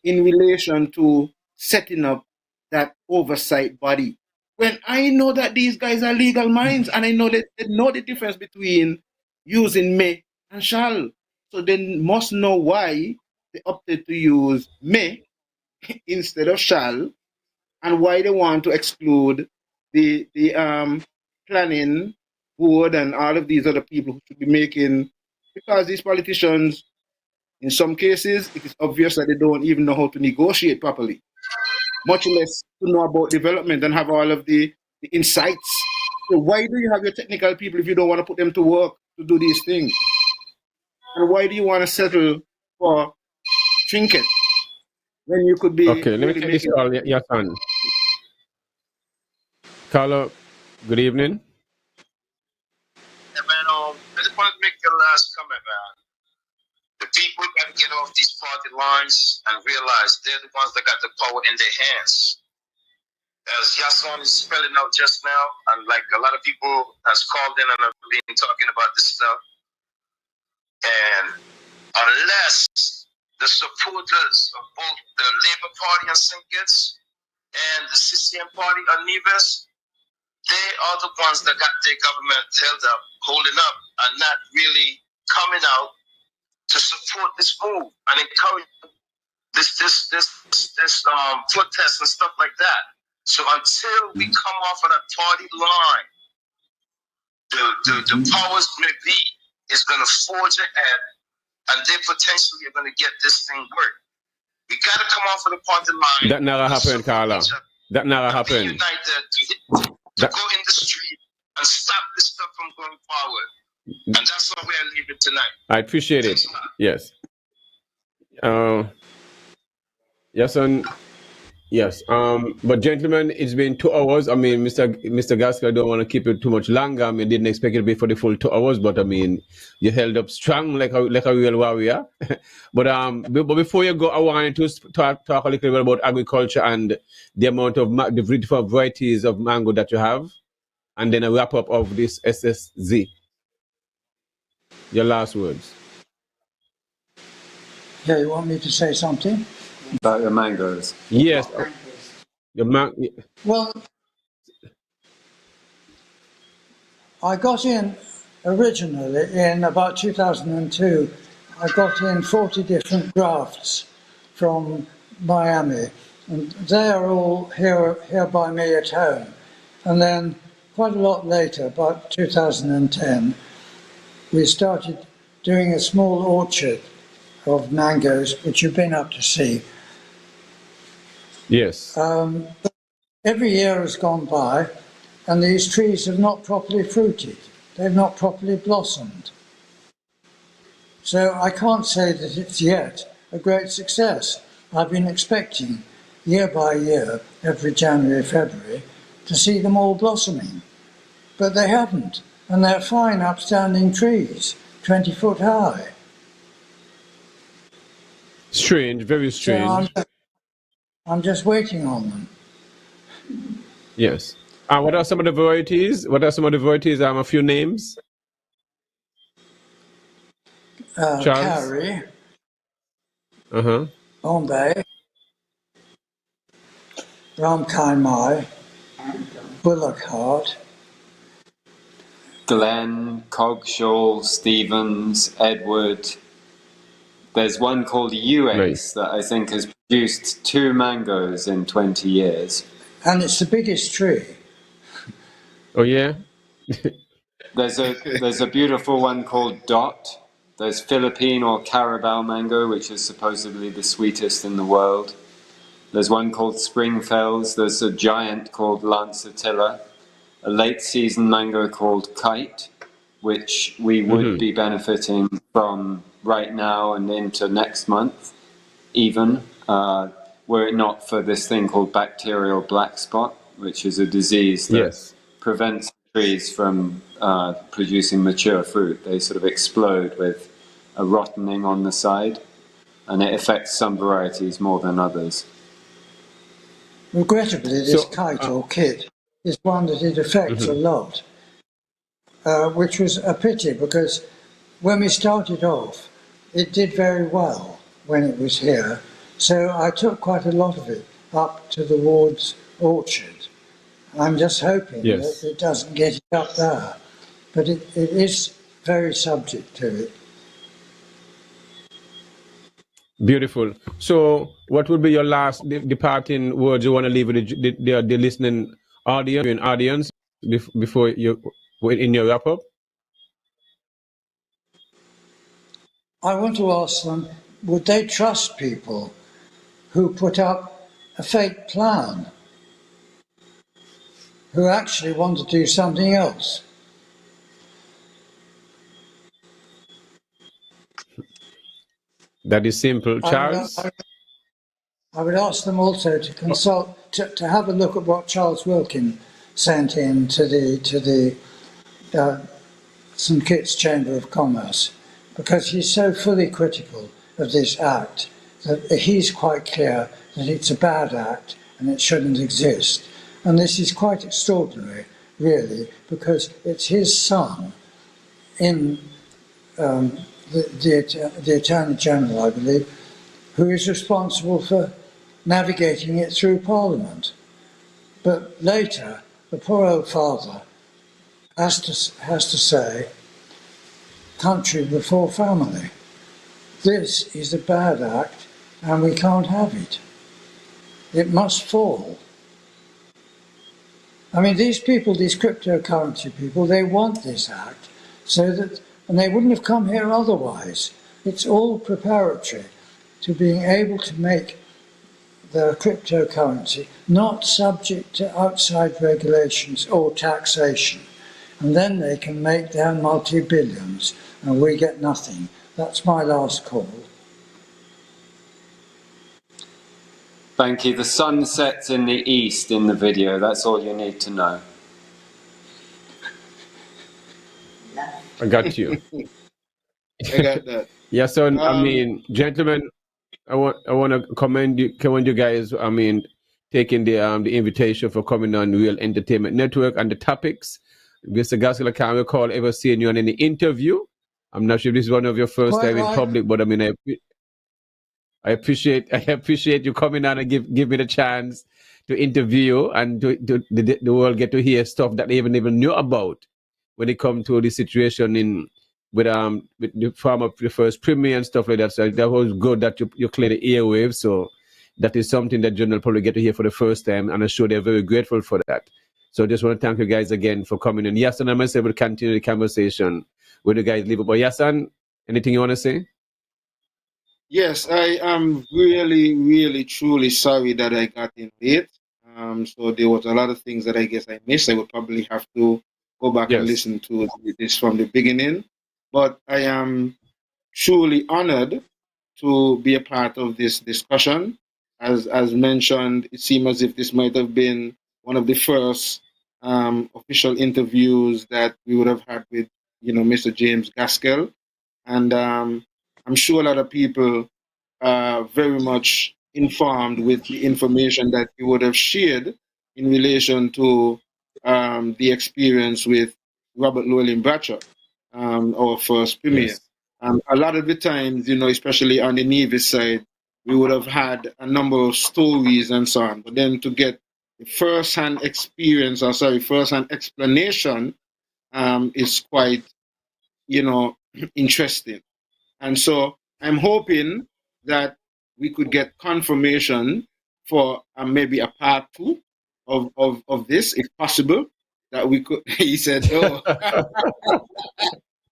in relation to setting up that oversight body. When I know that these guys are legal minds and I know that they know the difference between using may and shall. So they must know why they opted to use may instead of shall, and why they want to exclude the planning board and all of these other people who should be making, because these politicians, in some cases, it is obvious that they don't even know how to negotiate properly, much less to know about development and have all of the insights. So why do you have your technical people if you don't want to put them to work to do these things? And why do you want to settle for trinket when you could be Okay, let me really take this making? call, your son. Carlo, good evening. Yeah, man, I just wanted to make the last comment, man. The people got to get off these party lines and realize they're the ones that got the power in their hands. As Yason is spelling out just now, and like a lot of people has called in and have been talking about this stuff, and unless the supporters of both the Labour Party and St. Kitts and the CCM Party on Nevis they are the ones that got their government held up, holding up, and not really coming out to support this move and encourage this protest and stuff like that. So until we come off of that party line, the powers may be is going to forge ahead, and they potentially are going to get this thing worked. We got to come off of the party line. That never happened, Carla. That never happened. United to go in the street and stop this stuff from going forward. And that's why we're leaving tonight. I appreciate it. Yes. Yes, and yes. But gentlemen, it's been 2 hours. I mean, Mr. Gaskell, I don't want to keep it too much longer. I mean, didn't expect it to be for the full 2 hours, but I mean, you held up strong like a real warrior. but before you go, I wanted to talk a little bit about agriculture and the amount of the different varieties of mango that you have, and then a wrap up of this SSZ. Your last words. Yeah, you want me to say something? About your mangoes. Yes. Well, I got in originally in about 2002. I got in 40 different grafts from Miami, and they are all here by me at home. And then quite a lot later, about 2010, we started doing a small orchard of mangoes, which you've been up to see. Yes. Every year has gone by, and these trees have not properly fruited. They've not properly blossomed. So I can't say that it's yet a great success. I've been expecting year by year, every January, February, to see them all blossoming. But they haven't, and they're fine, upstanding trees, 20 foot high. Strange, very strange. So I'm just waiting on them. Yes. What are some of the varieties? A few names. Charles? Carrie, Bombay, Ramkai Mai, Bullock Heart, Glenn, Coggeshall, Stevens, Edward. There's one called UX that I think has produced 2 mangoes in 20 years. and it's the biggest tree. Oh yeah. There's a beautiful one called Dot. There's Philippine or Carabao mango, which is supposedly the sweetest in the world. There's one called Springfells. There's a giant called Lancetilla. A late season mango called Kite, which we would be benefiting from right now and into next month, even, were it not for this thing called bacterial black spot, which is a disease that prevents trees from producing mature fruit. They sort of explode with a rottening on the side, and it affects some varieties more than others. Regrettably, this kite or kit is one that it affects a lot, which was a pity because when we started off, it did very well when it was here. So I took quite a lot of it up to the Ward's orchard. I'm just hoping that it doesn't get it up there, but it is very subject to it. Beautiful. So, what would be your last departing words you want to leave with the listening audience before you in your wrap up? I want to ask them: would they trust people who put up a fake plan, who actually want to do something else? That is simple, Charles. I would ask them also to consult, to have a look at what Charles Wilkin sent in to the St Kitts Chamber of Commerce, because he's so fully critical of this act that he's quite clear that it's a bad act and it shouldn't exist. And this is quite extraordinary, really, because it's his son in the Attorney General, I believe, who is responsible for navigating it through Parliament. But later, the poor old father has to say, country before family. This is a bad act and we can't have it. It must fall. I mean, these people, these cryptocurrency people, they want this act so that, and they wouldn't have come here otherwise. It's all preparatory to being able to make the cryptocurrency not subject to outside regulations or taxation. And then they can make their multi-billions and we get nothing. That's my last call. Thank you. The sun sets in the east in the video. That's all you need to know. I got you. I got that. Yeah, so I mean, gentlemen, I want to commend you guys. I mean, taking the invitation for coming on Real Entertainment Network and the topics. Mr. Gaskell, I can't recall ever seeing you on any interview. I'm not sure if this is one of your first Quite time right. in public, but I mean, I appreciate you coming on and give me the chance to interview you and to the world get to hear stuff that they even knew about when it comes to the situation with the form of the first premier and stuff like that. So that was good that you clear the airwaves. So that is something that general probably get to hear for the first time, and I'm sure they're very grateful for that. So I just want to thank you guys again for coming in. Yasan and myself will continue the conversation when you guys leave. But Yasan, anything you want to say? Yes, I am really, really, truly sorry that I got in late. So there was a lot of things that I guess I missed. I would probably have to go back and listen to this from the beginning. But I am truly honored to be a part of this discussion. As mentioned, it seems as if this might have been one of the first official interviews that we would have had with, Mr. James Gaskell. And I'm sure a lot of people are very much informed with the information that you would have shared in relation to the experience with Robert Llewellyn Bradshaw, our first premier. Yes. A lot of the times, especially on the Navy side, we would have had a number of stories and so on. But then to get the first-hand experience, first-hand explanation is quite, interesting. And so I'm hoping that we could get confirmation for maybe a part 2 of this, if possible, that we could, he said, oh.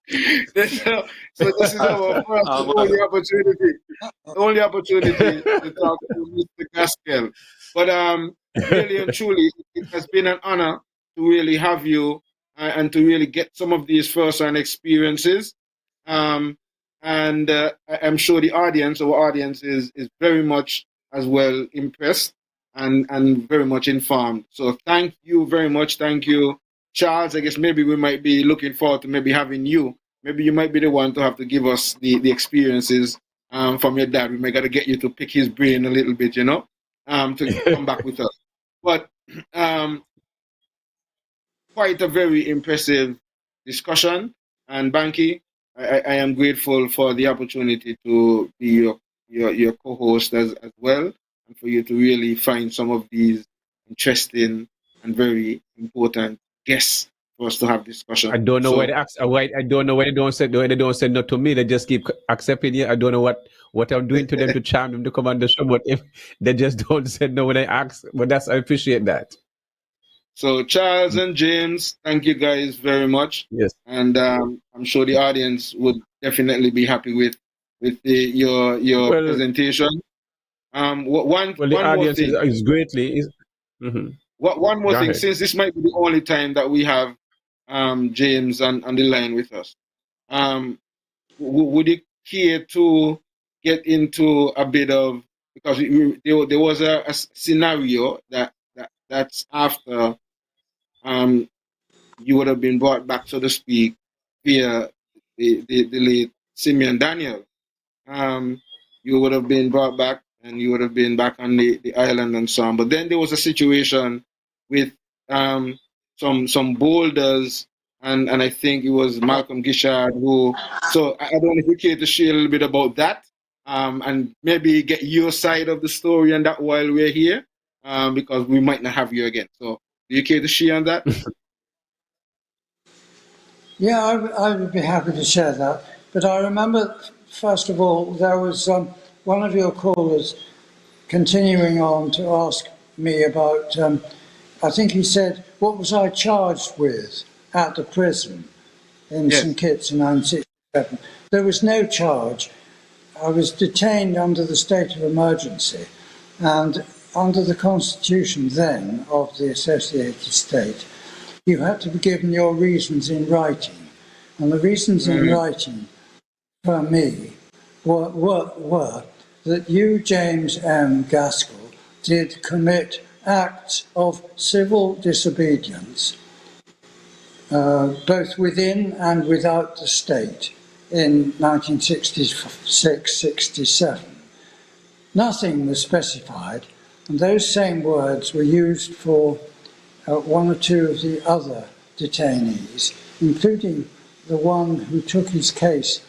So this is our first only opportunity to talk to Mr. Gaskell. But really and truly, it has been an honor to really have you and to really get some of these first-hand experiences. And I'm sure our audience is very much as well impressed and very much informed. So thank you very much. Thank you, Charles. I guess maybe we might be looking forward to maybe having you. Maybe you might be the one to have to give us the experiences from your dad. We might got to get you to pick his brain a little bit, to come back with us. But quite a very impressive discussion. And Banky, I am grateful for the opportunity to be your co-host as well, and for you to really find some of these interesting and very important guests for us to have discussion. I don't know why they ask. I don't know why they don't say no to me. They just keep accepting it. I don't know what I'm doing to them to charm them to come on the show. But if they just don't say no when I ask, but I appreciate that. So Charles and James, thank you guys very much. Yes, and I'm sure the audience would definitely be happy with your presentation. The audience is greatly. One more thing, since this might be the only time that we have James on the line with us, would you care to get into a bit of, because there was a scenario that's after you would have been brought back, so to speak, via the late Simeon Daniel. You would have been brought back and you would have been back on the island and so on. But then there was a situation with some boulders, and I think it was Malcolm Gishard who. So I don't know if you care to share a little bit about that, and maybe get your side of the story and that while we're here, because we might not have you again. So Do you care to share on that? Yeah, I would be happy to share that. But I remember, first of all, there was one of your callers continuing on to ask me about, I think he said, what was I charged with at the prison in Yes. St Kitts in 1967? There was no charge. I was detained under the state of emergency, and under the constitution then of the associated state, you had to be given your reasons in writing. And the reasons in writing for me were that you, James M. Gaskell, did commit acts of civil disobedience, both within and without the state, in 1966-67. Nothing was specified, and those same words were used for one or two of the other detainees, including the one who took his case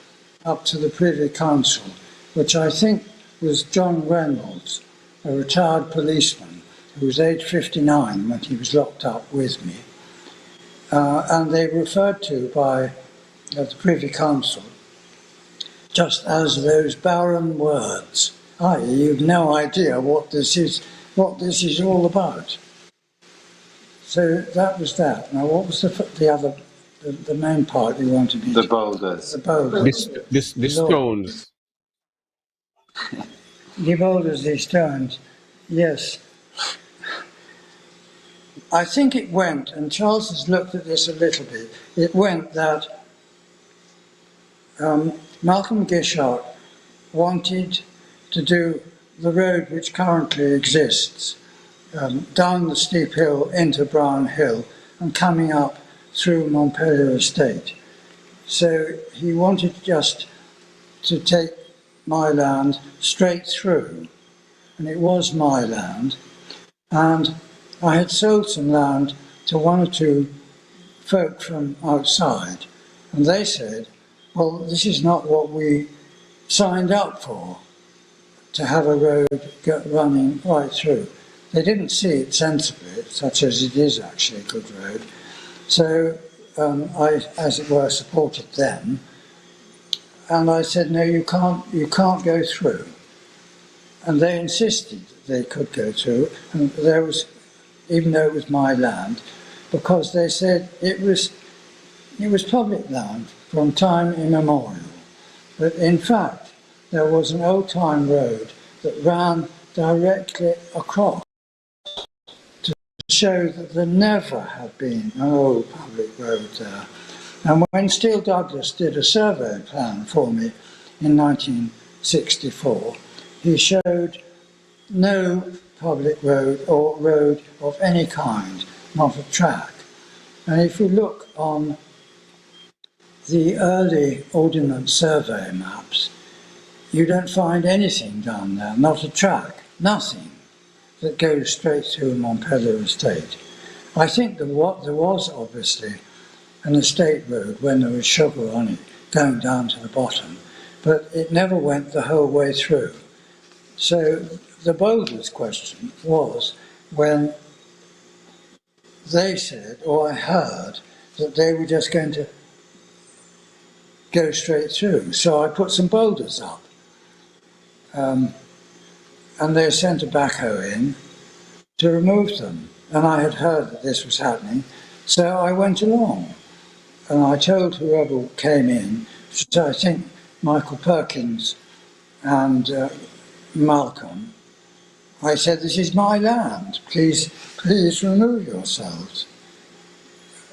up to the Privy Council, which I think was John Reynolds, a retired policeman who was age 59 when he was locked up with me. And they were referred to by the Privy Council just as those barren words. You've no idea what this is all about. So that was that. Now, what was the other, the main part you wanted me to... The boulders. The boulders. The stones. The boulders, the stones, yes. I think it went, and Charles has looked at this a little bit, it went that Malcolm Gishart wanted to do the road which currently exists, down the steep hill into Brown Hill and coming up through Montpellier Estate. So he wanted just to take my land straight through, and it was my land. And I had sold some land to one or two folk from outside, and they said, well, this is not what we signed up for, to have a road running right through. They didn't see it sensibly, such as it is actually a good road. So I, as it were, supported them. And I said, no, you can't go through. And they insisted they could go through, and there was, even though it was my land, because they said it was public land from time immemorial. But in fact, there was an old-time road that ran directly across to show that there never had been an old public road there. And when Steele Douglas did a survey plan for me in 1964, he showed no public road or road of any kind, not a track. And if you look on the early Ordnance Survey maps, you don't find anything down there, not a track, nothing that goes straight through Montpellier Estate. I think there was obviously an estate road when there was sugar on it going down to the bottom, but it never went the whole way through. So the boulders question was when they said, or I heard, that they were just going to go straight through. So I put some boulders up. And they sent a backhoe in to remove them. And I had heard that this was happening, so I went along. And I told whoever came in, I think Michael Perkins and Malcolm, I said, this is my land, please remove yourselves.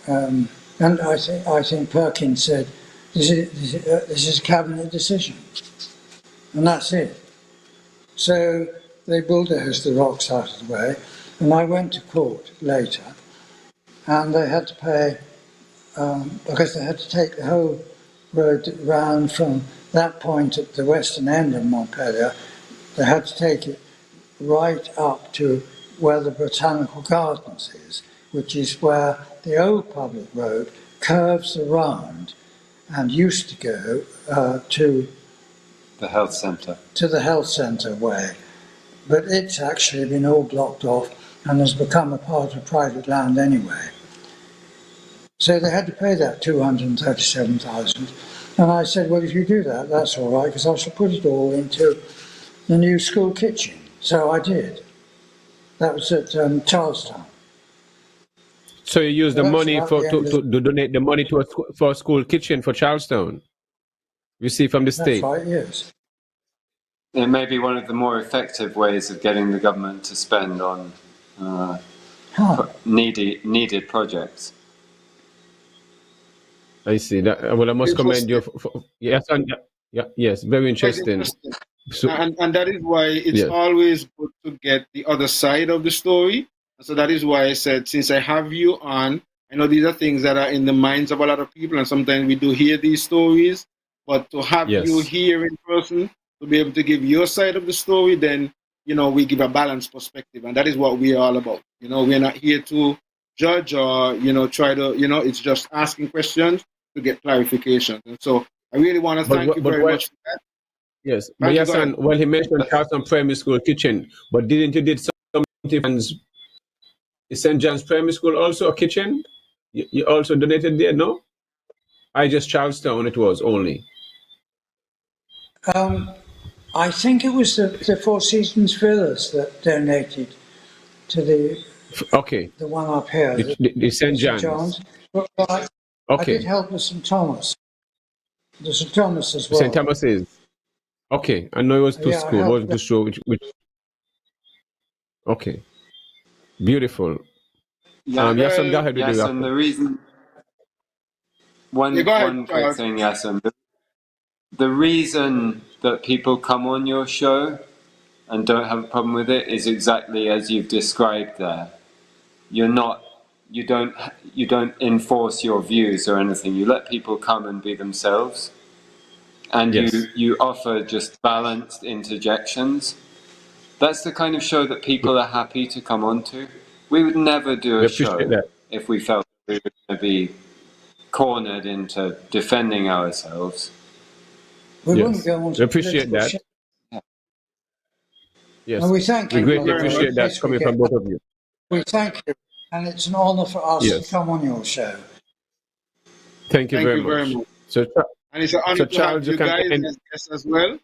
And I think Perkins said, this is a cabinet decision. And that's it. So they bulldozed the rocks out of the way, and I went to court later, and they had to pay, because they had to take the whole road round from that point at the western end of Montpellier, they had to take it right up to where the Botanical Gardens is, which is where the old public road curves around and used to go to the health centre. To the health centre way. But it's actually been all blocked off and has become a part of private land anyway. So they had to pay that 237,000. And I said, well, if you do that, that's all right, because I shall put it all into the new school kitchen. So I did. That was at Charlestown. So you use So the that was money about for the end to donate the money to for a school kitchen for Charlestown. You see from the That's state. right, yes. It may be one of the more effective ways of getting the government to spend on needed projects. I see that. Well, I must commend you. Interesting. Yes, and yes, very Quite interesting. interesting. So, And that is why it's yes, always good to get the other side of the story. So that is why I said, since I have you on, I know these are things that are in the minds of a lot of people, and sometimes we do hear these stories, but to have you yes. here in person, to be able to give your side of the story, then, we give a balanced perspective, and that is what we are all about. We're not here to judge or, try to, it's just asking questions to get clarification. And so I really want to thank you very But much for that. yes, but Thank you, yes, go ahead. and well, he mentioned Charleston Primary School kitchen, but didn't you did something? Is St. John's Primary School also a kitchen? You also donated there, no? I just Charlestown it was only. I think it was the Four Seasons Villas that donated to Okay, the one up here, the St. St. John's. But I did Okay, help with St. Thomas. The St. Thomas as well. St. Thomas is. Okay, I know it was to Yeah, I school, helped wasn't to show which. Okay, beautiful. Yes, and go ahead with Yes, the and wrap-up. the reason. Yeah, go ahead, One quick Charles. thing, Yassam. The reason that people come on your show and don't have a problem with it is exactly as you've described there. You don't enforce your views or anything. You let people come and be themselves, and Yes, you offer just balanced interjections. That's the kind of show that people are happy to come on to. We would never do we a appreciate show that. if we felt we were going to be cornered into defending ourselves. We wouldn't Yes, go on we to appreciate political that. shit. Yes, And we thank we you, Thank you greatly brother. very In much. appreciate that case we coming from get both of you. we thank you. And it's an honor for us to Yes, come on your show. thank you Thank very you very much. much. So, And it's an so honor to have Charles, you you can guys end. as guests as well.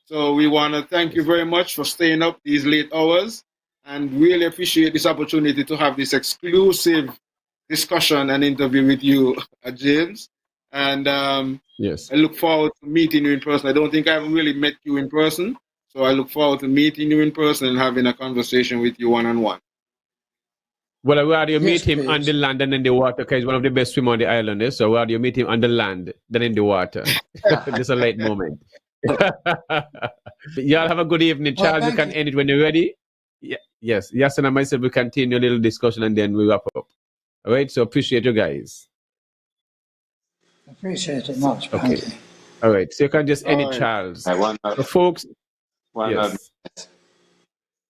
So we want to thank you very much for staying up these late hours and really appreciate this opportunity to have this exclusive discussion and interview with you, James. And Yes. I look forward to meeting you in person. I don't think I haven't really met you in person. So I look forward to meeting you in person and having a conversation with you one-on-one. Well, I would rather you Yes, meet him on the please. land than in the water, because he's one of the best swimmer on the island. So I would rather you meet him on the land than in the water. Just a late moment. Y'all have a good evening. Well, Charles, you thank can you. end it when you're ready. Yes. Yes, and myself, we continue a little discussion and then we wrap up. All right. So appreciate you guys. Appreciate it much. Okay. Thank you. All right. So you can just end All it, right. Charles. One So folks, moment. yes.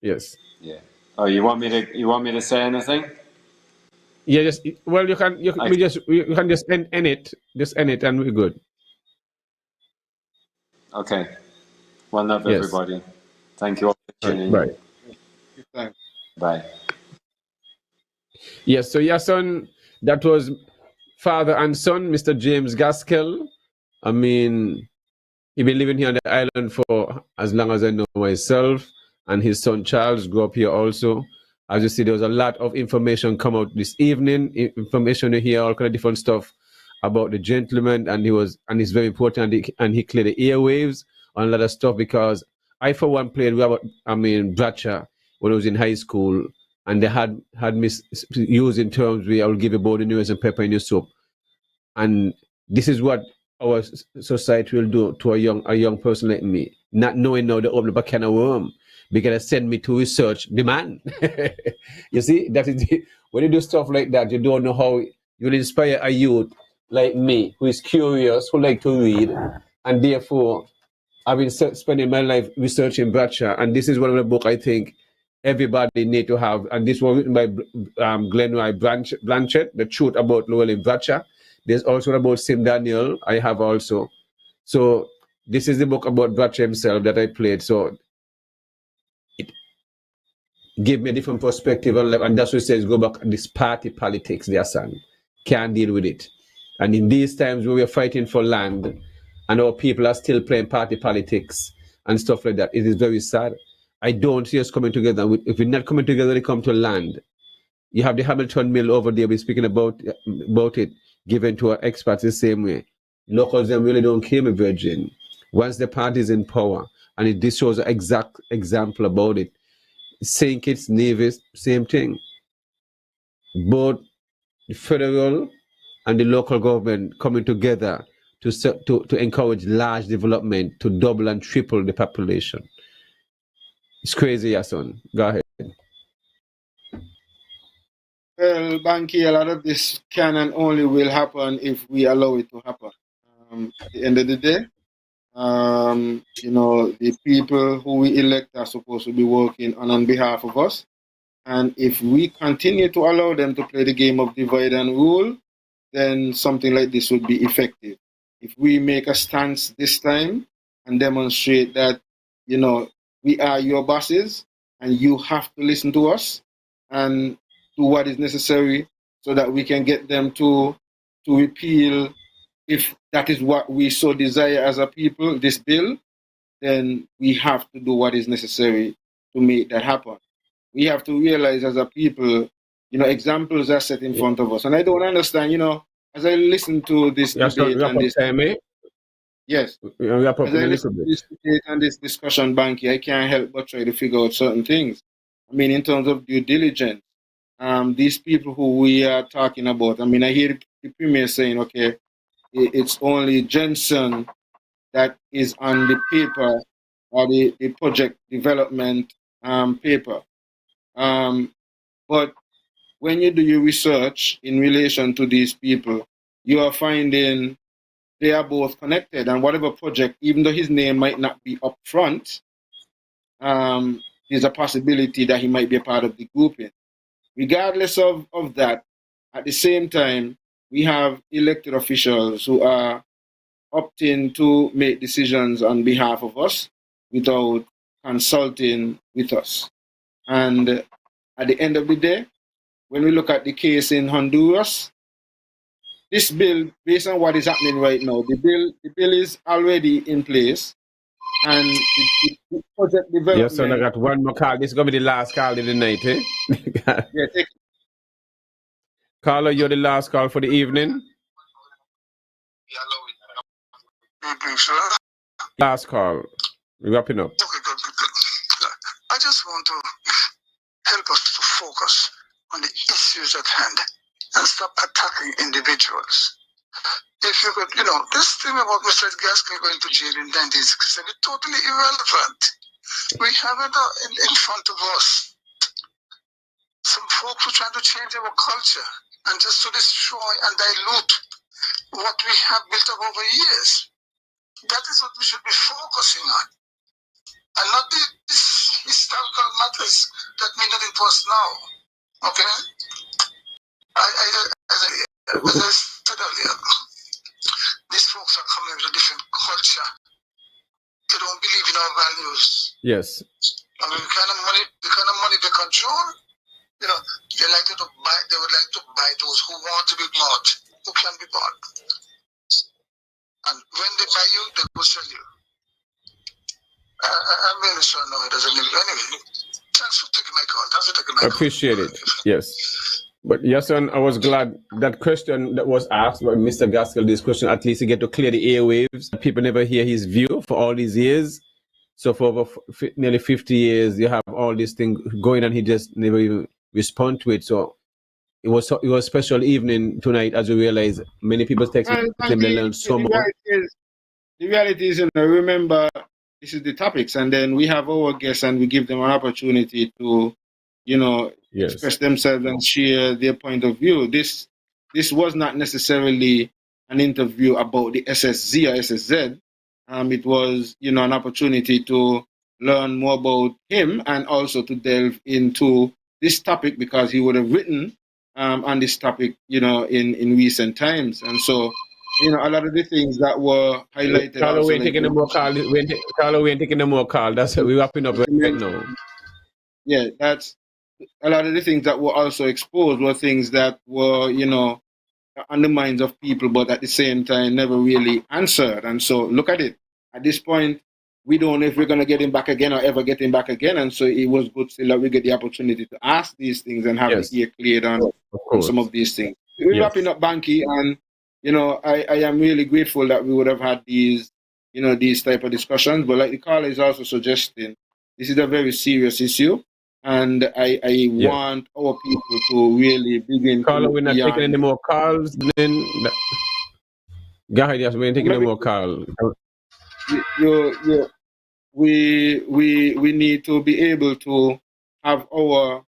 Yes. Yeah. Oh, you want me to say anything? Yeah, just well, you can you I, can just end it, and we're good. okay. One love, Yes. everybody. Thank you all for All right. tuning Bye. Good time. Bye. Yes. So your son, that was father and son, Mr. James Gaskell. I mean, he been living here on the island for as long as I know myself, and his son Charles grew up here also. As you see, there was a lot of information come out this evening. Information you hear, all kind of different stuff about the gentleman, and it's very important. And he cleared the airwaves on a lot of stuff, because I, for one, played Bratcher when I was in high school, and they had using terms where I will give you both the news and pepper in your soup, and this is what our society will do to a young person like me, not knowing now they open up a can of worm. Because they send me to research the man. You see, that is when you do stuff like that, you don't know how you'll inspire a youth like me, who is curious, who like to read, and therefore I've been spending my life researching Bradshaw, and this is one of the books I think everybody need to have. And this was written by Glenroy Blanchett, The Truth About Llewellyn Bradshaw. There's also one about Sim Daniel, I have also. So this is the book about Bradshaw himself that I played. So give me a different perspective on life, and that's what it says, go back to this party politics, their son. Can't deal with it. And in these times where we're fighting for land and our people are still playing party politics and stuff like that, it is very sad. I don't see us coming together. If we're not coming together, they come to land. You have the Hamilton Mill over there. We're speaking about it, given to our experts the same way. Locals, them really don't care, my virgin. Once the party is in power, and this shows an exact example about it. St. Kitts, Nevis, same thing. Both the federal and the local government coming together to encourage large development, to double and triple the population. It's crazy, Yason. Go ahead. Well, Banky, a lot of this can and only will happen if we allow it to happen. At the end of the day, the people who we elect are supposed to be working on behalf of us. And if we continue to allow them to play the game of divide and rule, then something like this would be effective. If we make a stance this time and demonstrate that, we are your bosses and you have to listen to us and do what is necessary so that we can get them to repeal, if that is what we so desire as a people, this bill, then we have to do what is necessary to make that happen. We have to realize as a people, examples are set in front of us. And I don't understand, as I listen to this debate and this... Yes. As I listen to this debate and this discussion, Banky, I can't help but try to figure out certain things. I mean, in terms of due diligence, these people who we are talking about, I mean, I hear the Premier saying, okay, it's only Jensen that is on the paper or the project development paper. But when you do your research in relation to these people, you are finding they are both connected, and whatever project, even though his name might not be up front, there's a possibility that he might be a part of the grouping. Regardless of that, at the same time, we have elected officials who are opting to make decisions on behalf of us without consulting with us. And at the end of the day, when we look at the case in Honduras, this bill, based on what is happening right now, the bill is already in place, and the project development... Yes, son, I got one more call. This is going to be the last call of the night, eh? Yeah, take it. Carlo, you're the last call for the evening. Last call. We're wrapping up. Okay, good. I just want to help us to focus on the issues at hand and stop attacking individuals. If you could, this thing about Mr. Gaskell going to jail in 1967 is totally irrelevant. We have it in front of us. Some folks who are trying to change our culture and just to destroy and dilute what we have built up over years. That is what we should be focusing on. And not these historical matters that mean nothing to us now. Okay? As I said earlier, these folks are coming with a different culture. They don't believe in our values. Yes. I mean, the kind of money they control, they would like to buy those who want to be bought, who can be bought. And when they buy you, they will sell you. I'm really sure no, it doesn't mean anyway. Thanks for taking my call. Thanks for taking my call. Appreciate it. Yes. But yes, son, I was glad that question that was asked by Mr. Gaskell, this question, at least he get to clear the airwaves. People never hear his view for all these years. So for over nearly 50 years, you have all this thing going and he just never even respond to it. So it was a special evening tonight as we realize many people text him, they learn so much. The reality is, remember, this is the topics, and then we have our guests and we give them an opportunity to, express themselves and share their point of view. This was not necessarily an interview about the SSZ or SSZ. It was, an opportunity to learn more about him and also to delve into this topic because he would have written on this topic, in recent times. And so, a lot of the things that were highlighted. Carlo, we ain't taking no more call. Carlo, we ain't taking no more call. That's it. We're wrapping up right now. Yeah, that's a lot of the things that were also exposed were things that were, on the minds of people, but at the same time never really answered. And so look at it. At this point, we don't know if we're going to get him back again or ever get him back again. And so it was good still that we get the opportunity to ask these things and have the ear cleared on some of these things. We're wrapping up, Banky, and I am really grateful that we would have had these type of discussions. But like the caller is also suggesting, this is a very serious issue, and I want our people to really begin. Caller, we're not taking any more calls. Then go ahead, yes, we're not taking any more calls. We need to be able to have our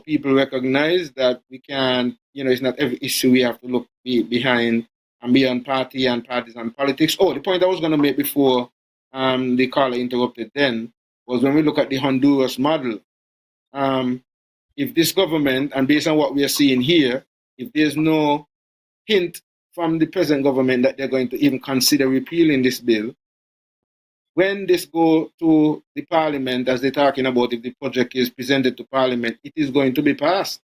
people recognize that we can't, it's not every issue we have to look behind and beyond party and partisan politics. Oh, the point I was going to make before the caller interrupted then was when we look at the Honduras model, if this government, and based on what we are seeing here, if there's no hint from the present government that they're going to even consider repealing this bill, when this go to the parliament, as they're talking about, if the project is presented to parliament, it is going to be passed.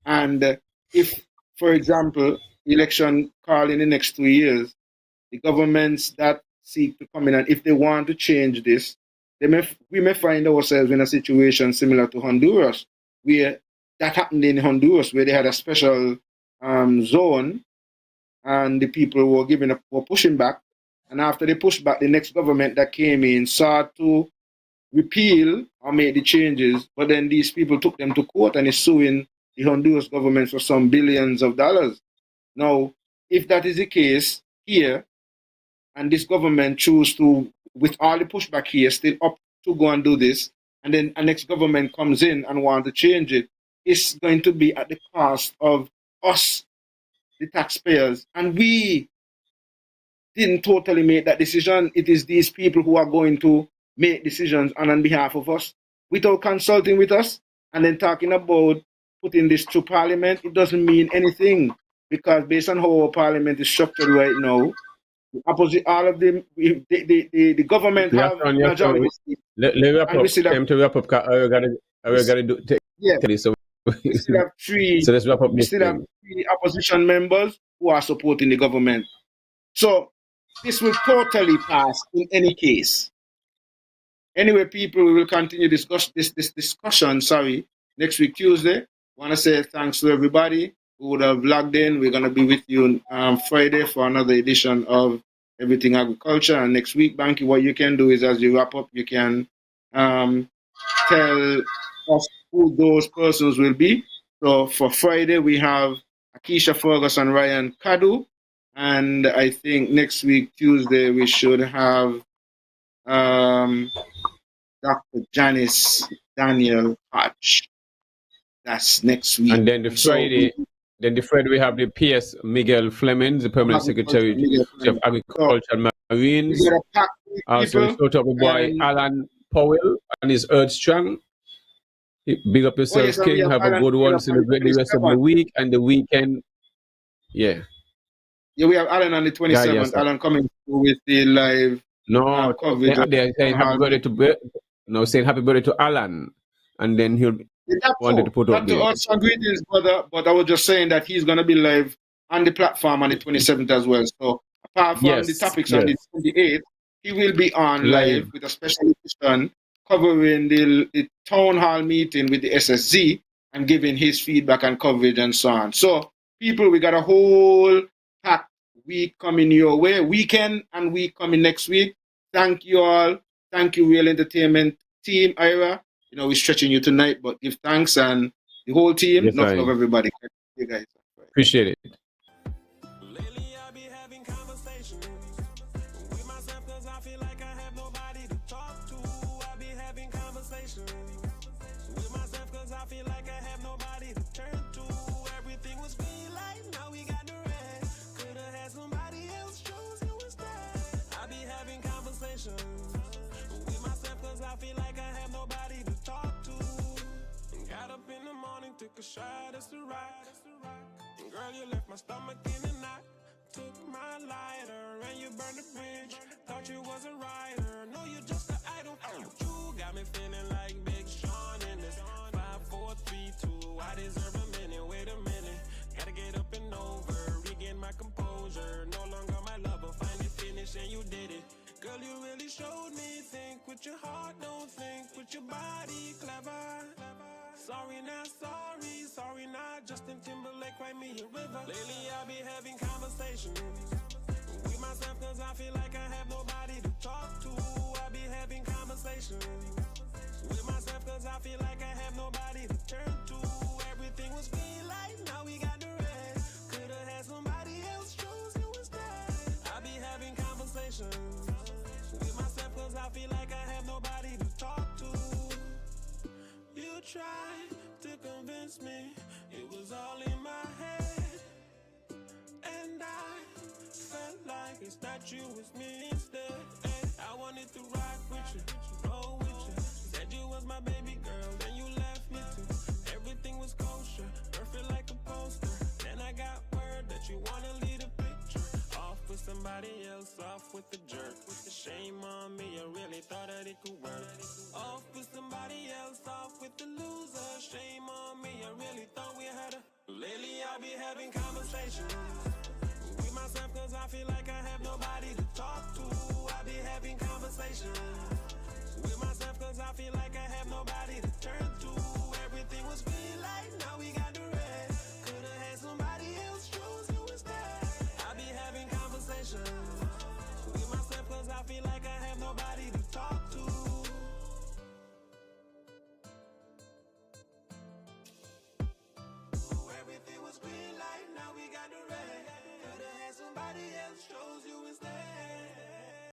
And if, for example, election call in the next 2 years, the governments that seek to come in, and if they want to change this, we may find ourselves in a situation similar to Honduras, where that happened in Honduras, where they had a special zone, and the people were pushing back. And after they pushed back, the next government that came in sought to repeal or make the changes, but then these people took them to court and is suing the Honduras government for some billions of dollars. Now, if that is the case here, and this government choose to, with all the pushback here, still up to go and do this, and then a next government comes in and want to change it, it's going to be at the cost of us, the taxpayers, and we didn't totally make that decision. It is these people who are going to make decisions on behalf of us without consulting with us, and then talking about putting this to parliament. It doesn't mean anything, because based on how our parliament is structured right now, opposite all of them, the government have majority. Let wrap up. Time to wrap up. I gotta do. So we still have three. So let's wrap up. We still have 3 opposition members who are supporting the government. So this will totally pass in any case. Anyway, people, we will continue this discussion. Next week Tuesday. I want to say thanks to everybody who would have logged in. We're going to be with you on Friday for another edition of Everything Agriculture. And next week, Banky, what you can do is, as you wrap up, you can tell us who those persons will be. So for Friday, we have Akeisha Ferguson, Ryan Kadu. And I think next week, Tuesday, we should have Dr. Janice Daniel Hodge. That's next week. And then the Friday we have the PS Miguel Fleming, the Permanent Secretary of Agriculture and Marines. Also, we start up with boy Alan Powell and his Earth Strong. Big up yourself, King. Have a good one. Celebrate the rest of the week and the weekend. Yeah, we have Alan on the 27th. Yes, Alan coming through with the live coverage. They're saying happy birthday saying happy birthday to Alan, and then he'll wanted to put up there. Also greetings, brother. But I was just saying that he's going to be live on the platform on the 27th as well. So apart from the topics on the 28th, he will be on live with a special edition covering the town hall meeting with the SSZ and giving his feedback and coverage and so on. So people, we got a whole packed week coming your way, weekend and week coming next week. Thank you all. Thank you, Real Entertainment team, Ira. We're stretching you tonight, but give thanks and the whole team. Enough love, everybody. You guys. Appreciate it. Lately, I be having conversations with myself because I feel like I have nobody to talk to. I be having conversations with myself because I feel like I have nobody to turn to. Everything was green light, now we got the red. Could have had somebody else choose who instead. I be having conversations with myself because I feel like I have nobody to talk to. Got up in the morning, took a shot, that's the rock. Girl, you left my stomach in a knot. Took my lighter and you burned the bridge. Thought you was a writer, no, you just an idol. You got me feeling like Big Sean in this 5'4" Girl, you really showed me. Think with your heart, don't think with your body. Clever. Sorry, not sorry. Sorry, not Justin Timberlake, write me a river. Lately, I be having conversations with myself, cause I feel like I have nobody to talk to. I be having conversations with myself, cause I feel like I have nobody to turn to. Everything was green light, now we got the red. Could've had somebody else, chose you instead. I be having conversations with myself, cause I feel like I have nobody to talk to. You tried to convince me it was all in my head, and I felt like it's not you, it's me instead. I wanted to rock with you, roll with you. Said you was my baby girl, then you left me too. Everything was kosher, perfect like a poster. Then I got word that you wanna leave a picture. Off with somebody else, off with the jerk. With the shame on me, I really thought that it could work. Off with somebody else, off with the loser. Shame on me, I really thought we had a... Lately I be having conversations with myself, cause I feel like I have nobody to talk to. I be having conversations with myself, cause I feel like I have nobody